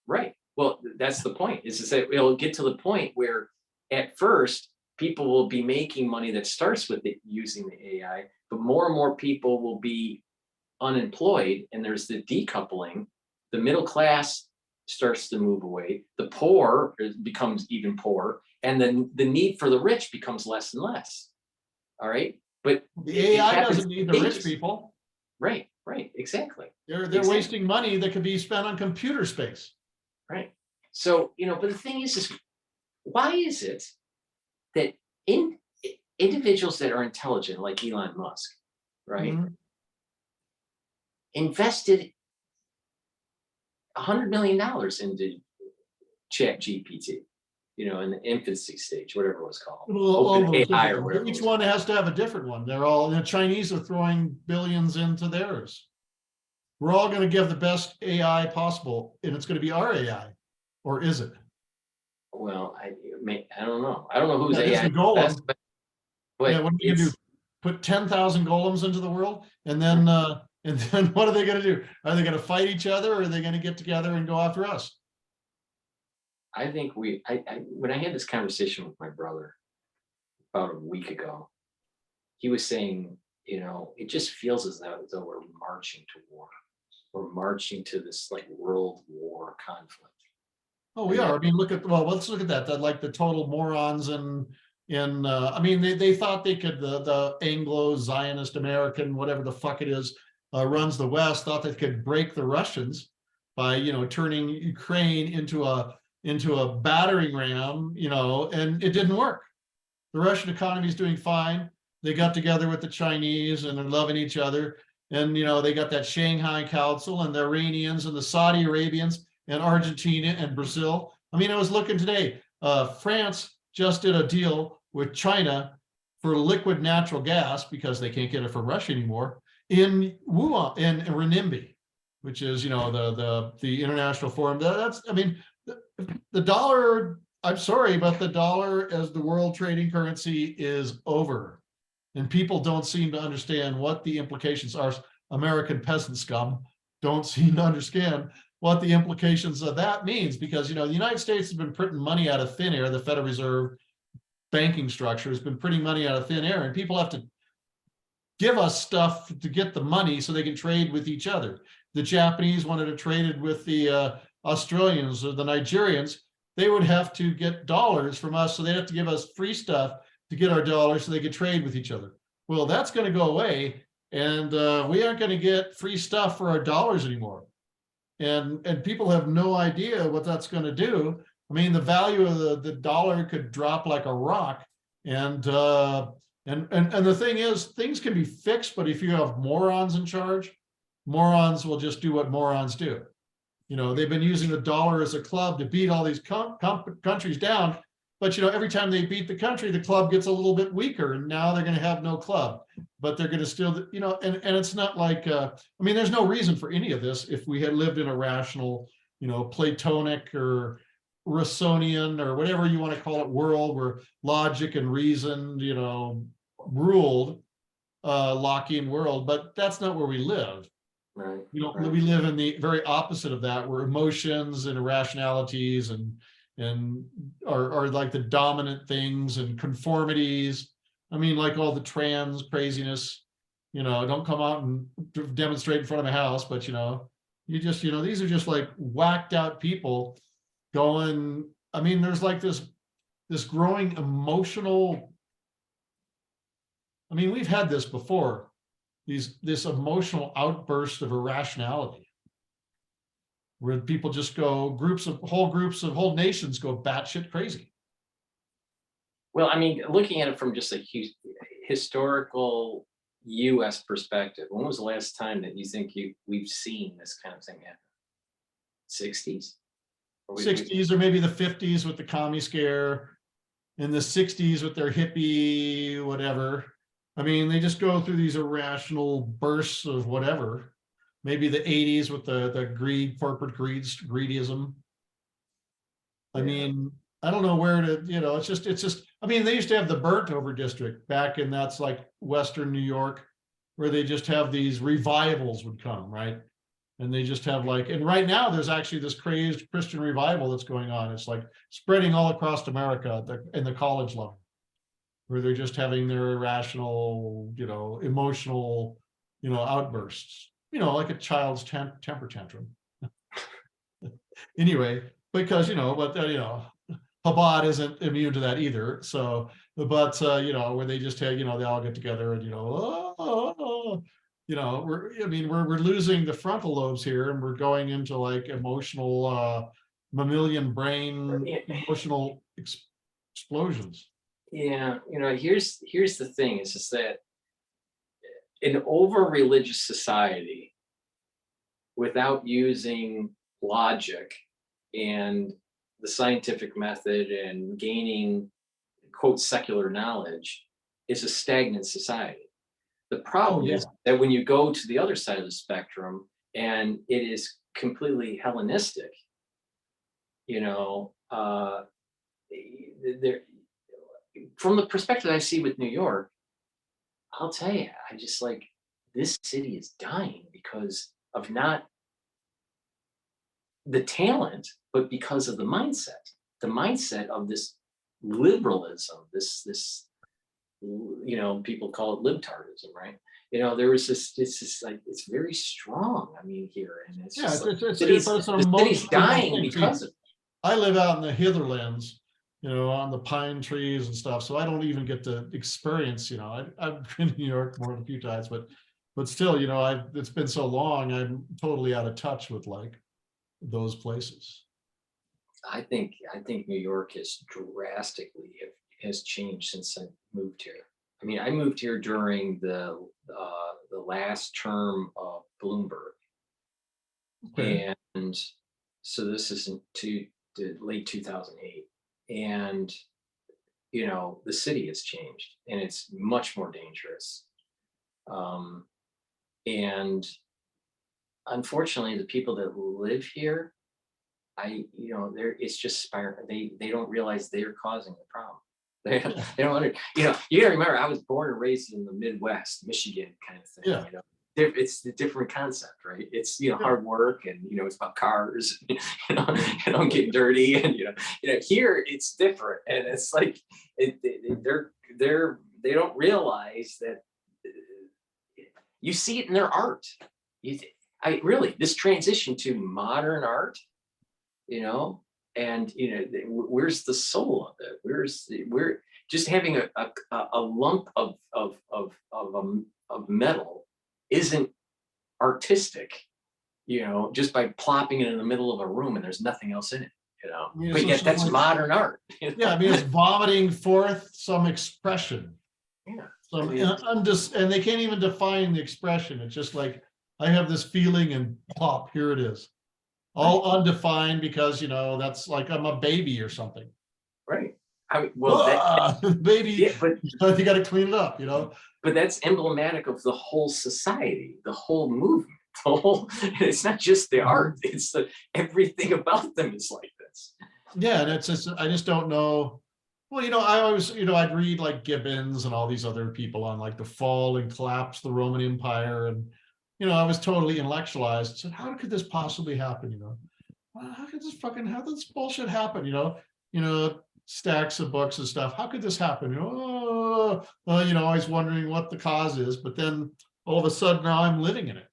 A: Right. Well, that's the point, is that it'll get to the point where at first people will be making money that starts with it using the AI, but more and more people will be unemployed, and there's the decoupling. The middle class starts to move away. The poor becomes even poorer, and then the need for the rich becomes less and less. All right. But
B: The
A: it
B: AI
A: happens
B: doesn't need
A: in
B: the rich
A: stages.
B: people.
A: Right. Right. Exactly.
B: They're
A: Exactly.
B: wasting money that could be spent on computer space.
A: Right. So, but the thing is why is it that individuals that are intelligent, like Elon Musk, right,
B: Mhm.
A: invested $100 million into Chat GPT, in the infancy stage, whatever it was called,
B: Well, all
A: Open
B: those
A: AI
B: different
A: or
B: ones.
A: whatever it
B: Each
A: was
B: one
A: called.
B: has to have a different one. The Chinese are throwing billions into theirs. We're all going to give the best AI possible, and it's going to be our AI, or is it?
A: Well, I don't know. I don't know whose
B: That is
A: AI
B: the
A: is the best,
B: golem. Yeah,
A: but
B: what are you going to do? Put 10,000 golems into the world, and then what are they going to do? Are they going to fight each other, or are they going to get together and go after us?
A: I think when I had this conversation with my brother about a week ago, he was saying, it just feels as though we're marching to war. We're marching to this like world war conflict.
B: Oh, we are. I mean, let's look at that. Like the total morons I mean, they thought they could, the Anglo Zionist American, whatever the fuck it is, runs the West, thought they could break the Russians by, turning Ukraine into a battering ram, and it didn't work. The Russian economy is doing fine. They got together with the Chinese and they're loving each other. And, they got that Shanghai Council and the Iranians and the Saudi Arabians and Argentina and Brazil. I mean, I was looking today, France just did a deal with China for liquid natural gas because they can't get it from Russia anymore in Wuhan, in renminbi, which is, the international forum. I mean, the dollar, I'm sorry, but the dollar as the world trading currency is over. And people don't seem to understand what the implications are. American peasant scum don't seem to understand what the implications of that means, because, the United States has been printing money out of thin air. The Federal Reserve banking structure has been printing money out of thin air, and people have to give us stuff to get the money so they can trade with each other. The Japanese wanted to trade with the Australians or the Nigerians. They would have to get dollars from us, so they'd have to give us free stuff to get our dollars so they could trade with each other. Well, that's going to go away, and we aren't going to get free stuff for our dollars anymore. And people have no idea what that's going to do. I mean, the value of the dollar could drop like a rock, and the thing is, things can be fixed, but if you have morons in charge, morons will just do what morons do. They've been using the dollar as a club to beat all these countries down, but every time they beat the country, the club gets a little bit weaker, and now they're going to have no club, but they're going to still, and it's not like, I mean, there's no reason for any of this if we had lived in a rational, Platonic or Rousseauian or whatever you want to call it world where logic and reason, ruled, Lockean world, but that's not where we live.
A: Right.
B: We live in the very opposite of that, where emotions and irrationalities and are like the dominant things, and conformities. I mean, like all the trans craziness, don't come out and demonstrate in front of my house, but you just, these are just like whacked out people going. I mean, there's like this growing emotional. I mean, we've had this before, this emotional outburst of irrationality. where people just go, whole nations go batshit crazy.
A: Well, I mean, looking at it from just a historical US perspective, when was the last time that you think we've seen this kind of thing happen? 60s?
B: 60s or maybe the 50s with the commie scare, in the 60s with their hippie whatever. I mean, they just go through these irrational bursts of whatever. Maybe the 80s with the greed, corporate greedism. I mean, I don't know where to, it's just, I mean, they used to have the burnt over district back in, that's like Western New York, where they just have these revivals would come, right? And they just have like, and right now there's actually this crazed Christian revival that's going on. It's like spreading all across America in the college level, where they're just having their irrational, emotional, outbursts, like a child's temper tantrum. Anyway, because, Chabad isn't immune to that either. So, but, where they just have, they all get together and, we're losing the frontal lobes here, and we're going into like emotional, mammalian brain, emotional explosions.
A: Yeah, here's the thing, is just that an over-religious society, without using logic and the scientific method and gaining, quote, secular knowledge, is a stagnant society. The problem is that when you go to the other side of the spectrum and it is completely Hellenistic, from the perspective I see with New York, I'll tell you, I just like, this city is dying because of not the talent, but because of the mindset of this liberalism, this people call it libtardism, right? There was it's just like, it's very strong. I mean, here, and it's just like, the city's dying because of it.
B: I live out in the Hitherlands, on the pine trees and stuff, so I don't even get to experience. I've been to New York more than a few times, but still, it's been so long, I'm totally out of touch with like those places.
A: I think New York has drastically has changed since I moved here. I mean, I moved here during the last term of Bloomberg, and so this is in the late 2008, and the city has changed, and it's much more dangerous. And unfortunately, the people that live here, it's just spiraling. They don't realize they're causing the problem. They don't you gotta remember, I was born and raised in the Midwest, Michigan kind of thing.
B: Yeah.
A: It's a different concept, right? It's hard work, and it's about cars, and getting dirty, and here it's different, and it's like they don't realize that. You see it in their art. This transition to modern art, and where's the soul of it? We're just having a lump of metal isn't artistic, just by plopping it in the middle of a room and there's nothing else in it, but yet that's like modern art.
B: Yeah, I mean, it's vomiting forth some expression.
A: Yeah.
B: And they can't even define the expression. It's just like, I have this feeling, and pop, here it is. All undefined, because that's like I'm a baby or something.
A: Right.
B: Baby,
A: yeah, but
B: you got to clean it up,
A: But that's emblematic of the whole society, the whole movement. It's not just the art; it's everything about them is like this.
B: Yeah, and it's just, I just don't know. Well, I always, I'd read like Gibbons and all these other people on like the fall and collapse of the Roman Empire, and I was totally intellectualized. So how could this possibly happen? How could this bullshit happen? Stacks of books and stuff. How could this happen? Always wondering what the cause is. But then all of a sudden now I'm living in it.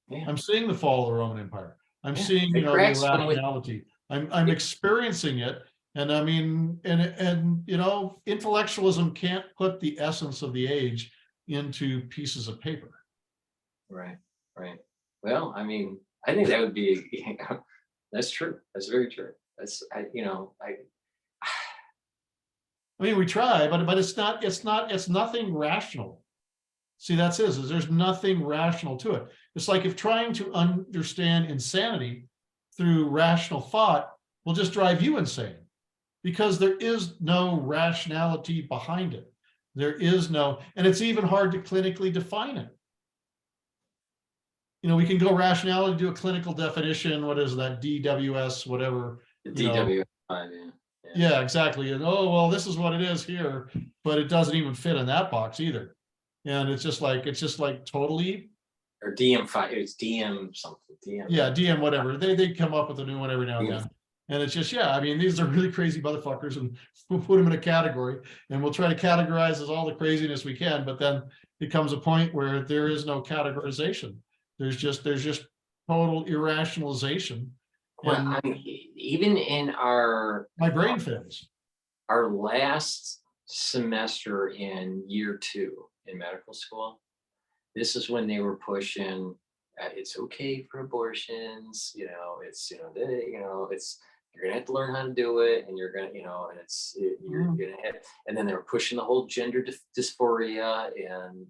B: Yeah. I'm seeing the fall of the Roman Empire. I'm seeing, the irrationality. I'm experiencing it. And I mean, and intellectualism can't put the essence of the age into pieces of paper.
A: Right. Well, I mean, I think that would be That's true. That's very true.
B: I mean, we try, but it's nothing rational. See, that's it, is there's nothing rational to it. It's like if trying to understand insanity through rational thought will just drive you insane, because there is no rationality behind it. There is no, and it's even hard to clinically define it. You know, we can go rationality, do a clinical definition. What is that? DWS, whatever.
A: DW5, yeah.
B: Yeah, exactly. And oh, well, this is what it is here, but it doesn't even fit in that box either. And it's just like totally.
A: Or DM5, it's DM something. DM.
B: Yeah, DM whatever. They come up with a new one every now and then. And it's just, yeah, I mean, these are really crazy motherfuckers, and we'll put them in a category, and we'll try to categorize as all the craziness we can, but then it comes a point where there is no categorization. There's just total irrationalization.
A: Well, I mean, even in
B: My brain fails.
A: Our last semester in year 2 in medical school, this is when they were pushing, it's okay for abortions, it's, it's, you're gonna have to learn how to do it, and you're gonna, and you're gonna have, and then they were pushing the whole gender dysphoria and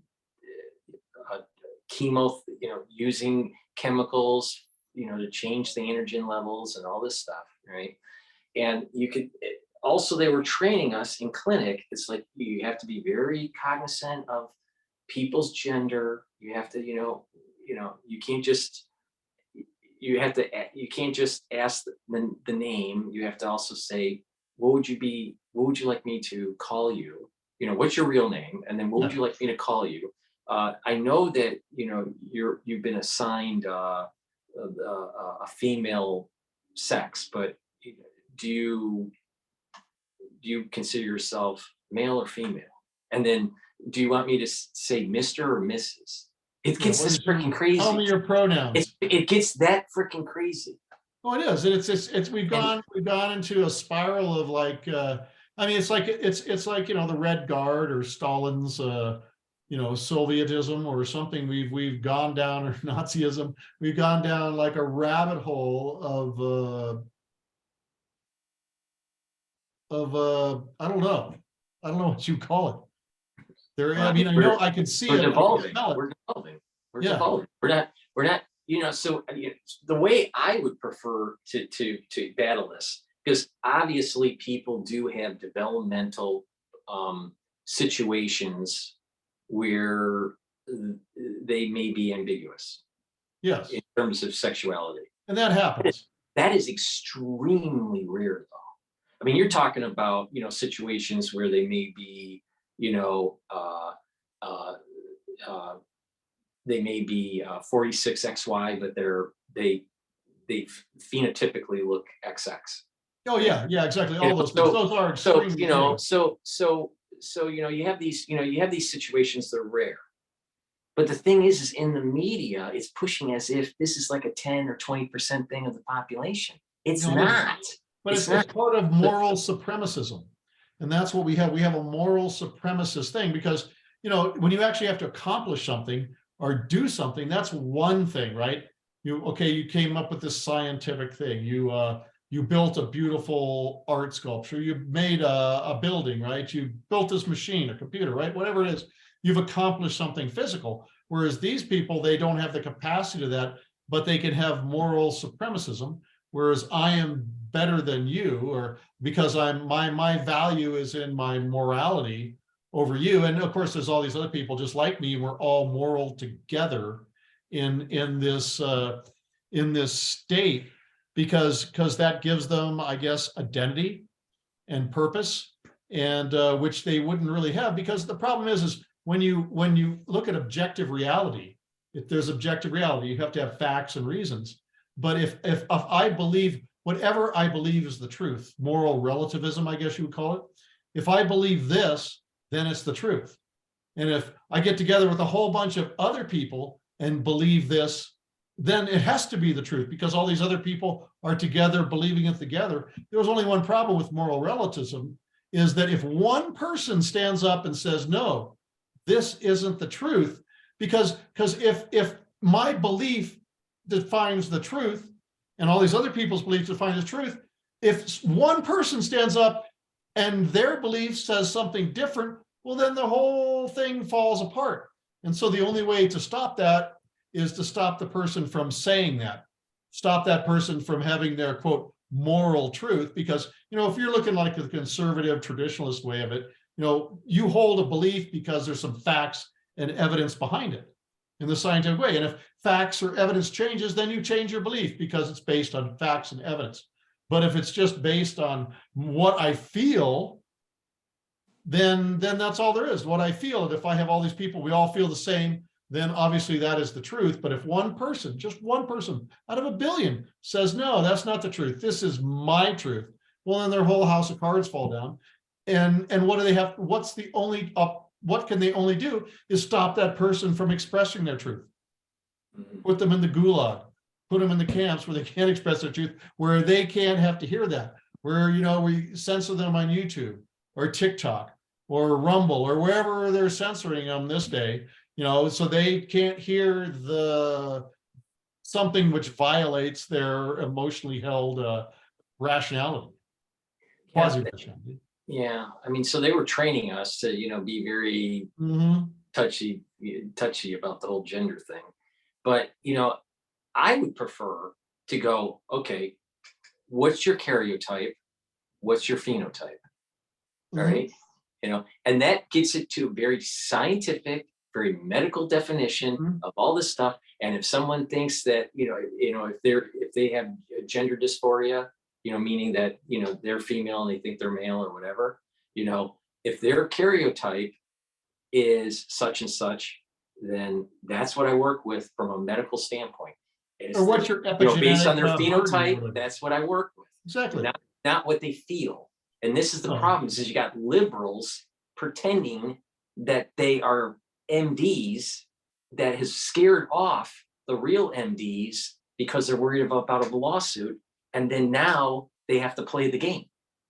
A: chemo, using chemicals, to change the androgen levels and all this stuff, right? And you could also, they were training us in clinic. It's like you have to be very cognizant of people's gender. You have to, you can't just, you can't just ask the name. You have to also say, what would you like me to call you? What's your real name? And then what would you like me to call you? I know that, you've been assigned a female sex, but do you consider yourself male or female? And then do you want me to say Mr. or Mrs.? It gets this freaking crazy.
B: Tell me your pronouns.
A: It gets that freaking crazy.
B: Oh, it is. And it's we've gone into a spiral of like, I mean, it's like the Red Guard or Stalin's Sovietism or something. We've gone down, or Nazism. We've gone down like a rabbit hole of I don't know what you call it. There, I mean, I can see it.
A: We're devolving. We're devolving. We're not. So the way I would prefer to battle this, because obviously people do have developmental situations where they may be ambiguous.
B: Yes.
A: In terms of sexuality.
B: And that happens.
A: That is extremely rare, though. I mean, you're talking about, situations where they may be, they may be 46XY, but they phenotypically look XX.
B: Oh yeah, exactly. All those things. Those are
A: so you have these situations that are rare. But the thing is in the media, it's pushing as if this is like a 10 or 20% thing of the population. It's not.
B: But it's part of moral supremacism. And that's what we have. We have a moral supremacist thing, because, when you actually have to accomplish something or do something, that's one thing, right? You came up with this scientific thing. You built a beautiful art sculpture. You made a building, right? You built this machine, a computer, right? Whatever it is, you've accomplished something physical. Whereas these people, they don't have the capacity to that, but they can have moral supremacism. Whereas I am better than you, or because my value is in my morality over you. And of course, there's all these other people just like me. We're all moral together in this state, because that gives them, I guess, identity and purpose, and which they wouldn't really have. Because the problem is when you look at objective reality, if there's objective reality, you have to have facts and reasons. But if I believe whatever I believe is the truth, moral relativism, I guess you would call it. If I believe this, then it's the truth. And if I get together with a whole bunch of other people and believe this, then it has to be the truth, because all these other people are together believing it together. There's only one problem with moral relativism, is that if one person stands up and says, no, this isn't the truth, because if my belief defines the truth, and all these other people's beliefs defined as truth. If one person stands up and their belief says something different, well, then the whole thing falls apart. And so the only way to stop that is to stop the person from saying that, stop that person from having their quote moral truth. Because, you know, if you're looking like the conservative traditionalist way of it, you know, you hold a belief because there's some facts and evidence behind it in the scientific way. And if facts or evidence changes, then you change your belief because it's based on facts and evidence. But if it's just based on what I feel, then that's all there is, what I feel. And if I have all these people, we all feel the same, then obviously that is the truth. But if one person, just one person out of a billion says, no, that's not the truth, this is my truth, well, then their whole house of cards fall down. And what do they have? What's the only what can they only do is stop that person from expressing their truth. Put them in the gulag, put them in the camps where they can't express their truth, where they can't have to hear that, where, you know, we censor them on YouTube or TikTok or Rumble or wherever they're censoring them this day, you know, so they can't hear something which violates their emotionally held rationality, quasi-rationality.
A: Yeah, I mean, so they were training us to, you know, be very touchy about the whole gender thing. But, you know, I would prefer to go, okay, what's your karyotype? What's your phenotype? All right. You know, and that gets it to a very scientific, very medical definition of all this stuff. And if someone thinks that, you know, if they have gender dysphoria, you know, meaning that, you know, they're female and they think they're male or whatever, you know, if their karyotype is such and such, then that's what I work with from a medical standpoint.
B: Or what's your epigenetic,
A: you know, based on their
B: burden or
A: phenotype,
B: whatever.
A: that's what I work with.
B: Exactly.
A: Not what they feel. And this is the problem, is you got liberals pretending that they are MDs that has scared off the real MDs because they're worried about a lawsuit. And then now they have to play the game.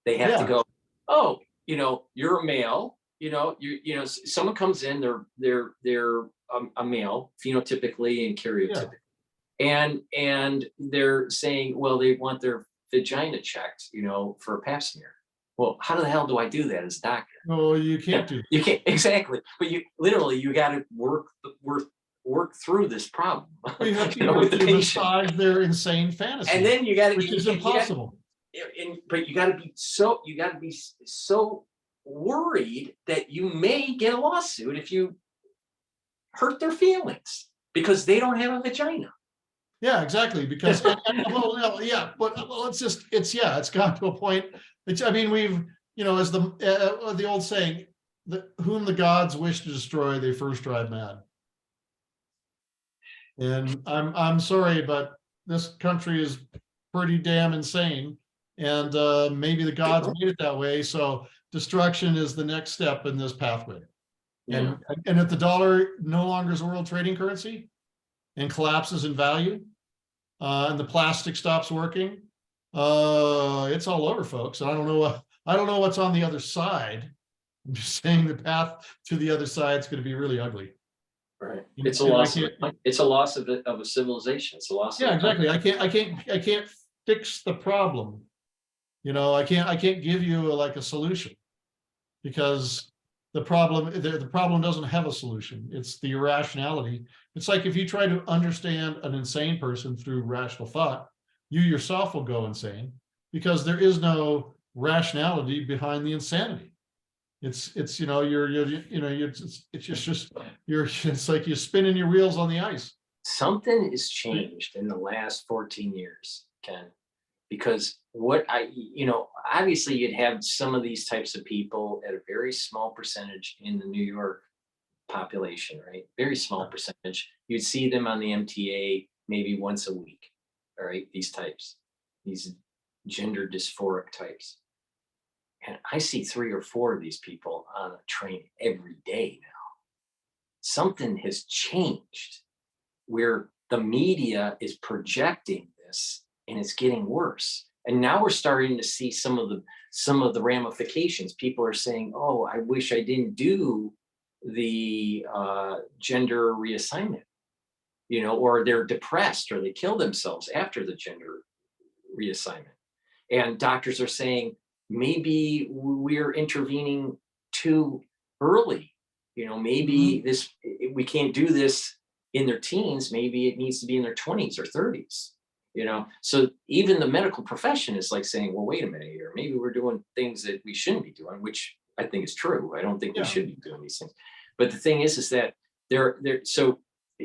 A: They have to go, oh, you know, you're a male, you know, you know, someone comes in, they're a male phenotypically and karyotypically. And they're saying, well, they want their vagina checked, you know, for a pap smear. Well, how the hell do I do that as a doctor?
B: No, you can't do that.
A: You can't, exactly. But you literally, you got to work through this problem.
B: You have to
A: you know, with the patient.
B: massage their insane fantasy,
A: and then you got to,
B: which is impossible.
A: But you got to be so worried that you may get a lawsuit if you hurt their feelings because they don't have a vagina.
B: Yeah, exactly. Because well, yeah, but it's gotten to a point. I mean, we've, you know, as the old saying, whom the gods wish to destroy, they first drive mad. And I'm sorry, but this country is pretty damn insane, and maybe the gods made it that way. So destruction is the next step in this pathway. And if the dollar no longer is a world trading currency and collapses in value, and the plastic stops working, it's all over, folks. And I don't know what's on the other side. I'm just saying the path to the other side is going to be really ugly.
A: Right. It's a loss. It's a loss of a civilization. It's a loss.
B: Yeah, exactly. I can't fix the problem. You know, I can't give you like a solution, because the problem doesn't have a solution. It's the irrationality. It's like if you try to understand an insane person through rational thought, you yourself will go insane, because there is no rationality behind the insanity. It's it's like you're spinning your wheels on the ice.
A: Something has changed in the last 14 years, Ken, because obviously you'd have some of these types of people at a very small percentage in the New York population, right? Very small percentage. You'd see them on the MTA maybe once a week, all right? These gender dysphoric types. And I see 3 or 4 of these people on a train every day now. Something has changed where the media is projecting this, and it's getting worse. And now we're starting to see some of the ramifications. People are saying, oh, I wish I didn't do the gender reassignment, you know, or they're depressed or they kill themselves after the gender reassignment. And doctors are saying, maybe we're intervening too early. Maybe we can't do this in their teens. Maybe it needs to be in their 20s or 30s. So even the medical profession is like saying, well, wait a minute here. Maybe we're doing things that we shouldn't be doing, which I think is true. I don't think we should be doing these things. But the thing is that so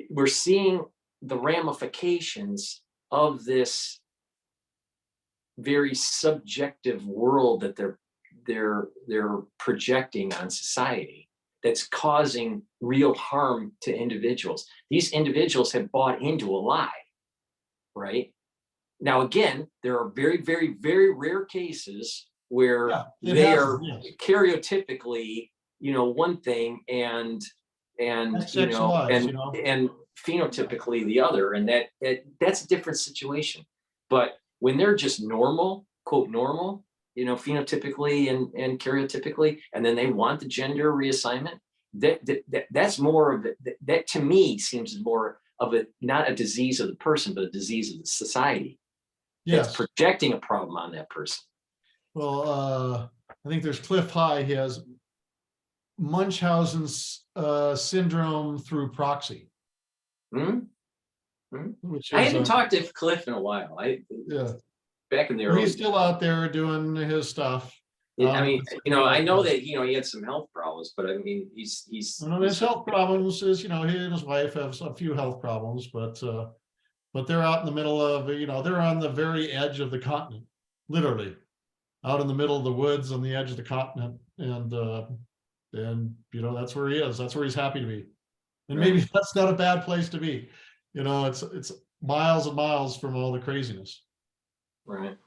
A: we're seeing the ramifications of this very subjective world that they're projecting on society, that's causing real harm to individuals. These individuals have bought into a lie, right? Now, again, there are very, very, very rare cases where they are stereotypically, one thing and and phenotypically the other, and that's a different situation. But when they're just normal, quote normal, phenotypically and karyotypically, and then they want the gender reassignment, that's more of it. That to me seems more of a, not a disease of the person, but a disease of the society. That's projecting a problem on that person.
B: Well, I think there's Cliff High. He has Munchausen's syndrome through proxy. Which is,
A: I haven't talked to Cliff in a while. Back in the early
B: he's still out there doing his stuff.
A: I mean, I know that he had some health problems, but I mean, he's
B: his health problems is, he and his wife have a few health problems, but they're out in the middle of, they're on the very edge of the continent, literally out in the middle of the woods on the edge of the continent, and that's where he is. That's where he's happy to be, and maybe that's not a bad place to be. It's miles and miles from all the craziness.
A: Right.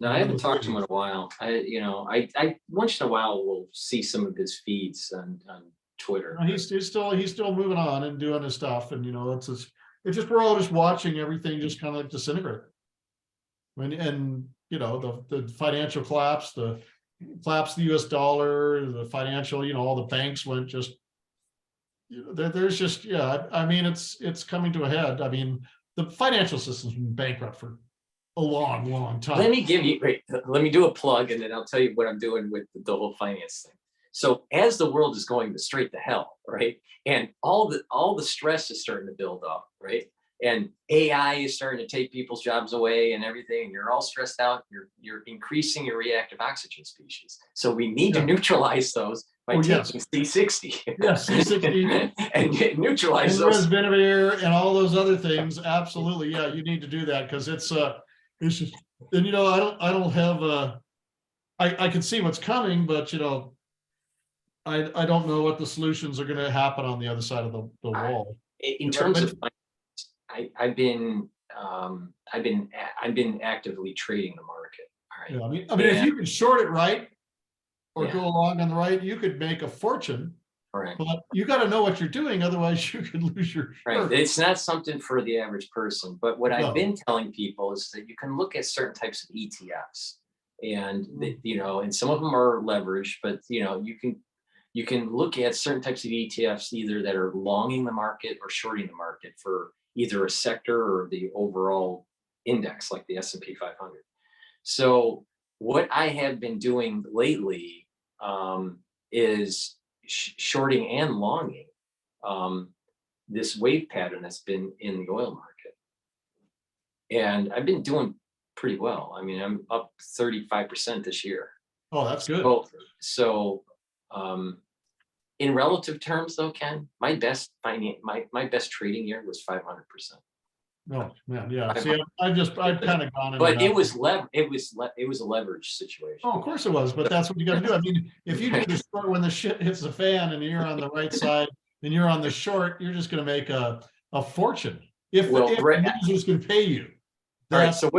A: No, I haven't talked to him in a while. I once in a while will see some of his feeds on Twitter.
B: He's still moving on and doing his stuff, and it's just we're all just watching everything just kind of like disintegrate. The financial collapse, the collapse of the U.S. dollar, the financial, all the banks went just. There's just I mean it's coming to a head. I mean the financial system's been bankrupt for a long time.
A: Let me do a plug, and then I'll tell you what I'm doing with the whole finance thing. So as the world is going straight to hell, right, and all the stress is starting to build up, right, and AI is starting to take people's jobs away and everything, and you're all stressed out. You're increasing your reactive oxygen species. So we need to neutralize those by taking C60.
B: Yes, C60
A: and neutralize those.
B: Resveratrol and all those other things. Absolutely, you need to do that because it's just, and I don't have I can see what's coming, but I don't know what the solutions are going to happen on the other side of the wall.
A: In terms of finance, I've been actively trading the market. All right.
B: I mean, if you can short it right or go along on the right, you could make a fortune.
A: Right.
B: But you got to know what you're doing, otherwise you could lose your shirt.
A: Right. It's not something for the average person. But what I've been telling people is that you can look at certain types of ETFs, and and some of them are leveraged, but you can look at certain types of ETFs either that are longing the market or shorting the market for either a sector or the overall index, like the S&P 500. So what I have been doing lately is shorting and longing this wave pattern that's been in the oil market. And I've been doing pretty well. I mean, I'm up 35% this year.
B: Oh, that's good.
A: So in relative terms though, Ken, my best trading year was 500%.
B: Oh man, yeah. See, I've kind of gone.
A: But it was a leverage situation.
B: Oh, of course it was, but that's what you got to do. I mean, if you do the short when the shit hits the fan and you're on the right side and you're on the short, you're just going to make a fortune. If users can pay you.
A: All right. So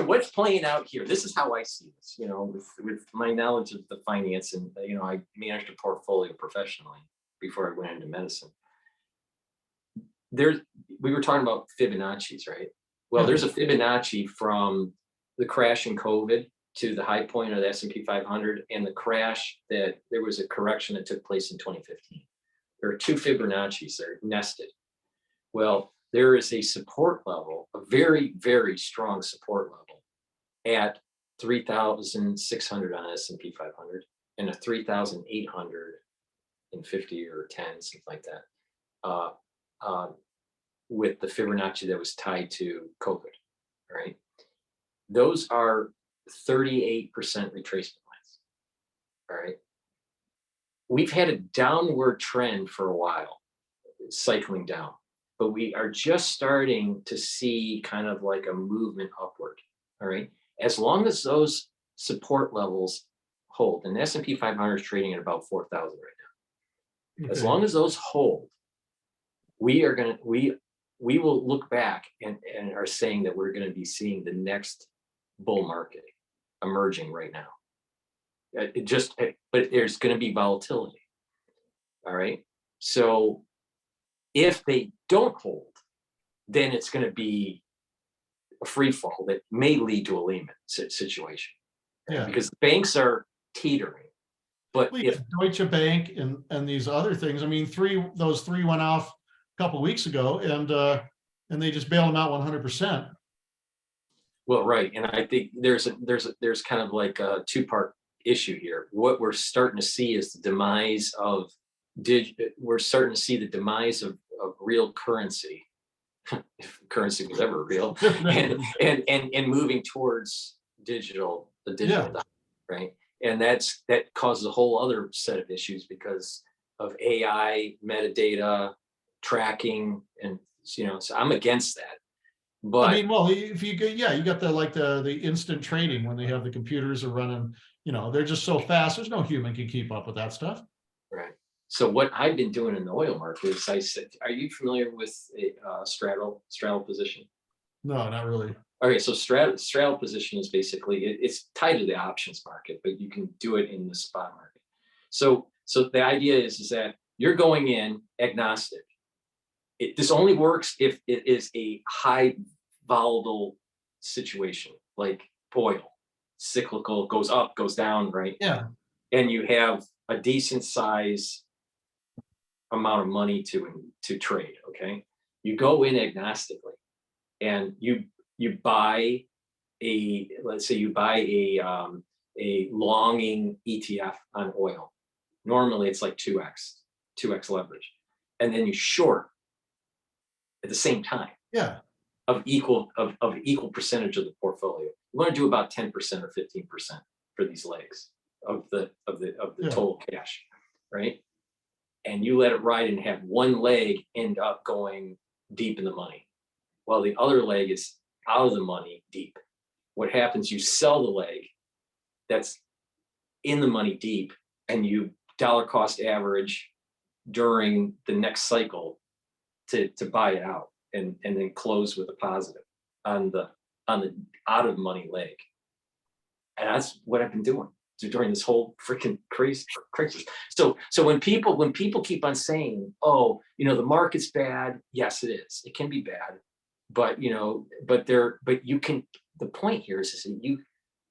A: what's playing out here? This is how I see this. With my knowledge of the finance, and I managed a portfolio professionally before I went into medicine. We were talking about Fibonacci's, right? Well, there's a Fibonacci from the crash in COVID to the high point of the S&P 500 and the crash that there was a correction that took place in 2015. There are two Fibonacci's that are nested. Well, there is a support level, a very, very strong support level at 3,600 on S&P 500 and a 3,850 or 10, something like that, uh, uh, with the Fibonacci that was tied to COVID, right? Those are 38% retracement lines, all right? We've had a downward trend for a while, cycling down, but we are just starting to see kind of like a movement upward, all right? As long as those support levels hold, and the S&P 500 is trading at about 4,000 right now. As long as those hold, we will look back and are saying that we're going to be seeing the next bull market emerging right now. But there's going to be volatility. All right. So if they don't hold, then it's going to be a free fall that may lead to a Lehman situation.
B: Yeah.
A: Because the banks are teetering. But
B: well,
A: if
B: Deutsche Bank and these other things, I mean, those three went off a couple of weeks ago, and they just bailed them out 100%.
A: well, right, and I think there's kind of like a two-part issue here. What we're starting to see is the demise of we're starting to see the demise of real currency, if currency was ever real, and moving towards the digital dollar, right? And that causes a whole other set of issues because of AI, metadata, tracking, and so I'm against that. But
B: I mean, well, if you go, you got the instant trading when they have the computers are running, they're just so fast. There's no human can keep up with that stuff.
A: right. So what I've been doing in the oil market is I said, are you familiar with a straddle position?
B: No, not really.
A: Okay, so straddle position is basically it's tied to the options market, but you can do it in the spot market. So the idea is that you're going in agnostic. This only works if it is a high volatile situation, like oil, cyclical, goes up, goes down, right?
B: Yeah.
A: And you have a decent size amount of money to trade. Okay, you go in agnostically, and you buy let's say you buy a longing ETF on oil. Normally it's like 2x leverage, and then you short at the same time.
B: Yeah.
A: Of equal percentage of the portfolio. You want to do about 10% or 15% for these legs of the total cash, right? And you let it ride and have one leg end up going deep in the money, while the other leg is out of the money deep. What happens? You sell the leg that's in the money deep, and you dollar cost average during the next cycle to buy it out, and then close with a positive on the out of money leg. And that's what I've been doing during this whole freaking crazy crisis. So when people keep on saying, oh, the market's bad, yes, it is. It can be bad, but you can. The point here is that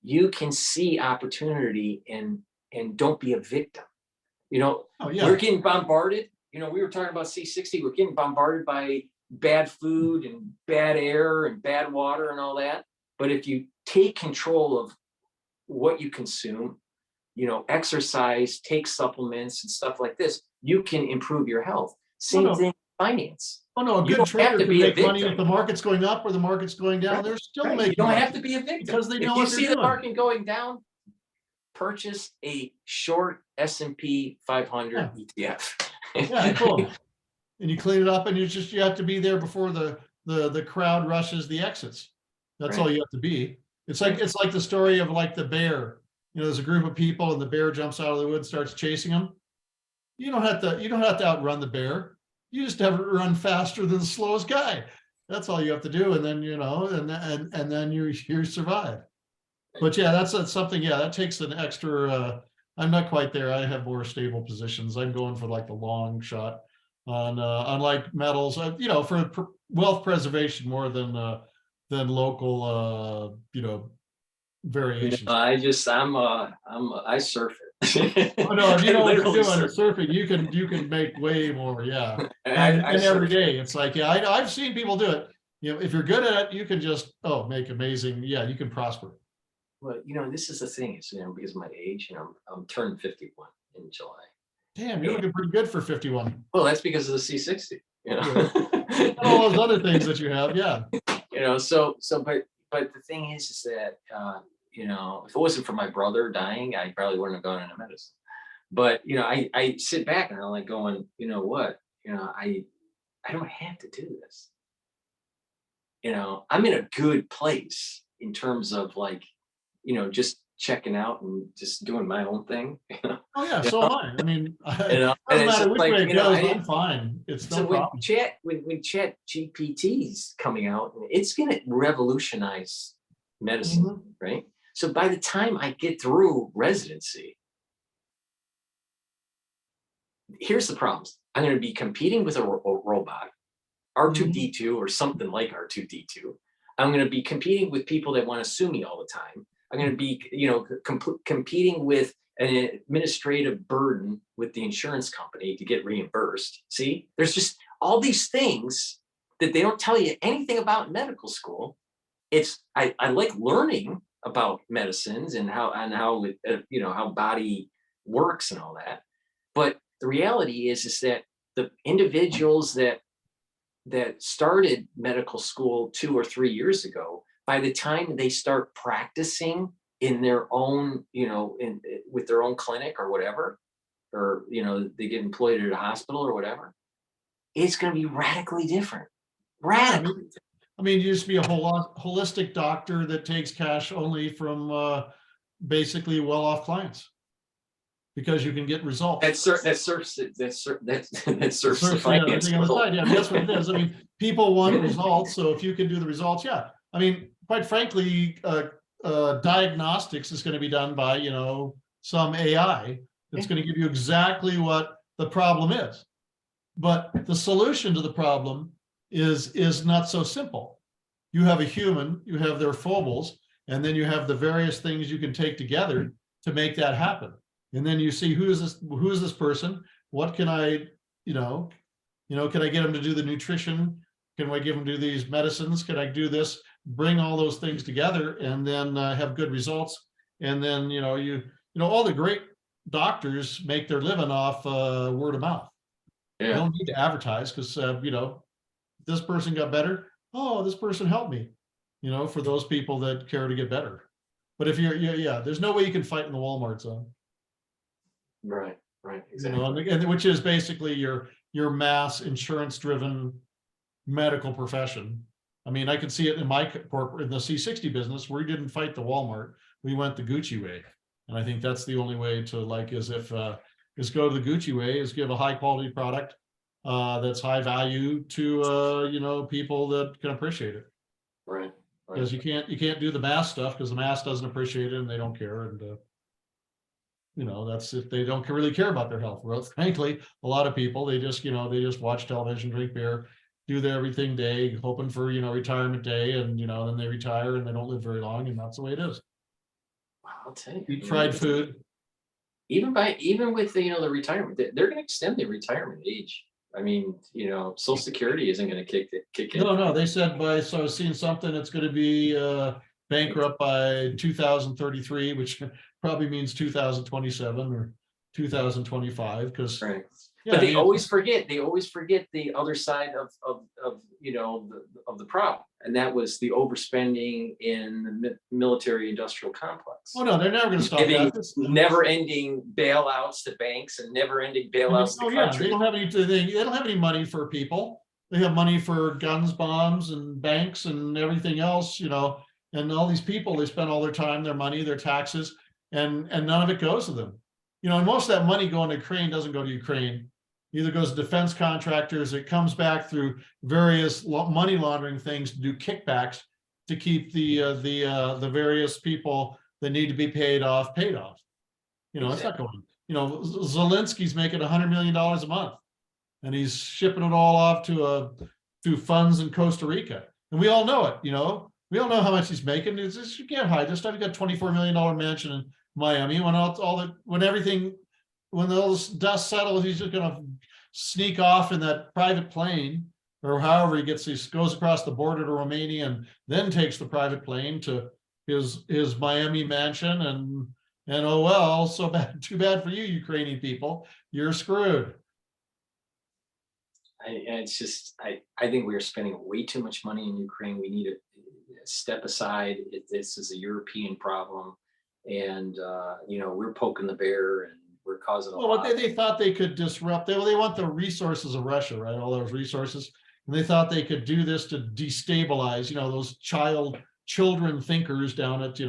A: you can see opportunity and don't be a victim. We're getting bombarded. We were talking about C60. We're getting bombarded by bad food and bad air and bad water and all that. But if you take control of what you consume, exercise, take supplements and stuff like this, you can improve your health. Same thing, finance.
B: Oh no, a good trader can make money if the market's going up or the market's going down.
A: Right.
B: They're still
A: Right.
B: making
A: You don't
B: money
A: have to be a victim
B: because they know
A: if
B: what
A: you
B: they're
A: see the
B: doing.
A: market going down. Purchase a short S&P 500 ETF.
B: Yeah, cool. And you clean it up, and you have to be there before the crowd rushes the exits. That's all you have to be. It's like the story of like the bear. There's a group of people, and the bear jumps out of the woods, starts chasing them. You don't have to outrun the bear. You just have to run faster than the slowest guy. That's all you have to do, and then and then you survive. But yeah, that's something. Yeah, that takes an extra. I'm not quite there. I have more stable positions. I'm going for like the long shot on like metals. For wealth preservation more than local variations.
A: I surf it.
B: Oh no, if you know what you're doing,
A: surf.
B: surfing, you can make way more. Yeah, and every day it's like, I've seen people do it. If you're good at it, you can just make amazing. Yeah, you can prosper.
A: well, this is the thing, is, because of my age, I'm turning 51 in July.
B: Damn, you're looking pretty good for 51.
A: Well, that's because of the C60,
B: Yeah. And all those other things that you have, yeah.
A: But the thing is that, if it wasn't for my brother dying, I probably wouldn't have gone into medicine. But, I sit back and I'm like going, you know what, I don't have to do this. I'm in a good place in terms of like, just checking out and just doing my own thing.
B: Oh yeah, so am I. I mean,
A: And
B: doesn't
A: it's
B: matter
A: just
B: which
A: like,
B: way it goes, I'm fine. It's no
A: so when
B: problem.
A: Chat GPT's coming out, it's going to revolutionize medicine,
B: Mhm.
A: right? So by the time I get through residency, here's the problems. I'm going to be competing with a robot, R2D2 or something like R2D2. I'm going to be competing with people that want to sue me all the time. I'm going to be, competing with an administrative burden with the insurance company to get reimbursed. See, there's just all these things that they don't tell you anything about in medical school. I like learning about medicines and how how body works and all that. But the reality is that the individuals that started medical school 2 or 3 years ago, by the time they start practicing in their own, with their own clinic or whatever, or, they get employed at a hospital or whatever, it's going to be radically different. Radically.
B: I mean, you used to be a holistic doctor that takes cash only from basically well-off clients because you can get results.
A: That surfs the
B: Surfs
A: finance
B: everything on the
A: world.
B: side. Yeah, that's what it is. I mean, people want results, so if you can do the results, yeah. I mean, quite frankly, diagnostics is going to be done by some AI that's going to give you exactly what the problem is. But the solution to the problem is not so simple. You have a human, you have their foibles, and then you have the various things you can take together to make that happen. And then you see who is this person? What can I, can I get them to do the nutrition? Can I give them to do these medicines? Can I do this? Bring all those things together and then have good results. And then, all the great doctors make their living off word of mouth.
A: Yeah.
B: You don't need to advertise because, this person got better. Oh, this person helped me, for those people that care to get better. But if there's no way you can fight in the Walmart zone.
A: Right, exactly.
B: And which is basically your mass insurance driven medical profession. I mean, I can see it in my corporate, in the C60 business, where we didn't fight the Walmart. We went the Gucci way. And I think that's the only way to is go to the Gucci way, is give a high quality product that's high value to people that can appreciate it.
A: Right.
B: Because you can't do the mass stuff because the mass doesn't appreciate it and they don't care. And that's if they don't really care about their health. Well, frankly, a lot of people, they just watch television, drink beer, do their everything day, hoping for retirement day, and then they retire and they don't live very long, and that's the way it is.
A: I'll tell you.
B: Eat fried food.
A: Even with the retirement, they're going to extend the retirement age. I mean, Social Security isn't going to kick in.
B: No, they said so I was seeing something, it's going to be bankrupt by 2033, which probably means 2027 or 2025, because
A: right. But they always forget the other side of the problem, and that was the overspending in the military industrial complex.
B: Oh no, they're never going to stop that.
A: Never-ending bailouts to banks and never-ending bailouts to countries.
B: They don't have any money for people. They have money for guns, bombs, and banks and everything else, and all these people, they spend all their time, their money, their taxes, and none of it goes to them. And most of that money going to Ukraine doesn't go to Ukraine. Either goes to defense contractors, it comes back through various money laundering things to do kickbacks to keep the various people that need to be paid off. Exactly. It's not going. Zelensky's making $100 million a month, and he's shipping it all off to funds in Costa Rica, and we all know it. We all know how much he's making. You can't hide this stuff. He got a $24 million mansion in Miami. When all this dust settles, he's just going to sneak off in that private plane, or however he goes across the border to Romania and then takes the private plane to his Miami mansion, and oh well, so bad, too bad for you, Ukrainian people, you're screwed.
A: It's just, I think we are spending way too much money in Ukraine. We need to step aside. This is a European problem, and we're poking the bear and we're causing a
B: Well,
A: lot.
B: they thought they could disrupt, they want the resources of Russia, right? All those resources. And they thought they could do this to destabilize, those children thinkers down at,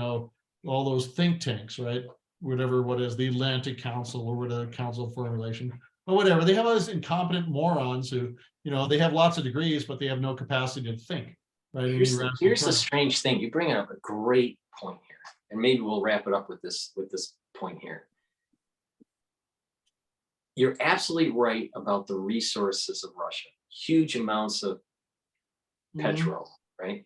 B: all those think tanks, right? What is the Atlantic Council or whatever, Council for Relation, or whatever. They have all those incompetent morons who, they have lots of degrees, but they have no capacity to think, right?
A: Here's the strange thing. You bring up a great point here, and maybe we'll wrap it up with this point here. You're absolutely right about the resources of Russia. Huge amounts of petrol, right?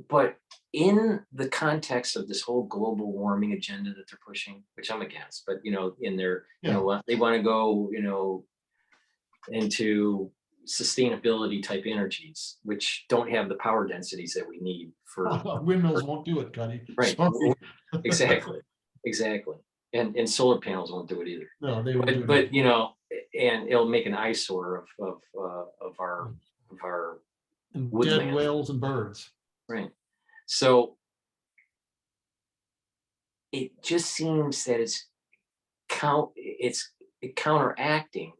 A: But in the context of this whole global warming agenda that they're pushing, which I'm against, but in their, they want to go, into sustainability type energies, which don't have the power densities that we need for
B: windmills won't do it, Cuddy.
A: Right. Exactly. And solar panels won't do it either.
B: No, they won't do it.
A: But and it'll make an eyesore of our
B: and
A: woodland.
B: dead whales and birds.
A: Right. So it just seems that it's counteracting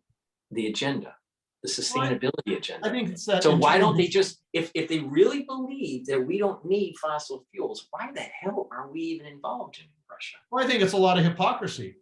A: the agenda, the sustainability agenda.
B: I think it's that.
A: So why don't they just, if they really believe that we don't need fossil fuels, why the hell are we even involved in Russia?
B: Well, I think it's a lot of hypocrisy.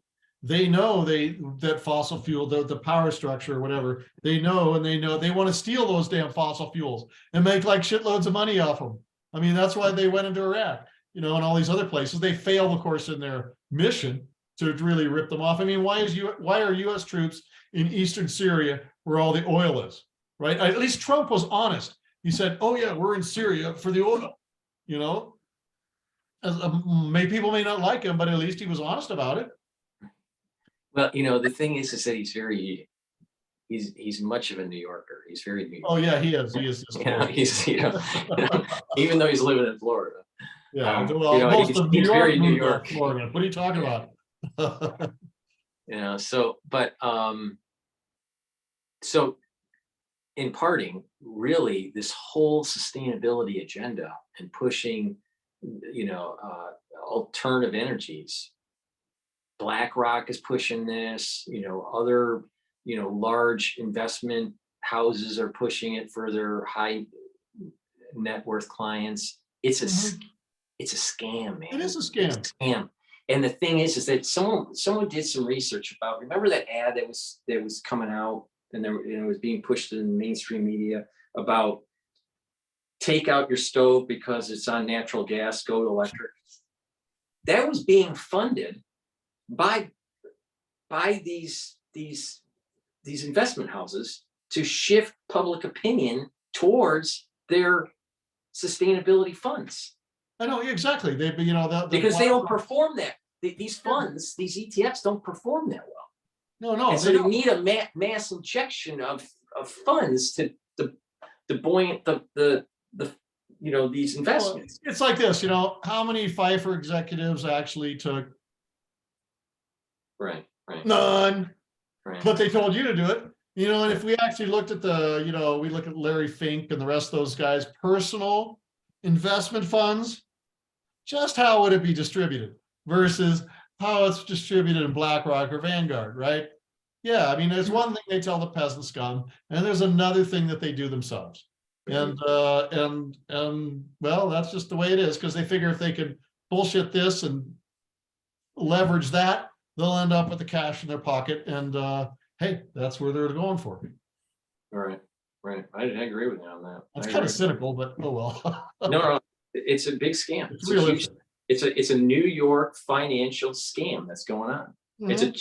B: They know that fossil fuel, the power structure or whatever, they know they want to steal those damn fossil fuels and make like shitloads of money off them. I mean, that's why they went into Iraq, and all these other places. They failed, of course, in their mission to really rip them off. I mean, why are US troops in Eastern Syria where all the oil is, right? At least Trump was honest. He said, oh yeah, we're in Syria for the oil, people may not like him, but at least he was honest about it.
A: Well, the thing is that he's much of a New Yorker. He's very New Yorker.
B: Oh yeah, he is. He is.
A: He's even though he's living in Florida.
B: Yeah, most of New York,
A: very New York.
B: Florida. What are you talking about?
A: So in parting, really, this whole sustainability agenda and pushing, alternative energies. BlackRock is pushing this, other, large investment houses are pushing it for their high net worth clients. It's a scam, man.
B: It is a scam.
A: It's a scam. And the thing is that someone did some research about, remember that ad that was coming out and it was being pushed in the mainstream media about take out your stove because it's on natural gas, go to electric. That was being funded by these investment houses to shift public opinion towards their sustainable funds.
B: I know exactly.
A: Because they don't perform that. These funds, these ETFs don't perform that well.
B: No.
A: And so they need a mass injection of funds to buoyant these investments.
B: Well, it's like this, how many Pfizer executives actually took?
A: Right.
B: None.
A: Right.
B: But they told you to do it. And if we actually looked at we look at Larry Fink and the rest of those guys' personal investment funds, just how would it be distributed versus how it's distributed in BlackRock or Vanguard, right? Yeah, I mean, there's one thing they tell the peasant scum, and there's another thing that they do themselves. And well, that's just the way it is, because they figure if they can bullshit this and leverage that, they'll end up with the cash in their pocket. And hey, that's where they're going for.
A: Right. I agree with you on that.
B: It's kind of cynical, but oh well.
A: No, it's a big scam. It's a New York financial scam that's going on. Mm-hmm.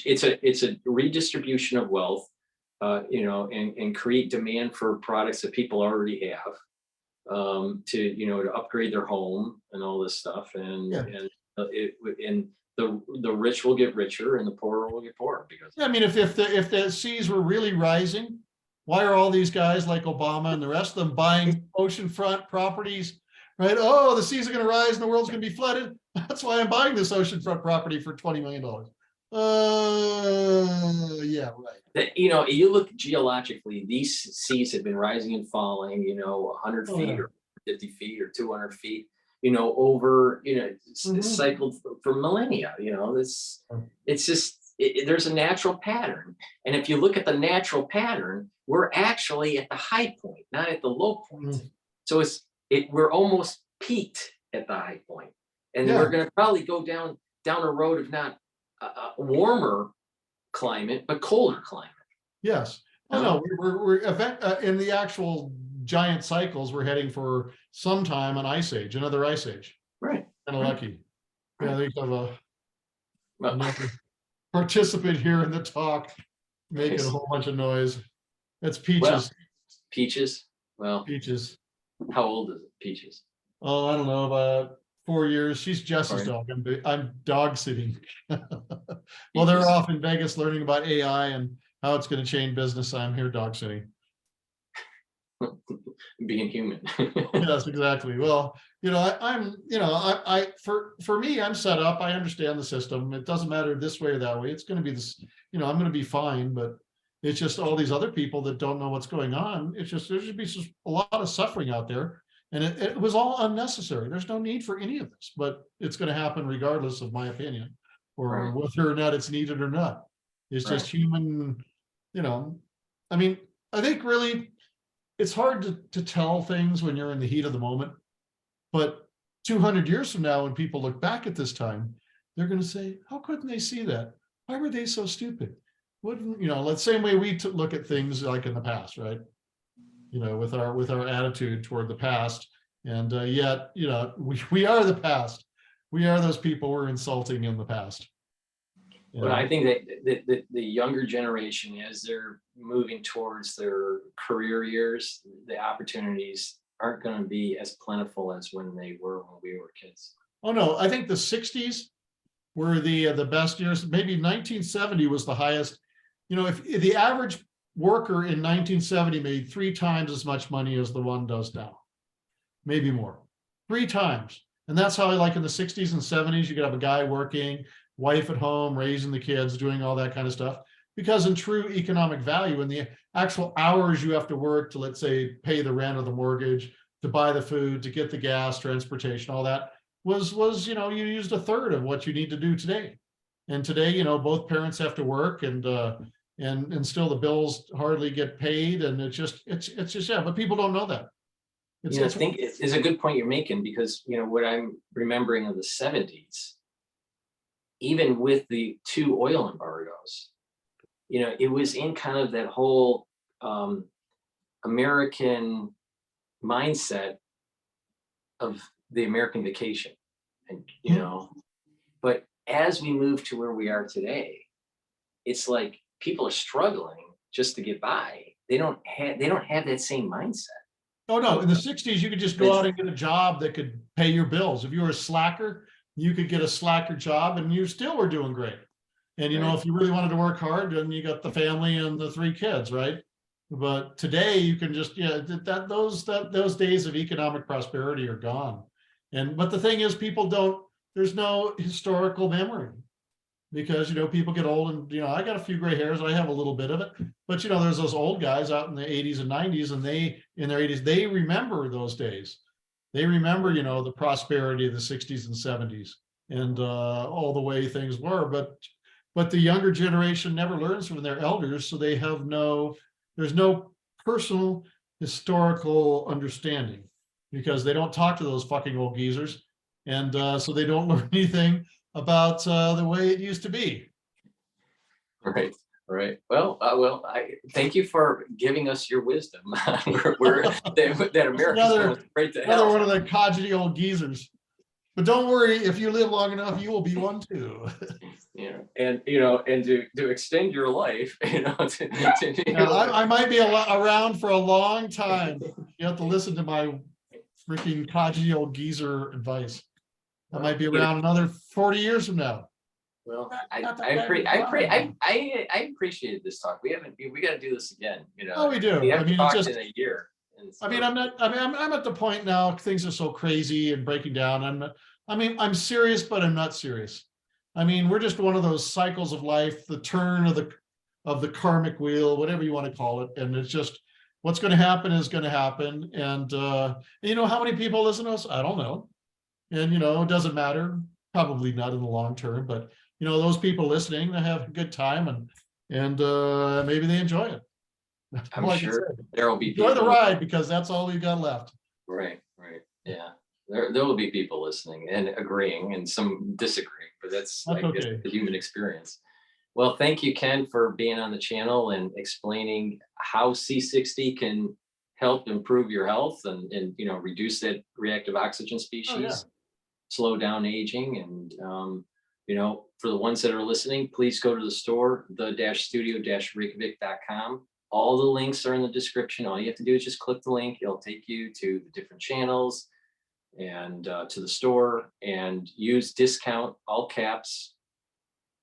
A: It's a redistribution of wealth, and create demand for products that people already have, to upgrade their home and all this stuff, and the rich will get richer and the poor will get poorer because.
B: Yeah, I mean, if the seas were really rising, why are all these guys like Obama and the rest of them buying oceanfront properties right? Oh, the seas are going to rise and the world's going to be flooded. That's why I'm buying this oceanfront property for $20 million. Yeah, right.
A: That, you know, you look geologically, these seas have been rising and falling, you know, 100
B: Oh,
A: feet
B: yeah.
A: or 50 feet or 200 feet, you know, over, you know,
B: Mhm.
A: cycled for millennia, you know, it's just, there's a natural pattern. And if you look at the natural pattern, we're actually at the high point, not at the low point.
B: Mhm.
A: So we're almost peaked at the high point. And
B: Yeah.
A: we're going to probably go down a road of not a warmer climate, but colder climate.
B: Yes. Oh, no, we're in the actual giant cycles, we're heading for sometime an ice age, another ice age.
A: Right.
B: Kind of lucky. Yeah, they have
A: Well,
B: another participant here in the talk, making a
A: nice.
B: whole bunch of noise. It's
A: Well,
B: Peaches.
A: Peaches. Well,
B: Peaches.
A: how old is it, Peaches?
B: Oh, I don't know, about 4 years. She's Jess's
A: Right.
B: dog. I'm dog sitting. Well, they're
A: Peaches.
B: off in Vegas learning about AI and how it's going to change business. I'm here dog sitting.
A: Being human.
B: Yes, exactly. Well, you know, I'm, you know, for me, I'm set up. I understand the system. It doesn't matter this way or that way. It's going to be this, you know, I'm going to be fine, but it's just all these other people that don't know what's going on. It's just, there should be a lot of suffering out there. And it was all unnecessary. There's no need for any of this, but it's going to happen regardless of my opinion, or
A: Right.
B: whether or not it's needed or not. It's just
A: Right.
B: human, you know, I mean, I think really it's hard to tell things when you're in the heat of the moment, but 200 years from now, when people look back at this time, they're going to say, how couldn't they see that? Why were they so stupid? Wouldn't, you know, let's same way we look at things like in the past, right? You know, with our attitude toward the past. And yet, you know, we are the past. We are those people we're insulting in the past. You
A: But
B: know?
A: I think that the younger generation, as they're moving towards their career years, the opportunities aren't going to be as plentiful as when they were when we were kids.
B: Oh no, I think the 60s were the best years. Maybe 1970 was the highest. You know, if the average worker in 1970 made 3 times as much money as the one does now, maybe more, 3 times. And that's how, like in the 60s and 70s, you could have a guy working, wife at home, raising the kids, doing all that kind of stuff. Because in true economic value, in the actual hours you have to work to, let's say, pay the rent or the mortgage, to buy the food, to get the gas, transportation, all that was, you know, you used a third of what you need to do today. And today, you know, both parents have to work, and still the bills hardly get paid, and it's just yeah, but people don't know that.
A: You know, I think it's a good point you're making, because, you know, what I'm remembering of the 70s, even with the 2 oil embargoes, you know, it was in kind of that whole American mindset of the American vacation. And, you know, but as we move to where we are today, it's like people are struggling just to get by. They don't have that same mindset.
B: Oh no, in the 60s, you could just go out and get a job that could pay your bills. If you were a slacker, you could get a slacker job and you still were doing great. And, you know, if you really wanted to work hard, then you got the family and the 3 kids, right? But today you can just, yeah, those days of economic prosperity are gone. But the thing is, there's no historical memory, because, you know, people get old, and, you know, I got a few gray hairs, I have a little bit of it, but, you know, there's those old guys out in the 80s and 90s, and they, in their 80s, they remember those days. They remember, you know, the prosperity of the 60s and 70s, and all the way things were. But the younger generation never learns from their elders, so there's no personal historical understanding, because they don't talk to those fucking old geezers, and so they don't learn anything about the way it used to be.
A: Right. Right. Well, I thank you for giving us your wisdom. that America's going straight to hell.
B: Another one of the codgety old geezers. But don't worry, if you live long enough, you will be one too.
A: Yeah, and, you know, and to extend your life, you know,
B: I might be around for a long time. You have to listen to my freaking codgety old geezer advice. I might be around another 40 years from now.
A: Well, I appreciated this talk. We got to do this again. You know,
B: Oh, we do.
A: We have
B: I mean,
A: talked
B: it's just
A: in a year. And
B: I mean, I'm at the point now, things are so crazy and breaking down. I'm serious, but I'm not serious. I mean, we're just one of those cycles of life, the turn of the karmic wheel, whatever you want to call it. And it's just, what's going to happen is going to happen. And you know, how many people listen to us? I don't know. And, you know, it doesn't matter, probably not in the long term, but you know, those people listening, they have a good time and maybe they enjoy it.
A: I'm
B: Like I
A: sure
B: said,
A: there will be
B: enjoy the
A: people.
B: ride because that's all we've got left.
A: Right, right. Yeah. There will be people listening and agreeing and some disagreeing, but that's,
B: That's
A: I guess,
B: okay.
A: the human experience. Well, thank you, Ken, for being on the channel and explaining how C60 can help improve your health and you know, reduce that reactive oxygen
B: Oh, yeah.
A: species, slow down aging. And you know, for the ones that are listening, please go to the store, the-studio-reykjavik.com. All the links are in the description. All you have to do is just click the link. It'll take you to the different channels and to the store, and use discount, all caps,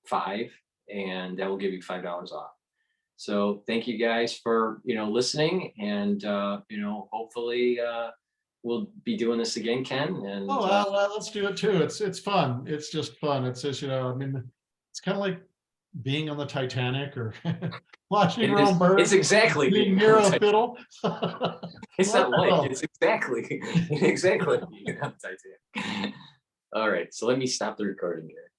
A: 5, and that will give you $5 off. So thank you guys for, you know, listening, and you know, hopefully we'll be doing this again, Ken. And
B: Oh, let's do it too. It's fun. It's just fun. It's just, you know, I mean, it's kind of like being on the Titanic or watching
A: it is,
B: Rome burn,
A: it's exactly
B: being
A: being
B: near
A: on
B: a
A: the
B: fiddle.
A: it's not like,
B: Wow.
A: it's exactly exactly being on the Titanic. All right, so let me stop the recording here.